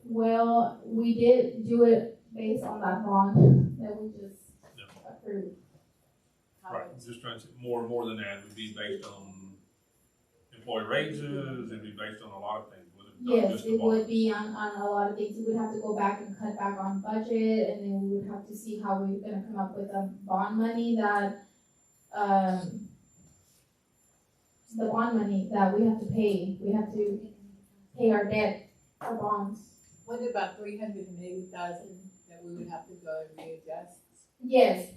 Well, we did do it based on that bond that we just approved. Right, I'm just trying to say more than that, it would be based on employee raises, it'd be based on a lot of things. Yes, it would be on a lot of things. We would have to go back and cut back on budget, and then we would have to see how we're gonna come up with the bond money that, the bond money that we have to pay. We have to pay our debt for bonds. What about 380,000 that we would have to go and readjust? Yes.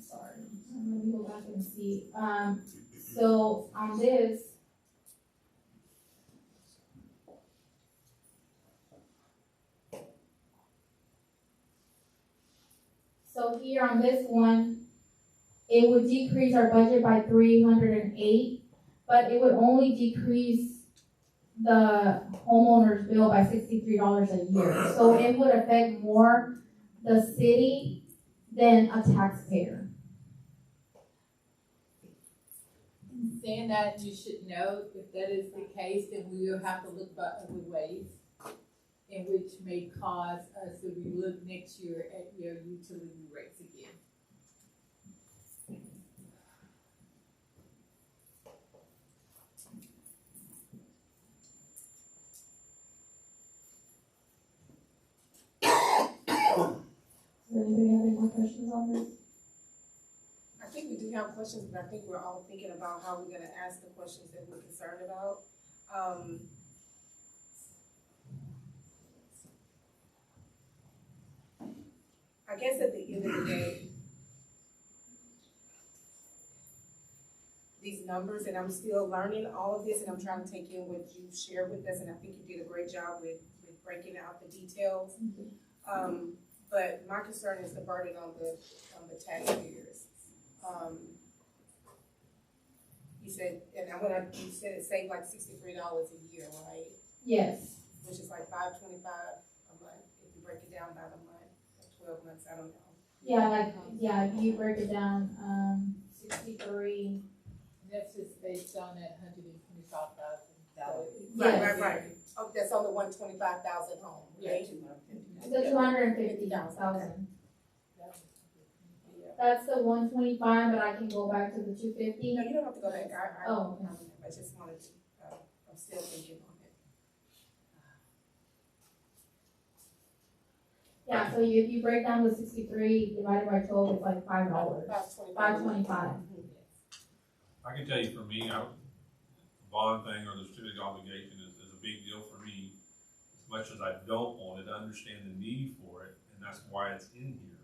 Sorry, let me go back and see. So on this, so here on this one, it would decrease our budget by 308, but it would only decrease the homeowner's bill by $63 a year. So it would affect more the city than a taxpayer. Saying that, you should know if that is the case, then we will have to look for other ways in which may cause us to relook next year at your utility rates again. Does anybody have any more questions on this? I think we do have questions, but I think we're all thinking about how we're gonna ask the questions that we're concerned about. I guess at the end of the day, these numbers, and I'm still learning all of this, and I'm trying to take in what you shared with us, and I think you did a great job with breaking out the details. But my concern is the burden on the taxpayers. You said, and you said it saved like $63 a year, right? Yes. Which is like $525 a month if you break it down by the month, 12 months. I don't know. Yeah, if you break it down, 63. That's just based on that $125,000. Right. Oh, that's on the 125,000 home, right? The 250,000. That's the 125, but I can go back to the 250. No, you don't have to go back. I just wanted to. I'm still thinking on it. Yeah, so if you break down the 63 divided by 12, it's like $5. $5.25. I can tell you for me, the bond thing or the certificate obligation is a big deal for me. As much as I don't want it, I understand the need for it, and that's why it's in here.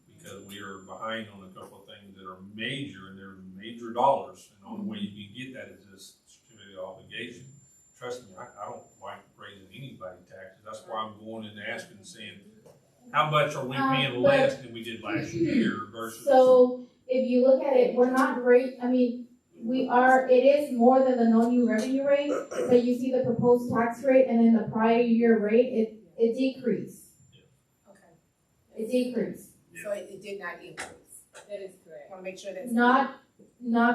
Because we are behind on a couple of things that are major, and they're major dollars, and the only way you can get that is this certificate of obligation. Trust me, I don't like raising anybody's taxes. That's why I'm going and asking and saying, how much are we paying less than we did last year versus? So if you look at it, we're not it is more than the no new revenue rate, but you see the proposed tax rate and then the prior year rate, it decreased. Okay. It decreased. So it did not increase. That is correct. Want to make sure that's. Not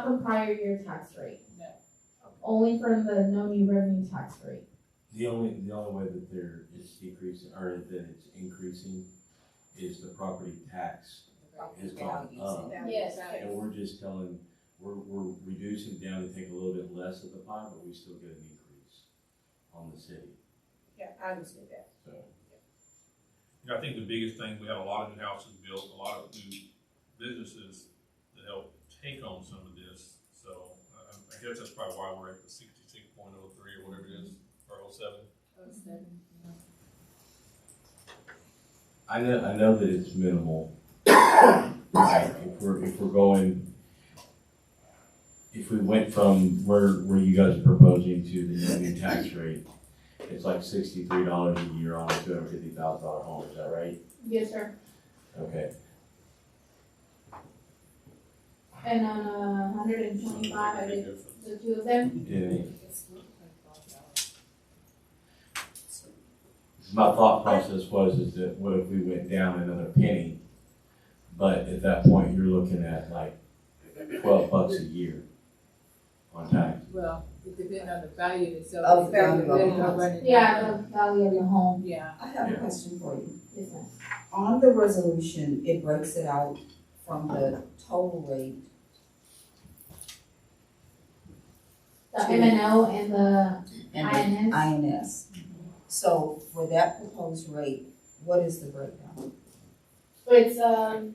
from prior year tax rate. No. Only from the no new revenue tax rate. The only way that there is decreasing, or that it's increasing, is the property tax has gone up. Yes. And we're just telling, we're reducing down to take a little bit less of the pie, but we still get an increase on the city, Yeah, I understand that. so. You know, I think the biggest thing, we have a lot of new houses built, a lot of new businesses that help take on some of this. So I guess that's probably why we're at the 66.03 or whatever it is, or 07. I know that it's minimal. Right, if we went from where you guys are proposing to the new tax rate, it's like $63 a year on a $250,000 home, is that right? Yes, sir. Okay. And on 125, I did the two of them. Yeah. My thought process is that what if we went down another penny, but at that point you're looking at like $12 a year on tax. Well, it depends on the value itself. Of It's value of very the house. running Yeah, down. the value of the home. Yeah. I have a question for you. Yes, ma'am. On the resolution, it breaks it out from the total rate. The M&O and the and the INS. INS. So for that proposed rate, what is the breakdown? It's over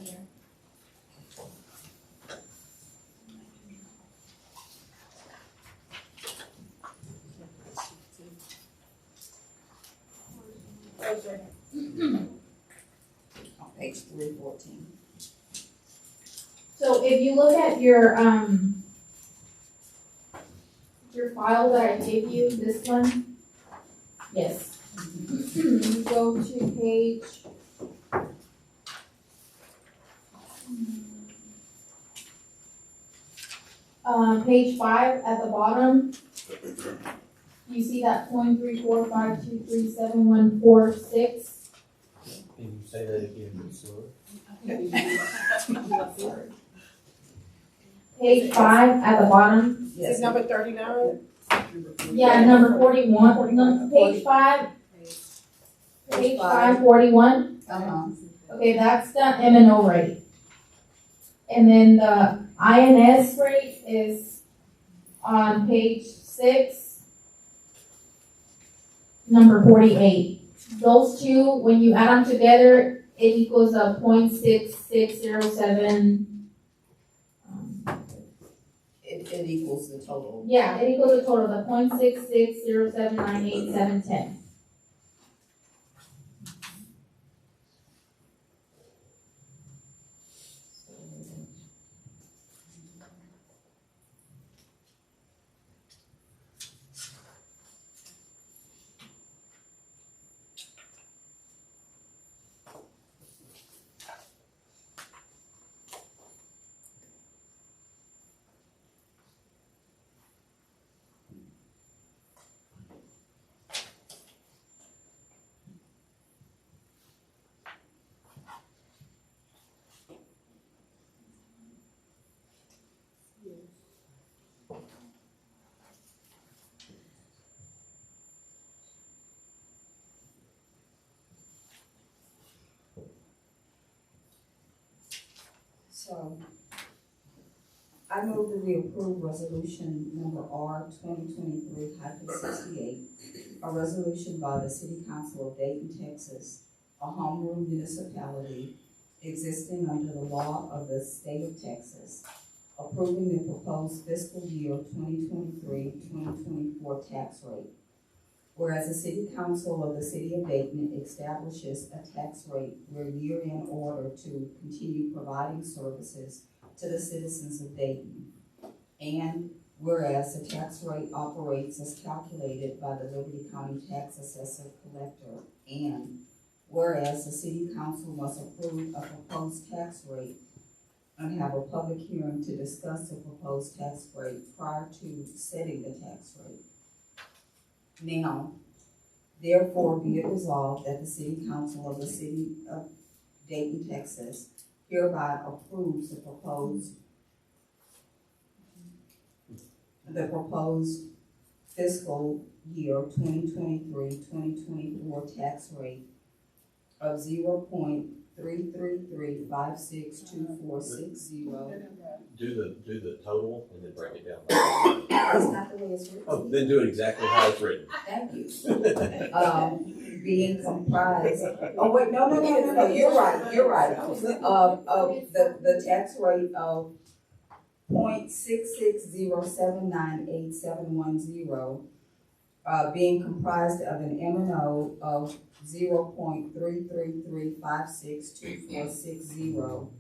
here. On page 314. So if you look at your file that I gave you, this one, yes. You go to page. Page 5 at the bottom. You see that 0.34523714.6. Can you say that again, sir? Page 5 at the bottom. Is it number 39? Yeah, number 41. No, page 5. Page 541. Okay, that's the M&O rate. And then the INS rate is on page 6, number 48. Those two, when you add them together, it equals a 0.6607. It equals the total. Yeah, it equals the total, the 0.660798,710. So I move that we approve resolution number R 2023-68, a resolution by the City Council of Dayton, Texas, a home rule municipality existing under the law of the state of Texas, approving the proposed fiscal year 2023-2024 tax rate. Whereas the City Council of the City of Dayton establishes a tax rate where year in order to continue providing services to the citizens of Dayton. And whereas the tax rate operates as calculated by the Liberty County Tax Assessor Collector. And whereas the City Council must approve a proposed tax rate and have a public hearing to discuss the proposed tax rate prior to setting the tax rate. Now, therefore be it resolved that the City Council of the City of Dayton, Texas, hereby approves the proposed fiscal year 2023-2024 tax rate of 0.333562460. Do the total and then break it down. That's not the way it's written. Oh, then do it exactly how it's written. Thank you. Being comprised, oh wait, no, you're right. The tax rate of 0.66079871, being comprised of an M&O of 0.333562460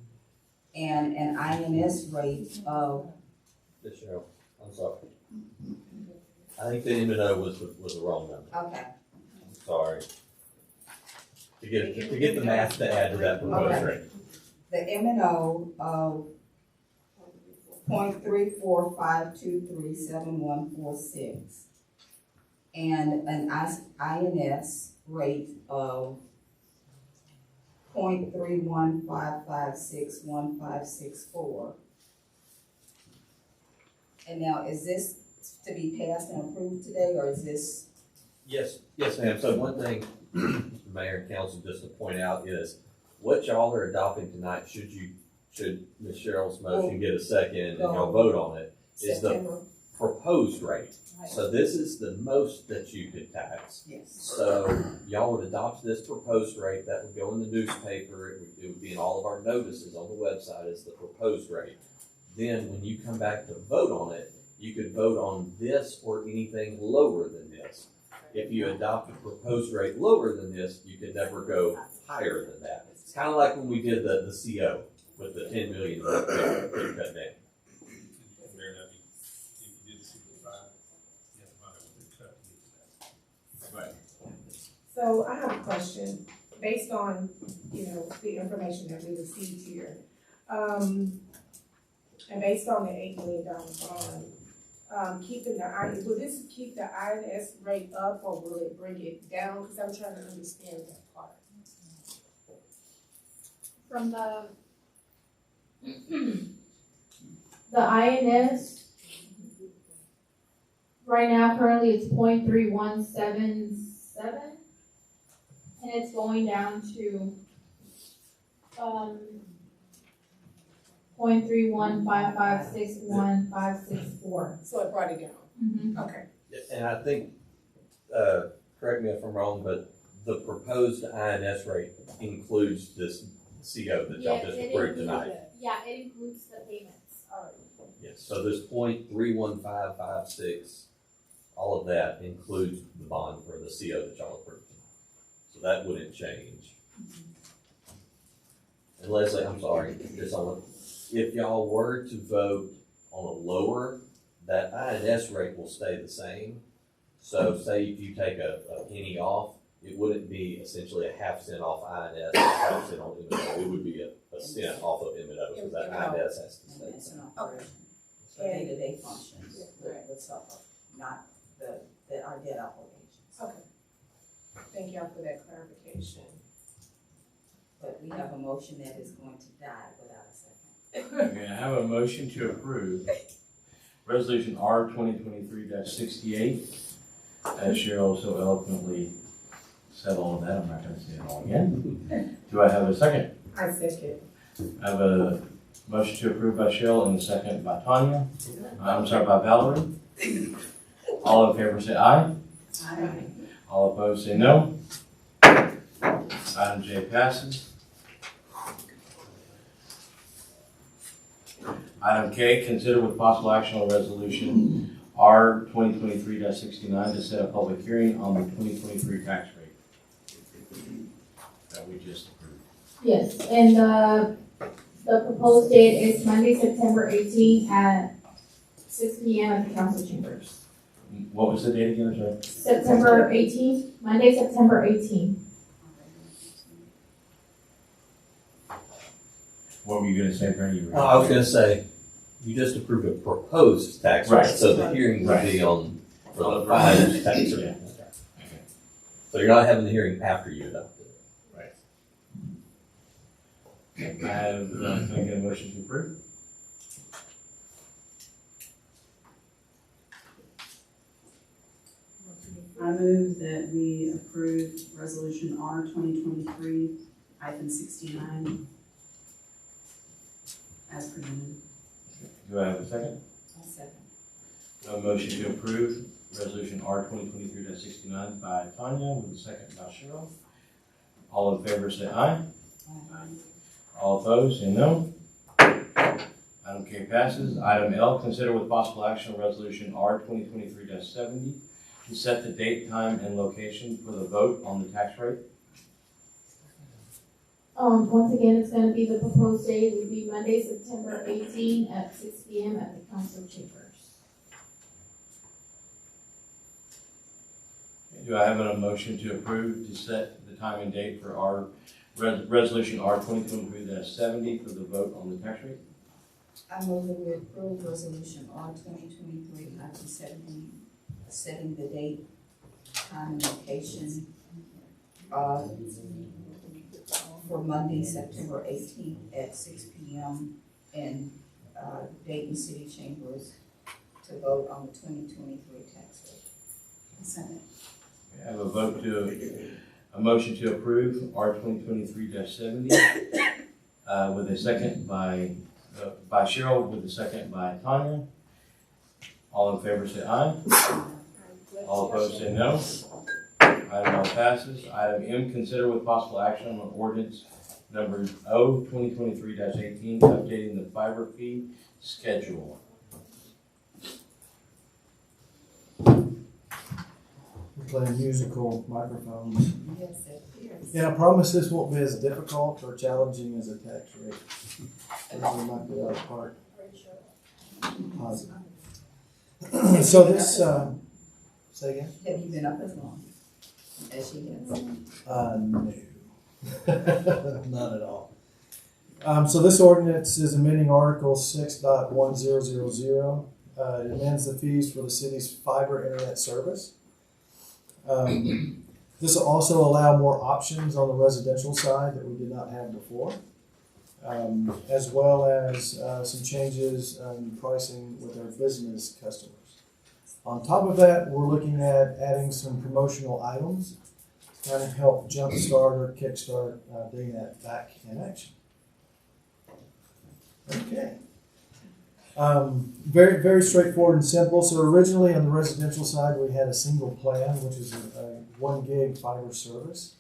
and an INS rate of. Cheryl, I'm sorry. I think the M&O was the wrong number. Okay. I'm sorry. To get the math to add to that proposed rate. The M&O of 0.34523746 and an INS rate of 0.31556154. And now, is this to be passed and approved today, or is this? Yes, ma'am. So one thing, Mayor and Council, just to point out is what y'all are adopting tonight, should Ms. Cheryl's motion get a second and y'all vote on it, is the proposed rate. So this is the most that you could tax. Yes. So y'all would adopt this proposed rate, that would go in the newspaper, it would be in all of our notices on the website as the proposed rate. Then when you come back to vote on it, you could vote on this or anything lower than this. If you adopt a proposed rate lower than this, you could never go higher than that. It's kind of like when we did the CO with the 10 million cut down. So I have a question, based on, the information that we received here. And based on the $8 million bond, will this keep the INS rate up or will it bring it down? Because I'm trying to understand that part. From the INS, right now currently it's 0.3177, and it's going down to 0.315561564. So it brought it down? Mm-hmm. Okay. And I think, correct me if I'm wrong, but the proposed INS rate includes this CO that y'all just approved tonight. Yeah, it includes the payments already. Yes, so this 0.31556, all of that includes the bond for the CO that y'all approved tonight. So that wouldn't change. And Leslie, I'm sorry, if y'all were to vote on a lower, that INS rate will stay the same. So say if you take a penny off, it wouldn't be essentially a half cent off INS, a half cent on M&O. It would be a cent off of M&O, because that INS has to stay the same. Okay. So day-to-day functions, the stuff, not our debt obligations. Okay. Thank y'all for that clarification. But we have a motion that is going to die without a second. Okay, I have a motion to approve Resolution R 2023-68, as Cheryl so eloquently said all of that. I'm not going to say it all again. Do I have a second? I second. I have a motion to approve by Cheryl and a second by Tanya. I'm sorry, by Valerie. All in favor say aye. Aye. All opposed say no. Item J passes. Item K, consider with possible action on resolution R 2023-69 to set a public hearing on the 2023 tax rate that we just approved. Yes, and the proposed date is Monday, September 18th at 6 p.m. at the council chambers. What was the date again, sorry? September 18th, Monday, September 18th. What were you going to say, Bernie? I was going to say, you just approved a proposed tax rate, so the hearing would be on for the final tax rate. So you're not having the hearing after you adopt it. Right. I have, can I get a motion to approve? I move that we approve resolution R 2023-69 as presented. Do I have a second? I'll second. A motion to approve resolution R 2023-69 by Tanya with a second by Cheryl. All in favor say aye. All opposed say no. Item K passes. Item L, consider with possible action resolution R 2023-70 to set the date, time, and location for the vote on the tax rate. Once again, it's gonna be the proposed date would be Monday, September 18 at 6 p.m. at the council chambers. Do I have a motion to approve to set the time and date for our resolution R 2023-70 for the vote on the tax rate? I move that we approve resolution R 2023-70, setting the date, time, and location, for Monday, September 18th at 6 p.m. in, Dayton City Chambers to vote on the 2023 tax rate. Second. I have a motion to approve R 2023-70 with a second by Cheryl, with a second by Tanya. All in favor say aye. All opposed say no. Item L passes. Item M, consider with possible action on ordinance number O 2023-18, updating the fiber fee schedule. We're playing musical microphones. Yes, it is. Yeah, I promise this won't be as difficult or challenging as a tax rate. We might be out of part. Positive. So this, say again? Have you been up as long as she has? No. Not at all. So this ordinance is amending Article 6.1000. It amends the fees for the city's fiber internet service. This will also allow more options on the residential side that we did not have before, as well as some changes in pricing with our business customers. On top of that, we're looking at adding some promotional items to kind of help jumpstart or kickstart Daynet back in action. Okay. Very, very straightforward and simple. So originally on the residential side, we had a single plan, which is a 1 gig fiber service.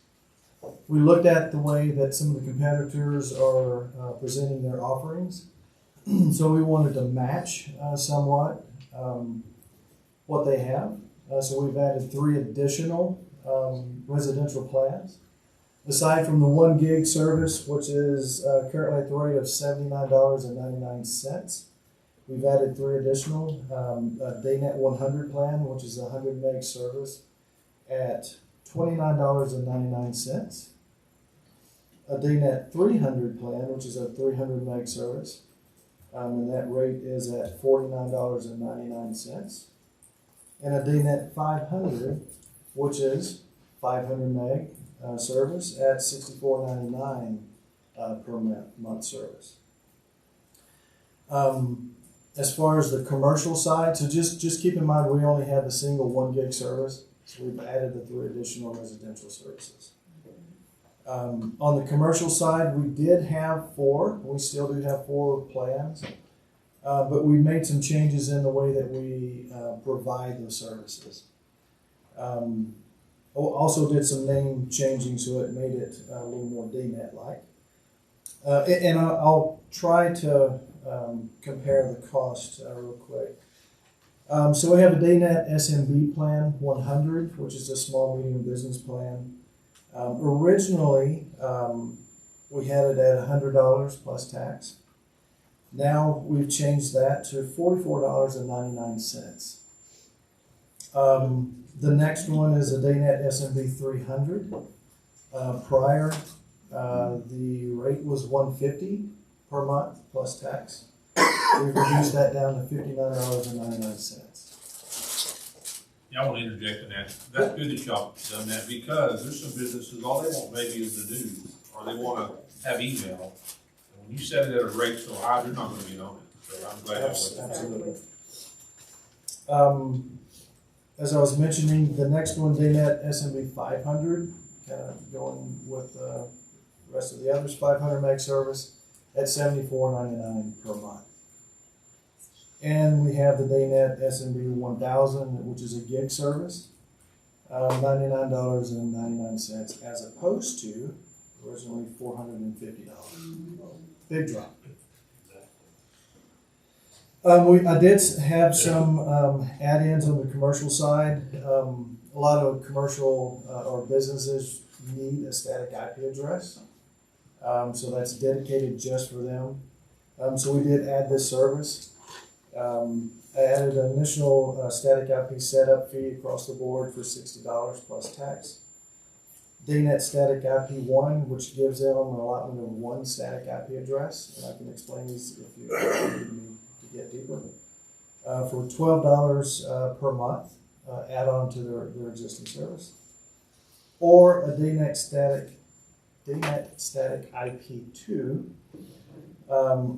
We looked at the way that some of the competitors are presenting their offerings. So we wanted to match somewhat what they have. So we've added 3 additional residential plans. Aside from the 1 gig service, which is currently at the rate of $79.99, we've added 3 additional. A Daynet 100 plan, which is a 100 meg service at $29.99. A Daynet 300 plan, which is a 300 meg service, and that rate is at $49.99. And a Daynet 500, which is 500 meg service at $64.99 per month service. As far as the commercial side, so just keep in mind we only have the single 1 gig service, so we've added the 3 additional residential services. On the commercial side, we did have 4. We still do have 4 plans, but we made some changes in the way that we provide those services. Also did some name changing, so it made it a little more Daynet-like. And I'll try to compare the cost real quick. So we have a Daynet SMB plan 100, which is a small medium business plan. Originally, we had it at $100 plus tax. Now we've changed that to $44.99. The next one is a Daynet SMB 300. Prior, the rate was $150 per month plus tax. We've reduced that down to $59.99. Yeah, I want to interject in that. That's good that y'all done that, because there's some businesses, all they want maybe is the news, or they want to have email, when you set it at a rate so high, they're not gonna be on it. So I'm glad y'all went. Absolutely. As I was mentioning, the next one, Daynet SMB 500, kind of going with the rest of the others, 500 meg service at $74.99 per month. And we have the Daynet SMB 1000, which is a gig service, $99.99 as opposed to originally $450. Big drop. I did have some add-ins on the commercial side. A lot of commercial or businesses need a static IP address. So that's dedicated just for them. So we did add this service. I added an initial static IP setup fee across the board for $60 plus tax. Daynet Static IP1, which gives them an allotment of one static IP address, and I can explain these if you need me to get deeper. For $12 per month, add on to their existing service. Or a Daynet Static IP2,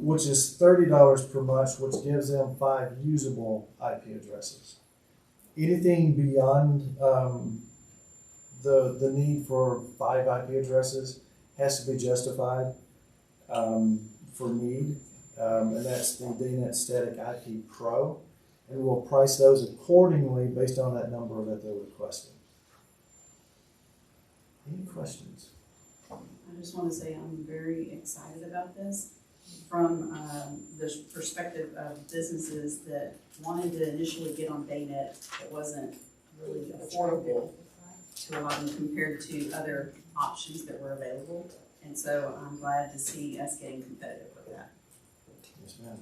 which is $30 per month, which gives them 5 usable IP addresses. Anything beyond the need for 5 IP addresses has to be justified for need, and that's the Daynet Static IP Pro, and we'll price those accordingly based on that number that they're requesting. Any questions? I just want to say I'm very excited about this from the perspective of businesses that wanted to initially get on Daynet that wasn't really affordable to a lot of them compared to other options that were available. And so I'm glad to see us getting competitive with that. Yes, ma'am.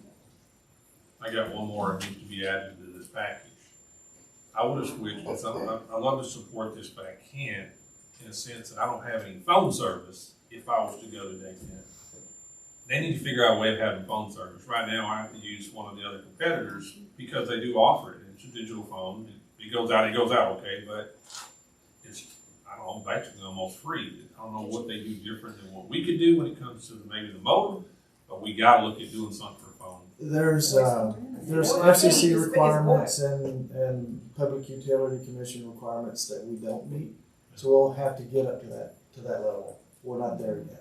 I got one more that needs to be added to this package. I would have switched, because I love to support this, but I can't in a sense that I don't have any phone service if I was to go to Dayton. They need to figure out a way of having phone service. Right now, I have to use one of the other competitors because they do offer it. It's a digital phone. It goes out, okay, but it's, I don't know, basically almost free. I don't know what they do different than what we could do when it comes to maybe the modem, but we got to look at doing something for phone. There's FCC requirements and Public Utility Commission requirements that we don't meet, so we'll have to get up to that level. We're not there yet.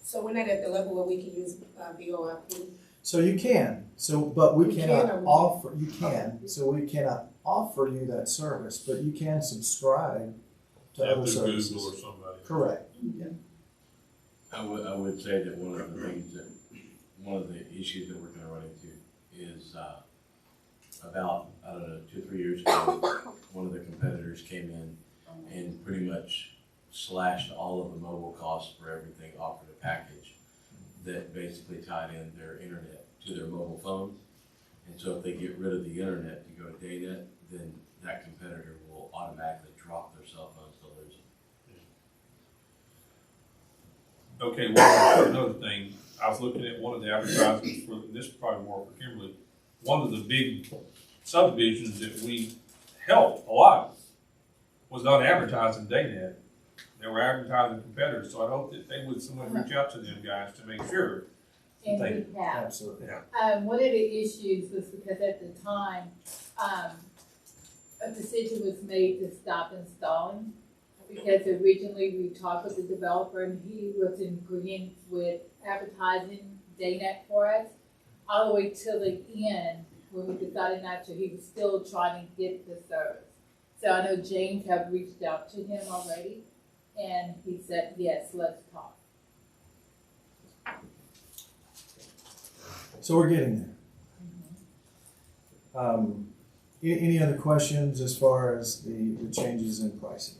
So we're not at the level where we can use VoIP? So you can, but we cannot can, offer, you can, so we cannot offer you that service, but you can subscribe to other services. Google or somebody. Correct. Yeah. I would say that one of the issues that we're going to run into is about, 2 or 3 years ago, one of the competitors came in and pretty much slashed all of the mobile costs for everything, offered a package that basically tied in their internet to their mobile phone. And so if they get rid of the internet to go to Daynet, then that competitor will automatically drop their cell phones to lose them. Okay, well, another thing, I was looking at one of the advertisements for, this is probably more for Kimberly, one of the big subdivisions that we helped a lot was not advertising Daynet. They were advertising competitors, so I hope that they would someone reach out to them guys to make sure. And we have. Absolutely. One of the issues was because at the time, a decision was made to stop installing. Because originally we talked with the developer and he was in agreement with advertising Daynet for us. All the way till the end, when we decided not to, he was still trying to get the service. So I know James have reached out to him already. And he said, yes, let's talk. So we're getting there. Any other questions as far as the changes in pricing?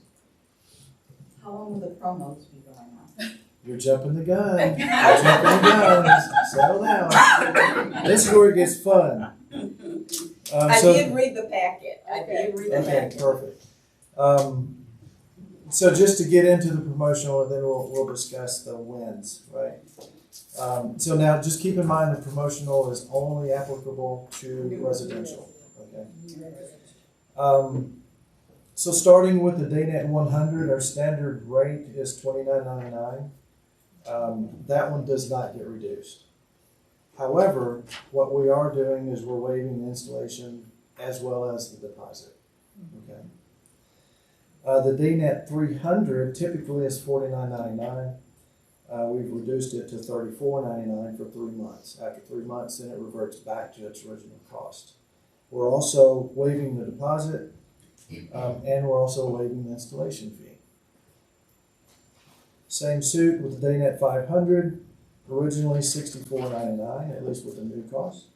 How long will the promos be going on? You're jumping the gun. You're jumping the gun. Settle down. This is where it gets fun. I did read the packet. Okay, perfect. So just to get into the promotional, and then we'll discuss the wins, right? So now just keep in mind the promotional is only applicable to residential, okay? So starting with the Daynet 100, our standard rate is $29.99. That one does not get reduced. However, what we are doing is we're waiving the installation as well as the deposit. Okay. The DNet 300 typically is $49.99. We've reduced it to $34.99 for 3 months. After 3 months, then it reverts back to its original cost. We're also waiving the deposit, and we're also waiving the installation fee. Same suit with the DayNet 500, originally $64.99, at least with the new cost.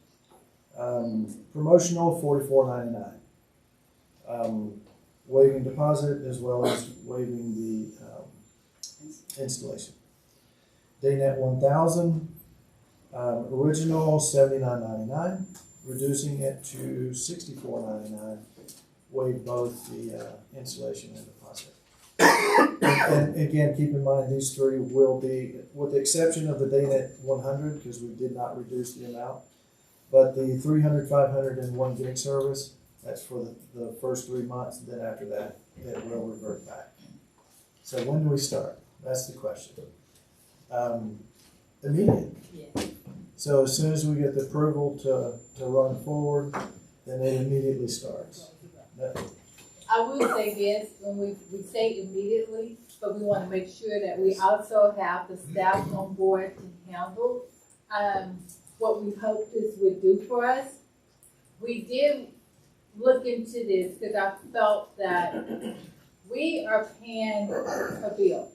Promotional, $44.99. Waiving deposit as well as waiving the installation. DayNet 1000, original $79.99, reducing it to $64.99. Waive both the installation and deposit. And again, keep in mind these three will be, with the exception of the DayNet 100, because we did not reduce the amount, but the 300, 500, and 1 gig service, that's for the first 3 months, and then after that, it will revert back. So when do we start? That's the question. Immediate. Yeah. So as soon as we get the approval to run forward, then it immediately starts. I will say this, when we say immediately, but we want to make sure that we also have the staff on board to handle what we hope this would do for us. We did look into this because I felt that we are paying a bill.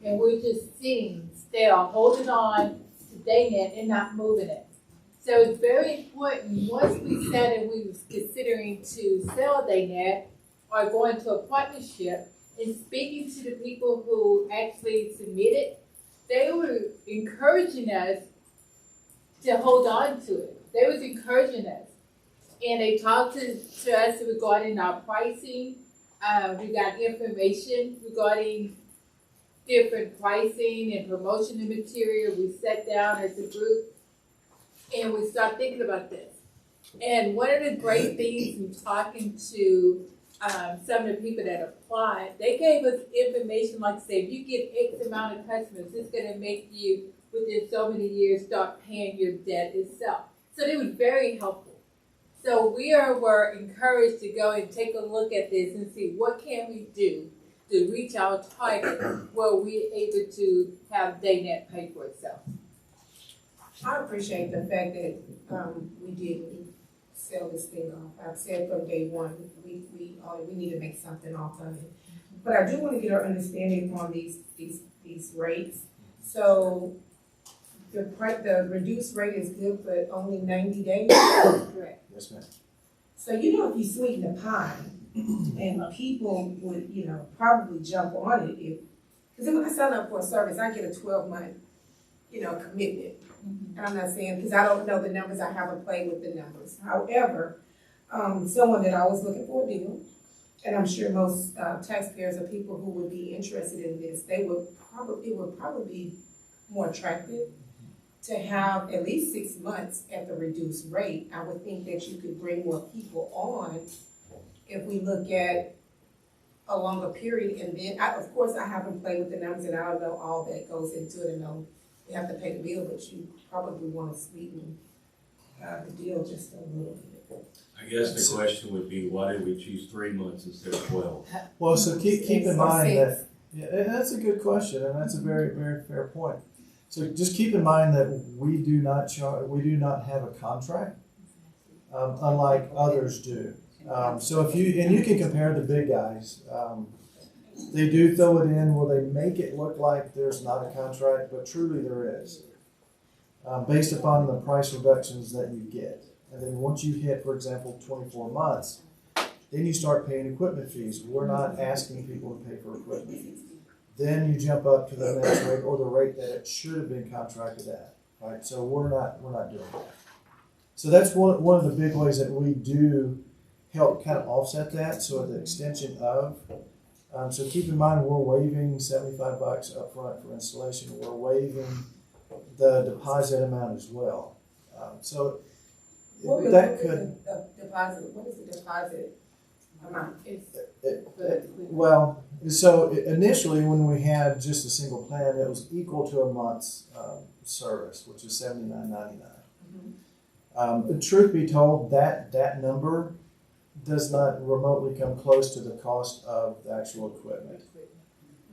And we're just sitting still, holding on to Daynet and not moving it. So it's very important, once we said that we was considering to sell Daynet or going to a partnership, and speaking to the people who actually submitted, they were encouraging us to hold on to it. They was encouraging us. And they talked to us regarding our pricing. We got information regarding different pricing and promotional material. We sat down as a group and we started thinking about this. And one of the great things in talking to some of the people that applied, they gave us information like, say, if you get X amount of customers, it's going to make you, within so many years, start paying your debt itself. So they were very helpful. So we were encouraged to go and take a look at this and see what can we do to reach our target where we're able to have Daynet pay for itself. I appreciate the fact that we didn't sell this thing off. I've said from day one, we need to make something off of it. But I do want to get our understanding on these rates. So the reduced rate is good for only 90 days? Correct. Yes, ma'am. So if you sweeten the pie, and people would, probably jump on it because when I sign up for a service, I get a 12-month, commitment. And I'm not saying, because I don't know the numbers, I haven't played with the numbers. However, someone that I was looking for a deal, and I'm sure most taxpayers are people who would be interested in this, it would probably be more attractive to have at least 6 months at the reduced rate. I would think that you could bring more people on if we look at a longer period. And then, of course, I haven't played with the numbers and I don't know all that goes into it. I know you have to pay the bill, but you probably want to sweeten the deal just a little bit. I guess the question would be, why did we choose 3 months instead of 12? Well, so keep in mind that, that's a good question, and that's a very, very fair point. So just keep in mind that we do not have a contract, unlike others do. So if you can compare the big guys, they do throw it in where they make it look like there's not a contract, but truly there is, based upon the price reductions that you get. And then once you hit, for example, 24 months, then you start paying equipment fees. We're not asking people to pay for equipment fees. Then you jump up to the next rate or the rate that it should have been contracted at, right? So we're not doing that. So that's one of the big ways that we do help kind of offset that. So the extension of, so keep in mind we're waiving $75 up front for installation. We're waiving the deposit amount as well. What is the deposit amount? Well, so initially, when we had just a single plan, it was equal to a month's service, which is $79.99. Truth be told, that number does not remotely come close to the cost of the actual equipment.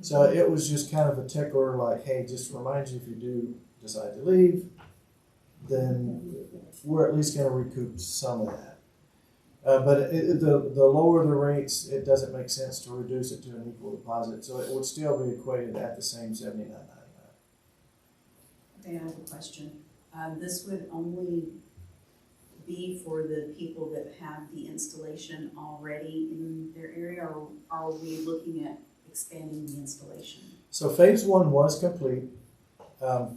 So it was just kind of a tickler, like, hey, just remind you if you do decide to leave, then we're at least going to recoup some of that. But the lower the rates, it doesn't make sense to reduce it to an equal deposit. So it would still be equated at the same $79.99. Okay, I have a question. This would only be for the people that have the installation already in their area, or are we looking at expanding the installation? So phase 1 was complete.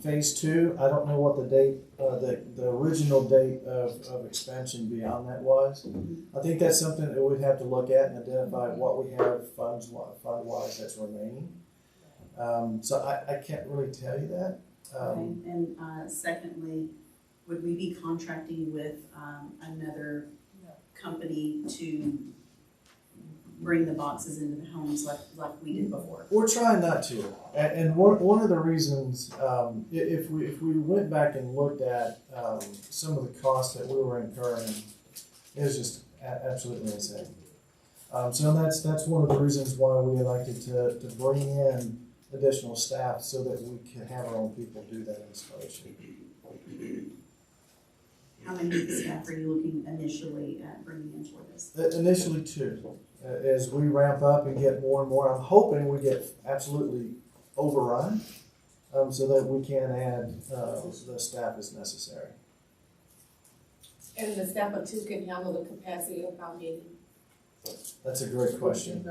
Phase 2, I don't know what the date, the original date of expansion beyond that was. I think that's something that we'd have to look at and identify what we have fund-wise that's remaining. So I can't really tell you that. Okay. And secondly, would we be contracting with another company to bring the boxes into the homes like we did before? We're trying not to, and one of the reasons, if we went back and looked at some of the costs that we were incurring, it was just absolutely insane. So that's one of the reasons why we elected to bring in additional staff so that we can have our own people do that installation. How many staff are you looking initially at bringing in for this? Initially 2. As we ramp up and get more and more, I'm hoping we get absolutely overrun so that we can add the staff as necessary. And the staff of 2 can handle the capacity of how many? That's a great question.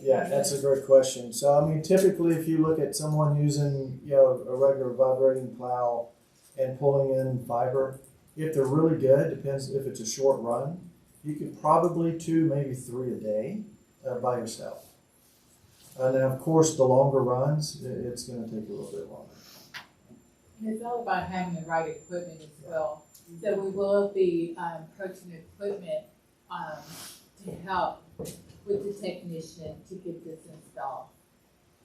Yeah, that's a great question. So, I mean, typically if you look at someone using, a regular vibrating plow and pulling in fiber, if they're really good, depends if it's a short run, you could probably 2, maybe 3 a day by yourself. And then, of course, the longer runs, it's going to take a little bit longer. And it's all about having the right equipment as well. So we will be purchasing equipment to help with the technician to get this installed.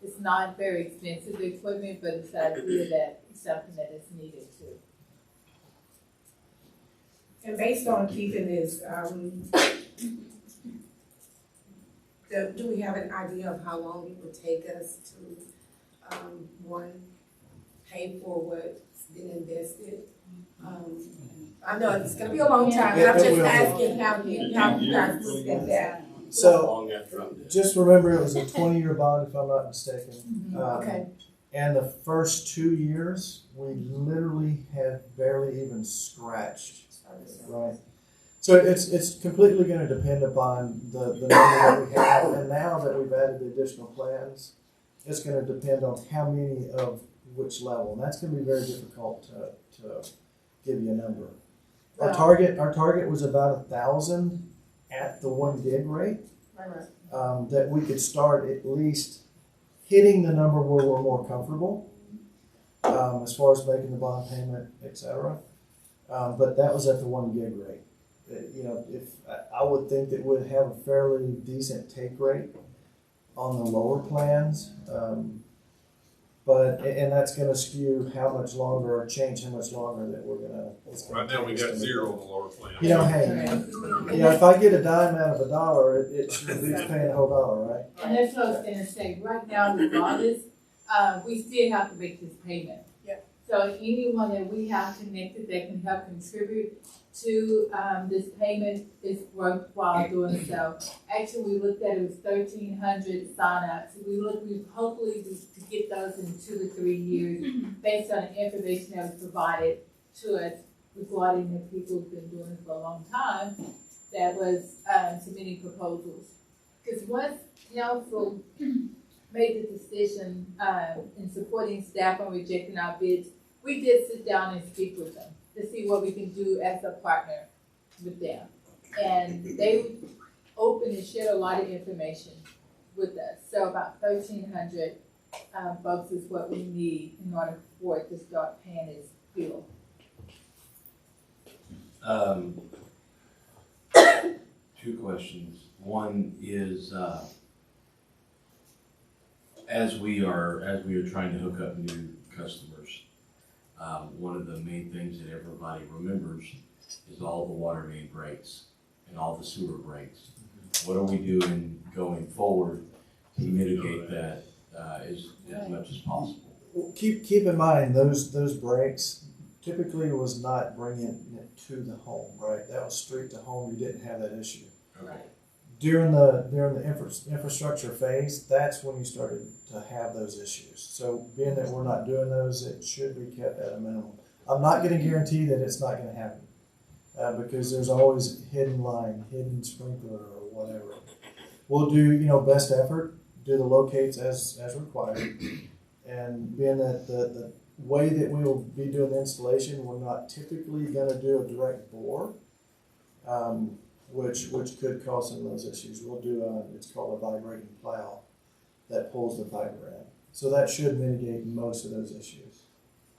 It's not very expensive equipment, but it's idea that it's something that is needed too. And based on keeping this, do we have an idea of how long it would take us to, pay for what's been invested? I know it's gonna be a long time, but I'm just asking how you guys look at that. So, just remember it was a 20-year bond, if I'm not mistaken. Okay. And the first 2 years, we literally have barely even scratched. Right. So it's completely going to depend upon the number that we have, and now that we've added the additional plans, it's going to depend on how many of which level, and that's going to be very difficult to give you a number. Our target was about 1,000 at the 1 gig rate. That we could start at least hitting the number where we're more comfortable as far as making the bond payment, etc. But that was at the 1 gig rate. If I would think that we'd have a fairly decent take rate on the lower plans, and that's going to skew how much longer or change how much longer that we're going to. Right now we got 0 on the lower plan. Hey, if I get a dime out of a dollar, it should be paying a whole dollar, right? And that's what I was gonna say, right now regardless, we still have to make this payment. Yep. So anyone that we have connected that can help contribute to this payment is worthwhile doing so. Actually, we looked at it was 1,300 signups. We hopefully to get those in 2 to 3 years based on the information that was provided to us regarding the people who've been doing it for a long time. That was submitting proposals. Because once council made the decision in supporting staff on rejecting our bids, we did sit down and speak with them to see what we can do as a partner with them. And they opened and shared a lot of information with us. So about 1,300 folks is what we need in order for it to start paying its bill. To Two questions. One is, as we are trying to hook up new customers, one of the main things that everybody remembers is all the water main breaks and all the sewer breaks. What are we doing going forward to mitigate that as much as possible? Well, keep in mind, those breaks typically was not bringing it to the home, right? That was street to home, you didn't have that issue. Okay. During the infrastructure phase, that's when you started to have those issues. So being that we're not doing those, it should be kept at a minimum. I'm not gonna guarantee that it's not gonna happen, because there's always hidden line, hidden sprinkler or whatever. We'll do, best effort, do the locates as required. And being that the way that we will be doing the installation, we're not typically gonna do a direct bore, which could cause some of those issues. We'll do it's called a vibrating plow that pulls the fiber in. So that should mitigate most of those issues.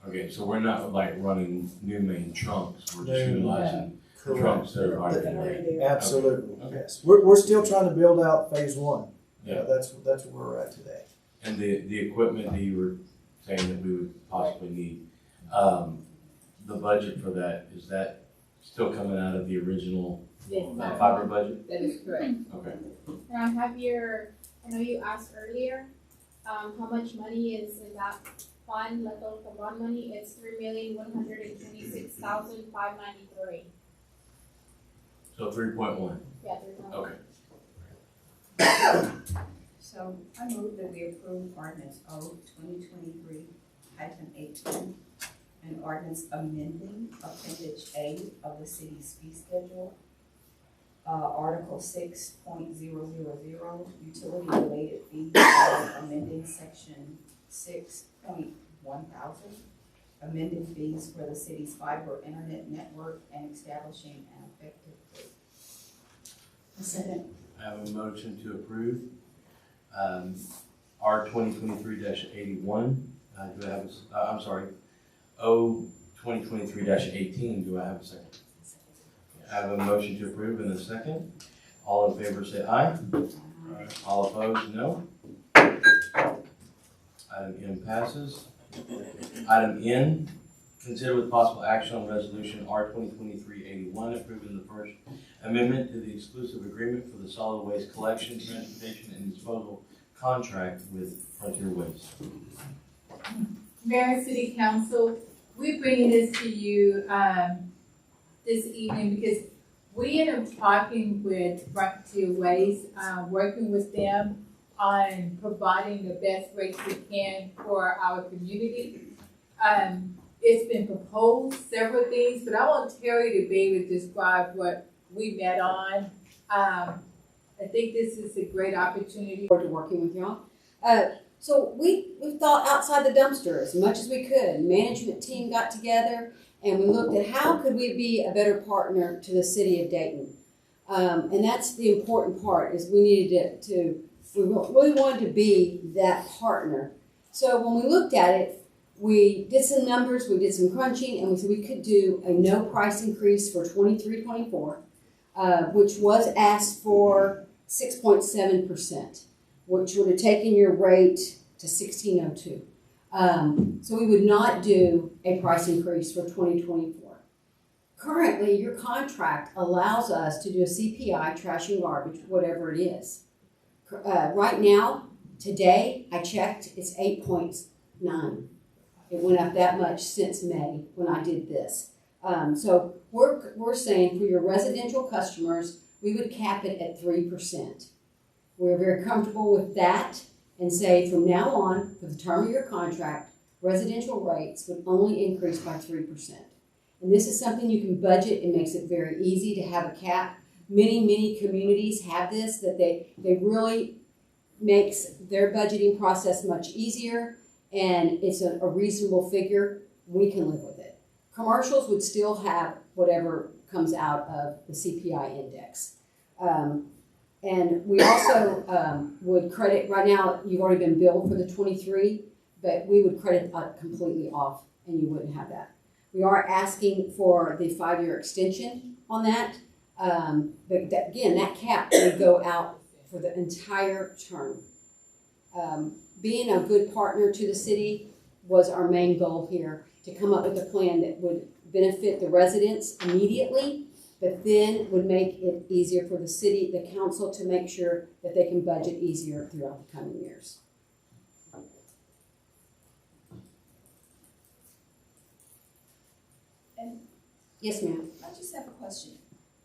Okay, so we're not like running new main trunks, we're just utilizing the Correct. trunks that are already there. Absolutely, Okay. yes. We're still trying to build out phase one. Yeah. That's where we're at today. And the equipment that you were saying that we would possibly need, the budget for that, is that still coming out of the original fiber budget? That is correct. Okay. And I know you asked earlier, how much money is in that fund, leftover bond money? It's $3,126,593. So 3.1. Yeah, 3.1. Okay. So I move that we approve ordinance O 2023-18 and ordinance amending appendage A of the city's fee schedule. Article 6.000, utility related fees, amending section 6.1000, amending fees for the city's fiber internet network and establishing an effective date. Second. I have a motion to approve R 2023-81. Do I have I'm sorry, O 2023-18. Do I have a second? I have a motion to approve in a second. All in favor say aye. Aye. All opposed, no. Item M passes. Item N, consider with possible action on resolution R 2023-81, approving the first amendment to the exclusive agreement for the solid waste collection, transportation, and disposal contract with Frontier Waste. Mayor and City Council, we're bringing this to you this evening because we end up talking with Frontier Waste, working with them on providing the best rates we can for our community. It's been proposed several things, but I want Terry to be able to describe what we met on. I think this is a great opportunity. Forward to working with y'all. So we thought outside the dumpster as much as we could. Management team got together and we looked at how could we be a better partner to the city of Dayton. And that's the important part, is we needed we really wanted to be that partner. So when we looked at it, we did some numbers, we did some crunching, and we said we could do a no price increase for 23-24, which was asked for 6.7%, which would have taken your rate to 1602. So we would not do a price increase for 2024. Currently, your contract allows us to do a CPI, trash and garbage, whatever it is. Right now, today, I checked, it's 8.9. It went up that much since May when I did this. So we're saying for your residential customers, we would cap it at 3%. We're very comfortable with that and say from now on, for the term of your contract, residential rates would only increase by 3%. And this is something you can budget. It makes it very easy to have a cap. Many communities have this, that they really makes their budgeting process much easier, and it's a reasonable figure. We can live with it. Commercials would still have whatever comes out of the CPI index. And we also would credit, right now you've already been billed for the 23, but we would credit completely off and you wouldn't have that. We are asking for the 5-year extension on that. But that, again, that cap would go out for the entire term. Being a good partner to the city was our main goal here, to come up with a plan that would benefit the residents immediately, but then would make it easier for the city, the council, to make sure that they can budget easier throughout the coming years. And Yes, ma'am. I just have a question.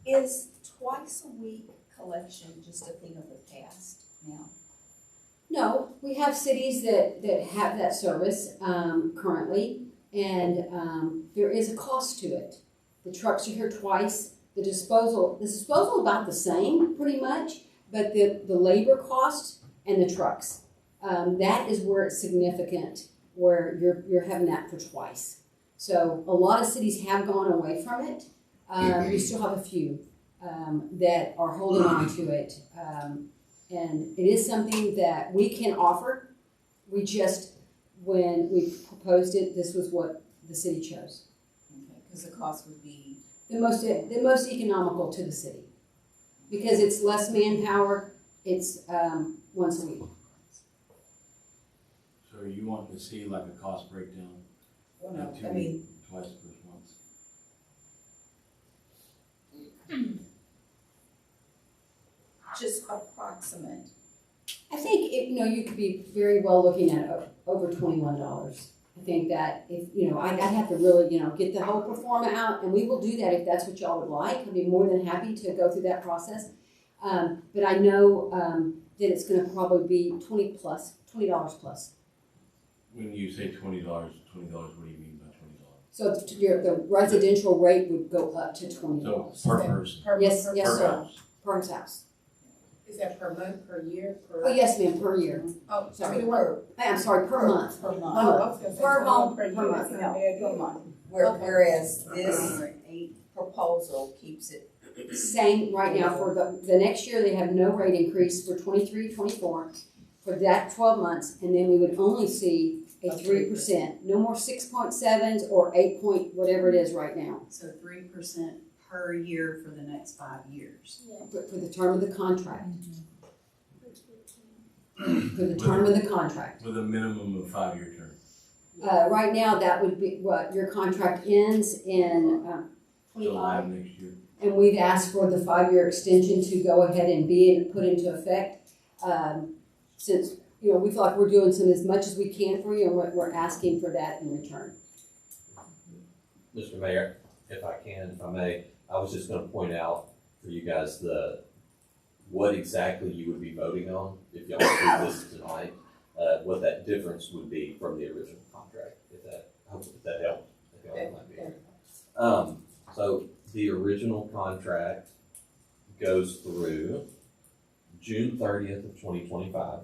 Is twice a week collection just a thing of the past now? No, we have cities that have that service currently, and there is a cost to it. The trucks are here twice. The disposal about the same, pretty much, but the labor cost and the trucks, that is where it's significant, where you're having that for twice. So a lot of cities have gone away from it. We still have a few that are holding on to it. And it is something that we can offer. We just, when we proposed it, this was what the city chose. Okay, because the cost would be The most economical to the city. Because it's less manpower, it's once a week. So are you wanting to see like a cost breakdown? Well, no, Like I mean, twice per month? just approximate. I think you could be very well looking at over $21. I think that if I'd have to really get the whole performa out, and we will do that if that's what y'all would like. I'd be more than happy to go through that process. But I know that it's going to probably be $20 plus. When you say $20, what do you mean by $20? So the residential rate would go up to $20. So per person? Yes, Per sir. house. Per house. Is that per month, per year, per? Oh, yes, ma'am, per year. Oh, Sorry. per. I'm sorry, per month. Per month. Oh, I was gonna say Per home, per per year. month. That's not bad Per either. month. Okay. Whereas this proposal keeps it. Same right now for the next year, they have no rate increase for 23-24 for that 12 months, and then we would only see a 3%. No more 6.7s or 8 point whatever it is right now. So 3% per year for the next 5 years. For the term of the contract. For the term of the contract. With a minimum of 5-year term. Right now, that would be what your contract ends in July 25. of next year. And we've asked for the 5-year extension to go ahead and be put into effect. Since we feel like we're doing as much as we can for you, and we're asking for that in return. Mr. Mayor, if I may, I was just gonna point out for you guys what exactly you would be voting on if y'all do this tonight, what that difference would be from the original contract, if that helps. If y'all might be here. So the original contract goes through June 30th of 2025,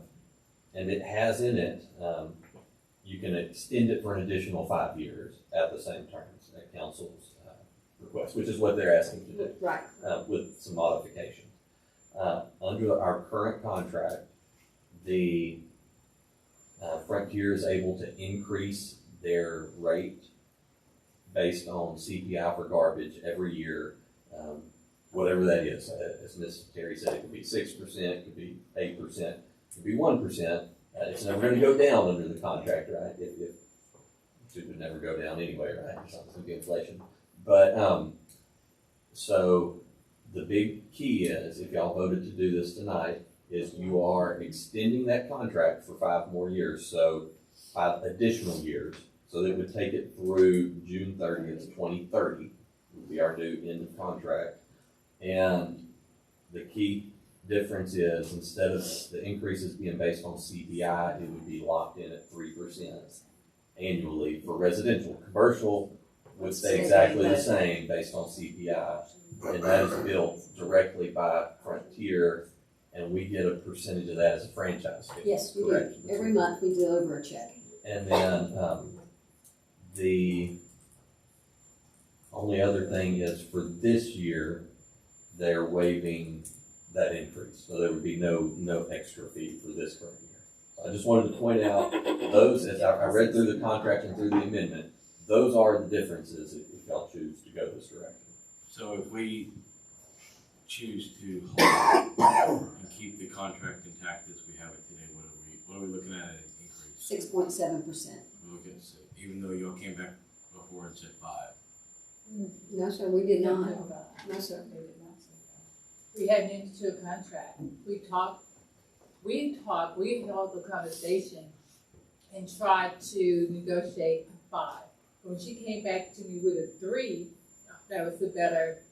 and it has in it, you can extend it for an additional 5 years at the same terms at council's request, which is what they're asking to do. Right. With some modifications. Under our current contract, the Frontier is able to increase their rate based on CPI for garbage every year, whatever that is. As Ms. Terry said, it could be 6%, it could be 8%, it could be 1%. It's never going to go down under the contract, right? It would never go down anyway, right? It's not going to be inflation. But so the big key is, if y'all voted to do this tonight, is you are extending that contract for 5 more years, so 5 additional years. So that would take it through June 30th, 2030, would be our new end of contract. And the key difference is, instead of the increases being based on CPI, it would be locked in at 3% annually for residential. Commercial would stay exactly the same based on CPI. And that is billed directly by Frontier, and we get a percentage of that as a franchise fee. Yes, we Correct. do. Every month we deliver a check. And then the only other thing is, for this year, they're waiving that increase. So there would be no extra fee for this current year. I just wanted to point out those, as I read through the contract and through the amendment, those are the differences if y'all choose to go this direction. So if we choose to hold and keep the contract intact as we have it today, what are we looking at an increase? 6.7%. We're looking at six, even though y'all came back before and said 5. No, sir, we did not. No, sir. We hadn't entered into a contract. We held the conversation and tried to negotiate a 5. When she came back to me with a 3, that was a better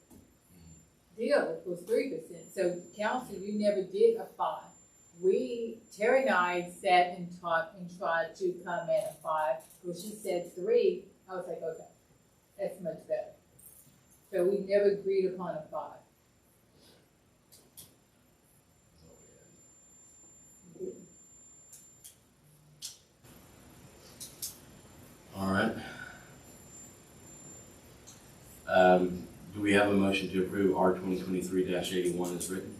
deal, it was 3%. So council, you never did a 5. Terry and I sat and talked and tried to come at a 5. When she said 3, I was like, okay, that's much better. So we never agreed upon a 5. All right. Do we have a motion to approve R 2023-81 as written?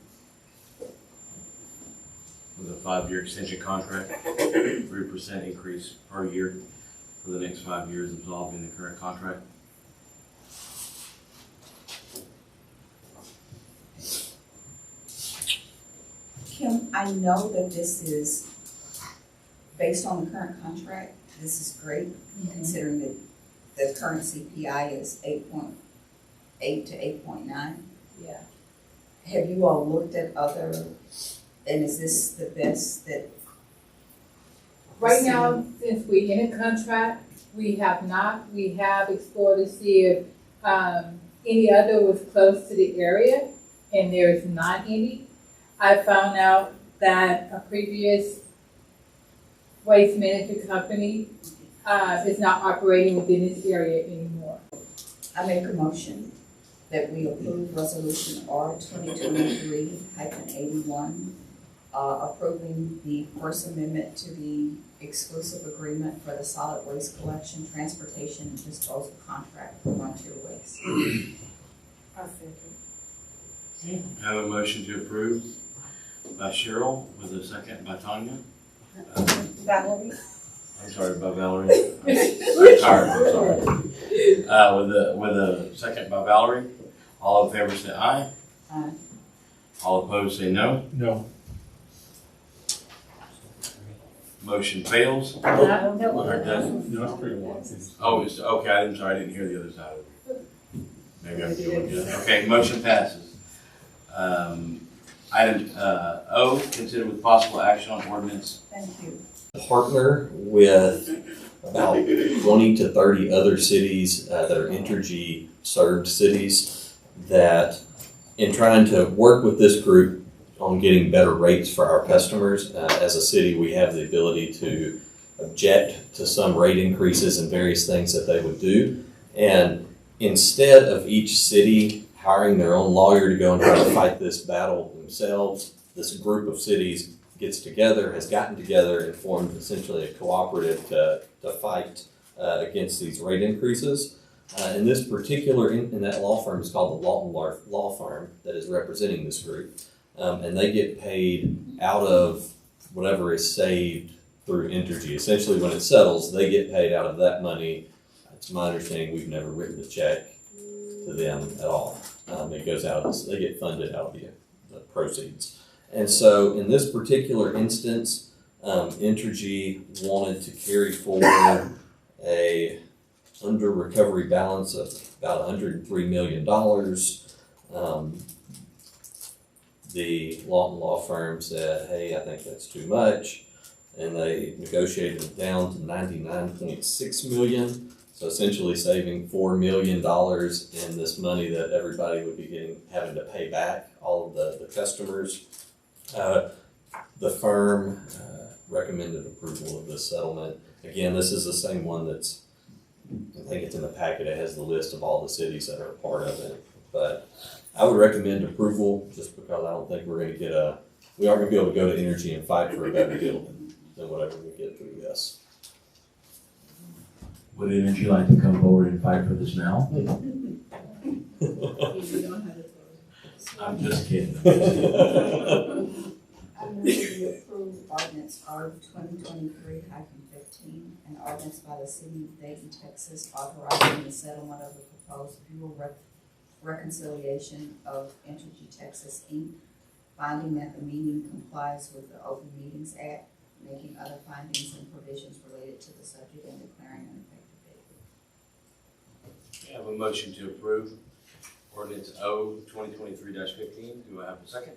With a 5-year extension contract, 3% increase per year for the next 5 years, absolved in the current contract. Kim, I know that this is based on the current contract. This is great, considering that the current CPI is 8.8 to 8.9. Yeah. Have you all looked at other, and is this the best that? Right now, since we're in a contract, we have not. We have explored to see if any other was close to the area, and there is not any. I found out that a previous waste management company is not operating within this area anymore. I make a motion that we approve resolution R 2023-81, approving the first amendment to the exclusive agreement for the solid waste collection, transportation, and disposal contract for Frontier Waste. I'll second. Okay. I have a motion to approve by Cheryl with a second by Tanya. Valerie? I'm sorry, by Valerie. I'm sorry. With a second by Valerie. All in favor say aye. Aye. All opposed say no. No. Motion fails. No. Or doesn't. No, that's pretty much. Oh, it's, okay, I'm sorry, I didn't hear the other side of it. Maybe I'm doing good. Okay, motion passes. Item O, consider with possible action on ordinance. Thank you. Partner with about 20 to 30 other cities that are Entergy served cities that in trying to work with this group on getting better rates for our customers. As a city, we have the ability to object to some rate increases and various things that they would do. And instead of each city hiring their own lawyer to go and try to fight this battle themselves, this group of cities has gotten together and formed essentially a cooperative to fight against these rate increases. In this particular, in that law firm is called the Lawton Law Firm that is representing this group. And they get paid out of whatever is saved through Entergy. Essentially, when it settles, they get paid out of that money. It's my understanding we've never written a check to them at all. It goes out, they get funded out of the proceeds. And so in this particular instance, Entergy wanted to carry forward a under recovery balance of about $103 million. The Lawton Law Firm said, hey, I think that's too much. And they negotiated it down to $99.6 million. So essentially saving $4 million in this money that everybody would be having to pay back, all of the customers. The firm recommended approval of this settlement. Again, this is the same one that's, I think it's in the packet, it has the list of all the cities that are a part of it. But I would recommend approval just because I don't think we're going to we aren't going to be able to go to Entergy and fight for a better deal than whatever we get through this. Would Entergy like to come forward and fight for this now? I'm just kidding. I move we approve ordinance R 2023-15, an ordinance by the city of Dayton, Texas, authorizing the settlement of the proposed fuel Reconciliation of Entergy Texas, Inc., finding that the meeting complies with the Open Meetings Act, making other findings and provisions related to the subject, and declaring an effective date. I have a motion to approve ordinance O 2023-15. Do I have a second?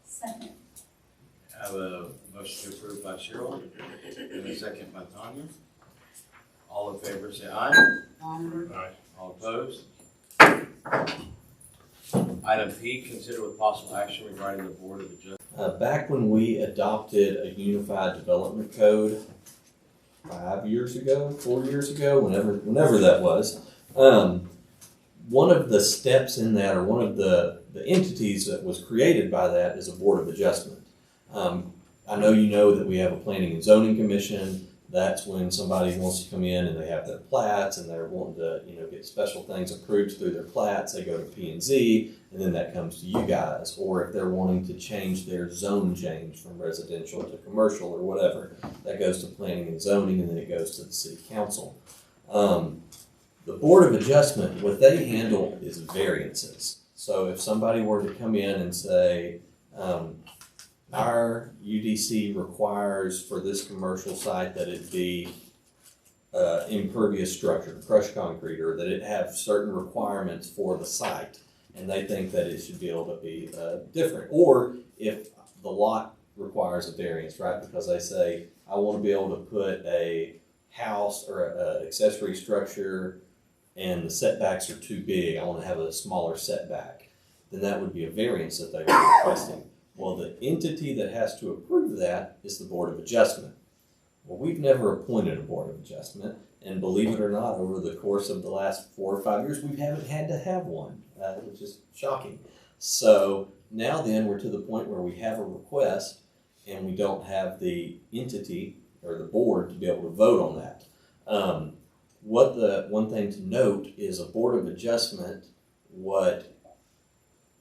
Second. I have a motion to approve by Cheryl and a second by Tanya. All in favor say aye. Aye. All opposed? Item P, consider with possible action regarding the Board of Adjustment. Back when we adopted a unified development code 4 years ago, whenever that was, one of the steps in that, or one of the entities that was created by that, is a Board of Adjustment. I know you know that we have a Planning and Zoning Commission. That's when somebody wants to come in and they have their plats and they're wanting to, get special things approved through their plats. They go to P&Z, and then that comes to you guys. Or if they're wanting to change their zone change from residential to commercial or whatever, that goes to Planning and Zoning, and then it goes to the City Council. The Board of Adjustment, what they handle is variances. So if somebody were to come in and say, our UDC requires for this commercial site that it be impervious structure, crushed concrete, or that it have certain requirements for the site, and they think that it should be able to be different. Or if the lot requires a variance, right, because they say, I want to be able to put a house or an accessory structure and the setbacks are too big, I want to have a smaller setback, then that would be a variance that they were requesting. Well, the entity that has to approve that is the Board of Adjustment. Well, we've never appointed a Board of Adjustment, and believe it or not, over the course of the last 4 or 5 years, we haven't had to have one, which is shocking. So now then, we're to the point where we have a request, and we don't have the entity or the board to be able to vote on that. One thing to note is a Board of Adjustment,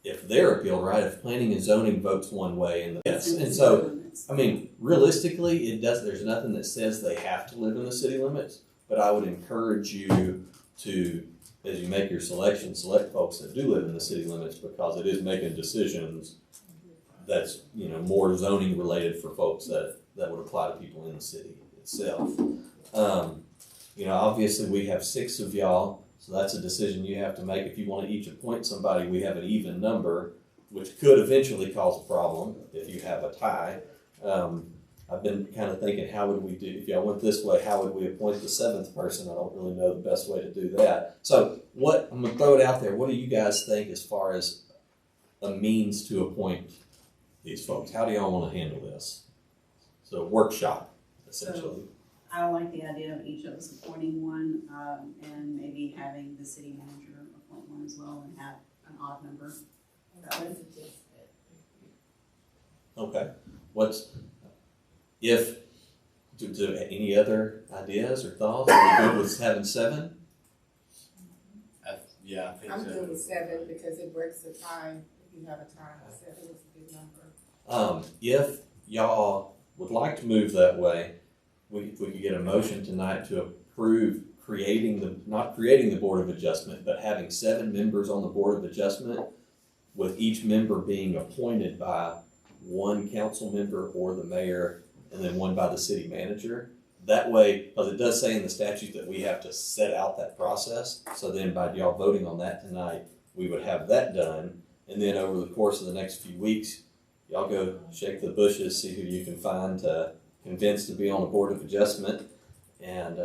if they're appealed, right, if Planning and Zoning votes one way, and so, I mean, realistically, there's nothing that says they have to live in the city limits, but I would encourage you to, as you make your selection, select folks that do live in the city limits, because it is making decisions that's, more zoning related for folks that would apply to people in the city itself. Obviously we have 6 of y'all, so that's a decision you have to make. If you want to each appoint somebody, we have an even number, which could eventually cause a problem if you have a tie. I've been kind of thinking, how would we do, if y'all went this way, how would we appoint the 7th person? I don't really know the best way to do that. So I'm going to throw it out there. What do you guys think as far as a means to appoint these folks? How do y'all want to handle this? So workshop, essentially. I like the idea of each of us appointing one, and maybe having the city manager appoint one as well, and have an odd number. Okay. Do any other ideas or thoughts? Are you good with having 7? Yeah, I think I'm so. good with 7 because it breaks the time. If you have a time, 7 is a good number. If y'all would like to move that way, we could get a motion tonight to approve not creating the Board of Adjustment, but having 7 members on the Board of Adjustment, with each member being appointed by one council member or the mayor, and then one by the city manager. That way, because it does say in the statute that we have to set out that process, so then by y'all voting on that tonight, we would have that done, and then over the course of the next few weeks, y'all go shake the bushes, see who you can find to convince to be on the Board of Adjustment, and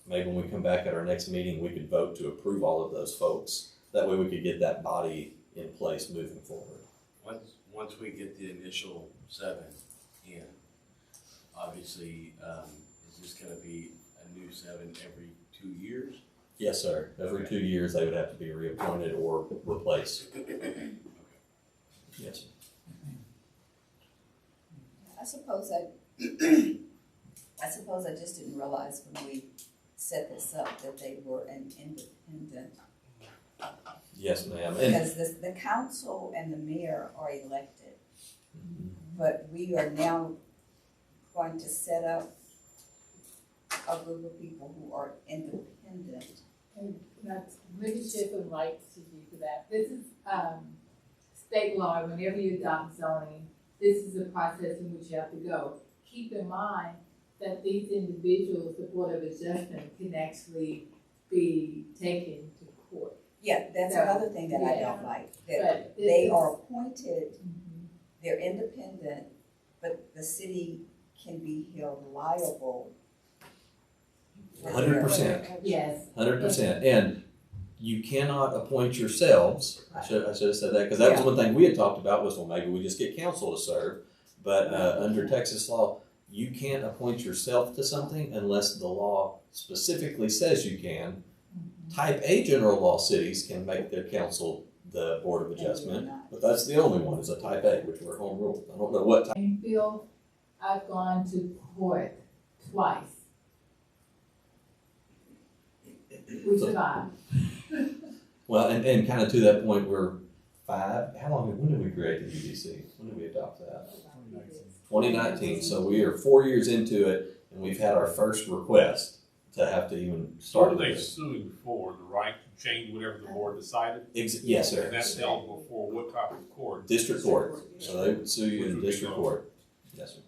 maybe when we come back at our next meeting, we could vote to approve all of those folks. That way we could get that body in place moving forward. Once we get the initial 7 in, obviously, is this going to be a new 7 every 2 years? Yes, sir. Every 2 years they would have to be reappointed or replaced. Okay. Yes, sir. I suppose I just didn't realize when we set this up that they were an independent. Yes, ma'am. Because the council and the mayor are elected, but we are now going to set up a group of people who are independent And that's really shed some light to you for that. This is, state law. Whenever you adopt zoning, this is the process in which you have to go. Keep in mind that these individuals, the Board of Adjustment, can actually be taken to court. Yeah, that's So, another thing that I yeah. don't like, But that this they is- are appointed, they're independent, but the city can be held liable. for their- 100%. Yes. 100%. And you cannot appoint yourselves. I should have said that, because that was one thing we had talked about was, well, maybe we just get council to serve. But under Texas law, you can't appoint yourself to something unless the law specifically says you can. Type A general law cities can make their council the Board of Adjustment, but that's the only one, is a type A, which we're home rule. I don't know what type. Bill, I've gone to court twice. We survived. Well, and kind of to that point, we're when did we create the UDC? When did we adopt that? 2019. So we are 4 years into it, and we've had our first request to have to even start. What are they suing for? The right to change whatever the board decided? Yes, sir. And that's eligible for what type of court? District court. So they would sue you in district court. Yes, sir.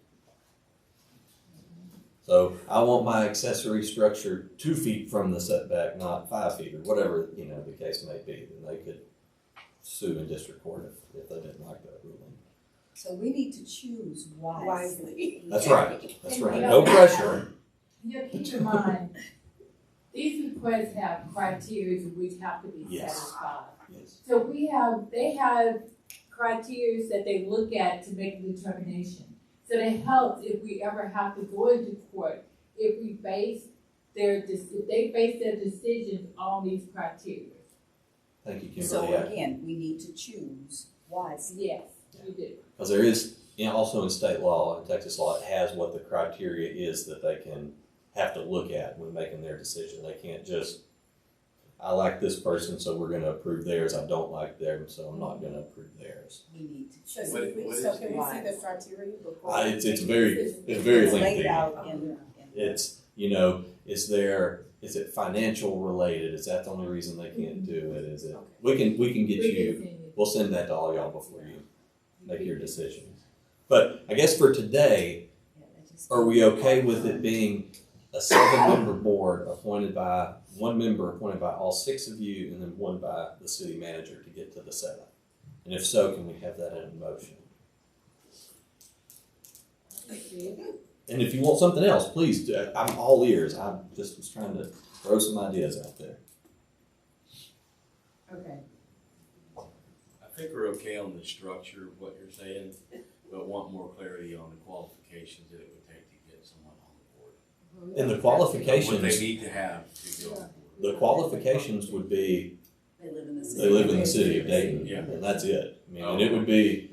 So I want my accessory structure 2 feet from the setback, not 5 feet, or whatever, the case may be. Then they could sue in district court if they didn't like that ruling. So we need to choose wisely. That's right. That's right. No pressure. Keep in mind, these requests have criteria which have to be Yes. satisfied. Yes. So they have criteria that they look at to make a determination. So it helps if we ever have to go into court, if they base their decisions on these criteria. Thank you, Kimberly. So again, we need to choose wisely. Yes, you do. Because there is, also in state law, in Texas law, it has what the criteria is that they can have to look at when making their decision. They can't just, I like this person, so we're going to approve theirs. I don't like them, so I'm not going to approve theirs. We need to So choose. can we see the criteria before? It's very laid lengthy. out in. It's, is it financial related? Is that the only reason they can't do it? Is it, we can get you, we'll send that to all y'all before you make your decisions. But I guess for today, are we okay with it being a 7-member board appointed by, 1 member appointed by all 6 of you, and then 1 by the city manager to get to the 7th? And if so, can we have that in a motion? And if you want something else, please do. I'm all ears. I just was trying to throw some ideas out there. Okay. I think we're okay on the structure of what you're saying, but want more clarity on the qualifications that it would take to get someone on the board. And the qualifications. What they need to have to go on board. The qualifications would be They live in the city. they live in the city of Dayton, Yeah. and that's it. And it would be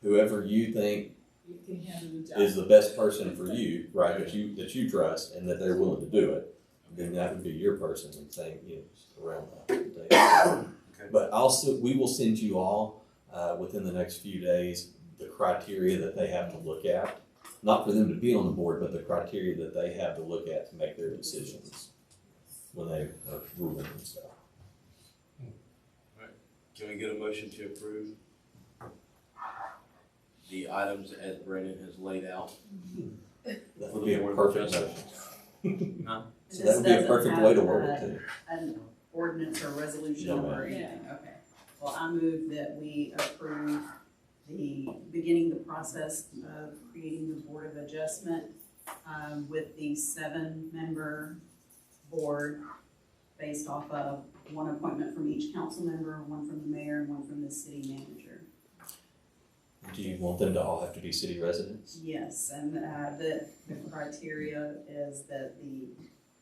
whoever you think You can handle the job. is the best person for you, right? That you trust and that they're willing to do it. Then that would be your person and saying, just around that. Okay. But we will send you all within the next few days the criteria that they have to look at, not for them to be on the board, but the criteria that they have to look at to make their decisions when they are ruling and stuff. Can we get a motion to approve the items as Brandon has laid out? That would be a perfect motion. Huh? So that would be a perfect way to word it too. An ordinance or resolution No, or ma'am. anything, okay. Well, I move that we approve beginning the process of creating the Board of Adjustment with the 7-member board based off of 1 appointment from each council member, 1 from the mayor, and 1 from the city manager. Do you want them to all have to be city residents? Yes, and the criteria is that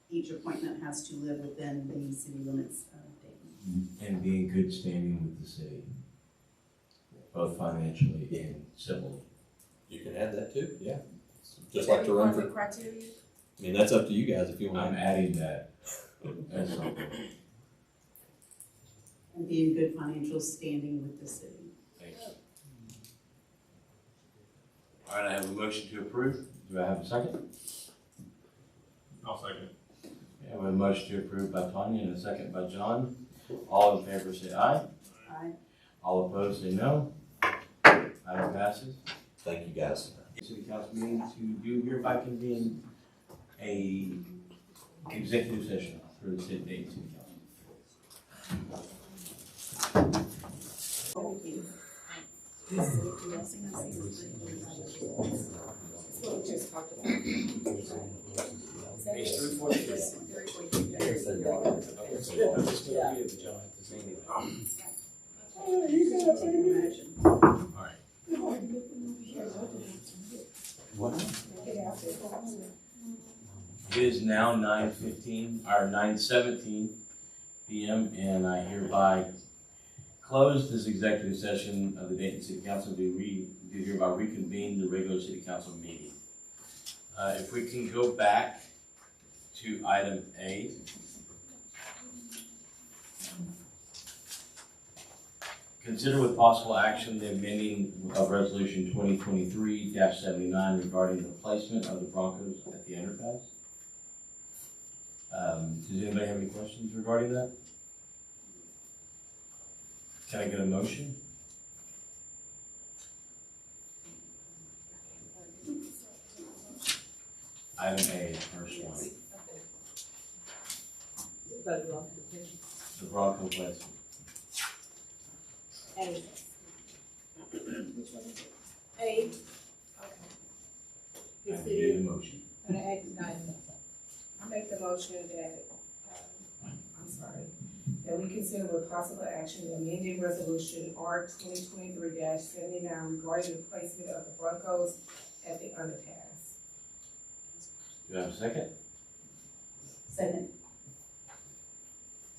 each appointment has to live within the city limits of Dayton. And be in good standing with the city, both financially and civilly. You can add that too, yeah. Just Is like that to run part of for, the criteria? I mean, that's up to you guys if you want I'm to. adding that as something. And be in good financial standing with the city. Thank you. All right, I have a motion to approve. Do I have a second? I'll second it. Okay, we have a motion to approve by Tanya and a second by John. All in favor say aye. Aye. All opposed say no. Item passes. Thank you, guys. City council meeting to do hereby convene a executive session for the city of Dayton City It is now 9:15 or 9:17 p.m. and I hereby close this executive session of the Dayton City Council. Do hereby reconvene the regular City Council meeting. If we can go back to item A. Consider with possible action the amending of Resolution 2023-79 regarding the placement of the Broncos at the underpass. Does anybody have any questions regarding that? Can I get a motion? Item A, first one. The Bronco placement. A. Which one is it? A. Okay. I need a motion. An action item. I make the motion that, that we consider with possible action the amended resolution R 2023-79 regarding the placement of the Broncos at the underpass. Do I have a second? Second.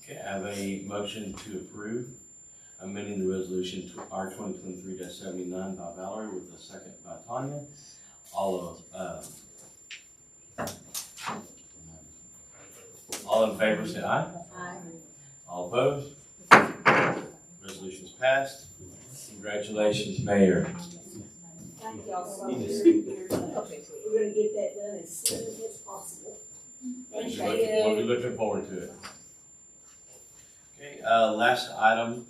Okay, I have a motion to approve amending the resolution to R 2023-79 by Valerie with a second by Tanya. All in favor say aye. Aye. All opposed? Resolution's passed. Congratulations, Mayor. Thank y'all so much. We're gonna get that done as soon as possible. Thank We'll be looking forward to it. Okay, last item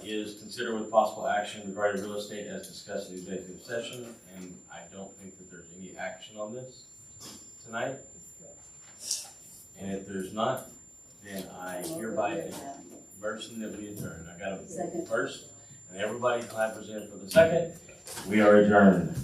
is consider with possible action regarding real estate as discussed in the executive session, and I don't think that there's any action on this tonight. And if there's not, then I hereby motion that we adjourn. I got a first, and everybody clappers in for the second. We are adjourned.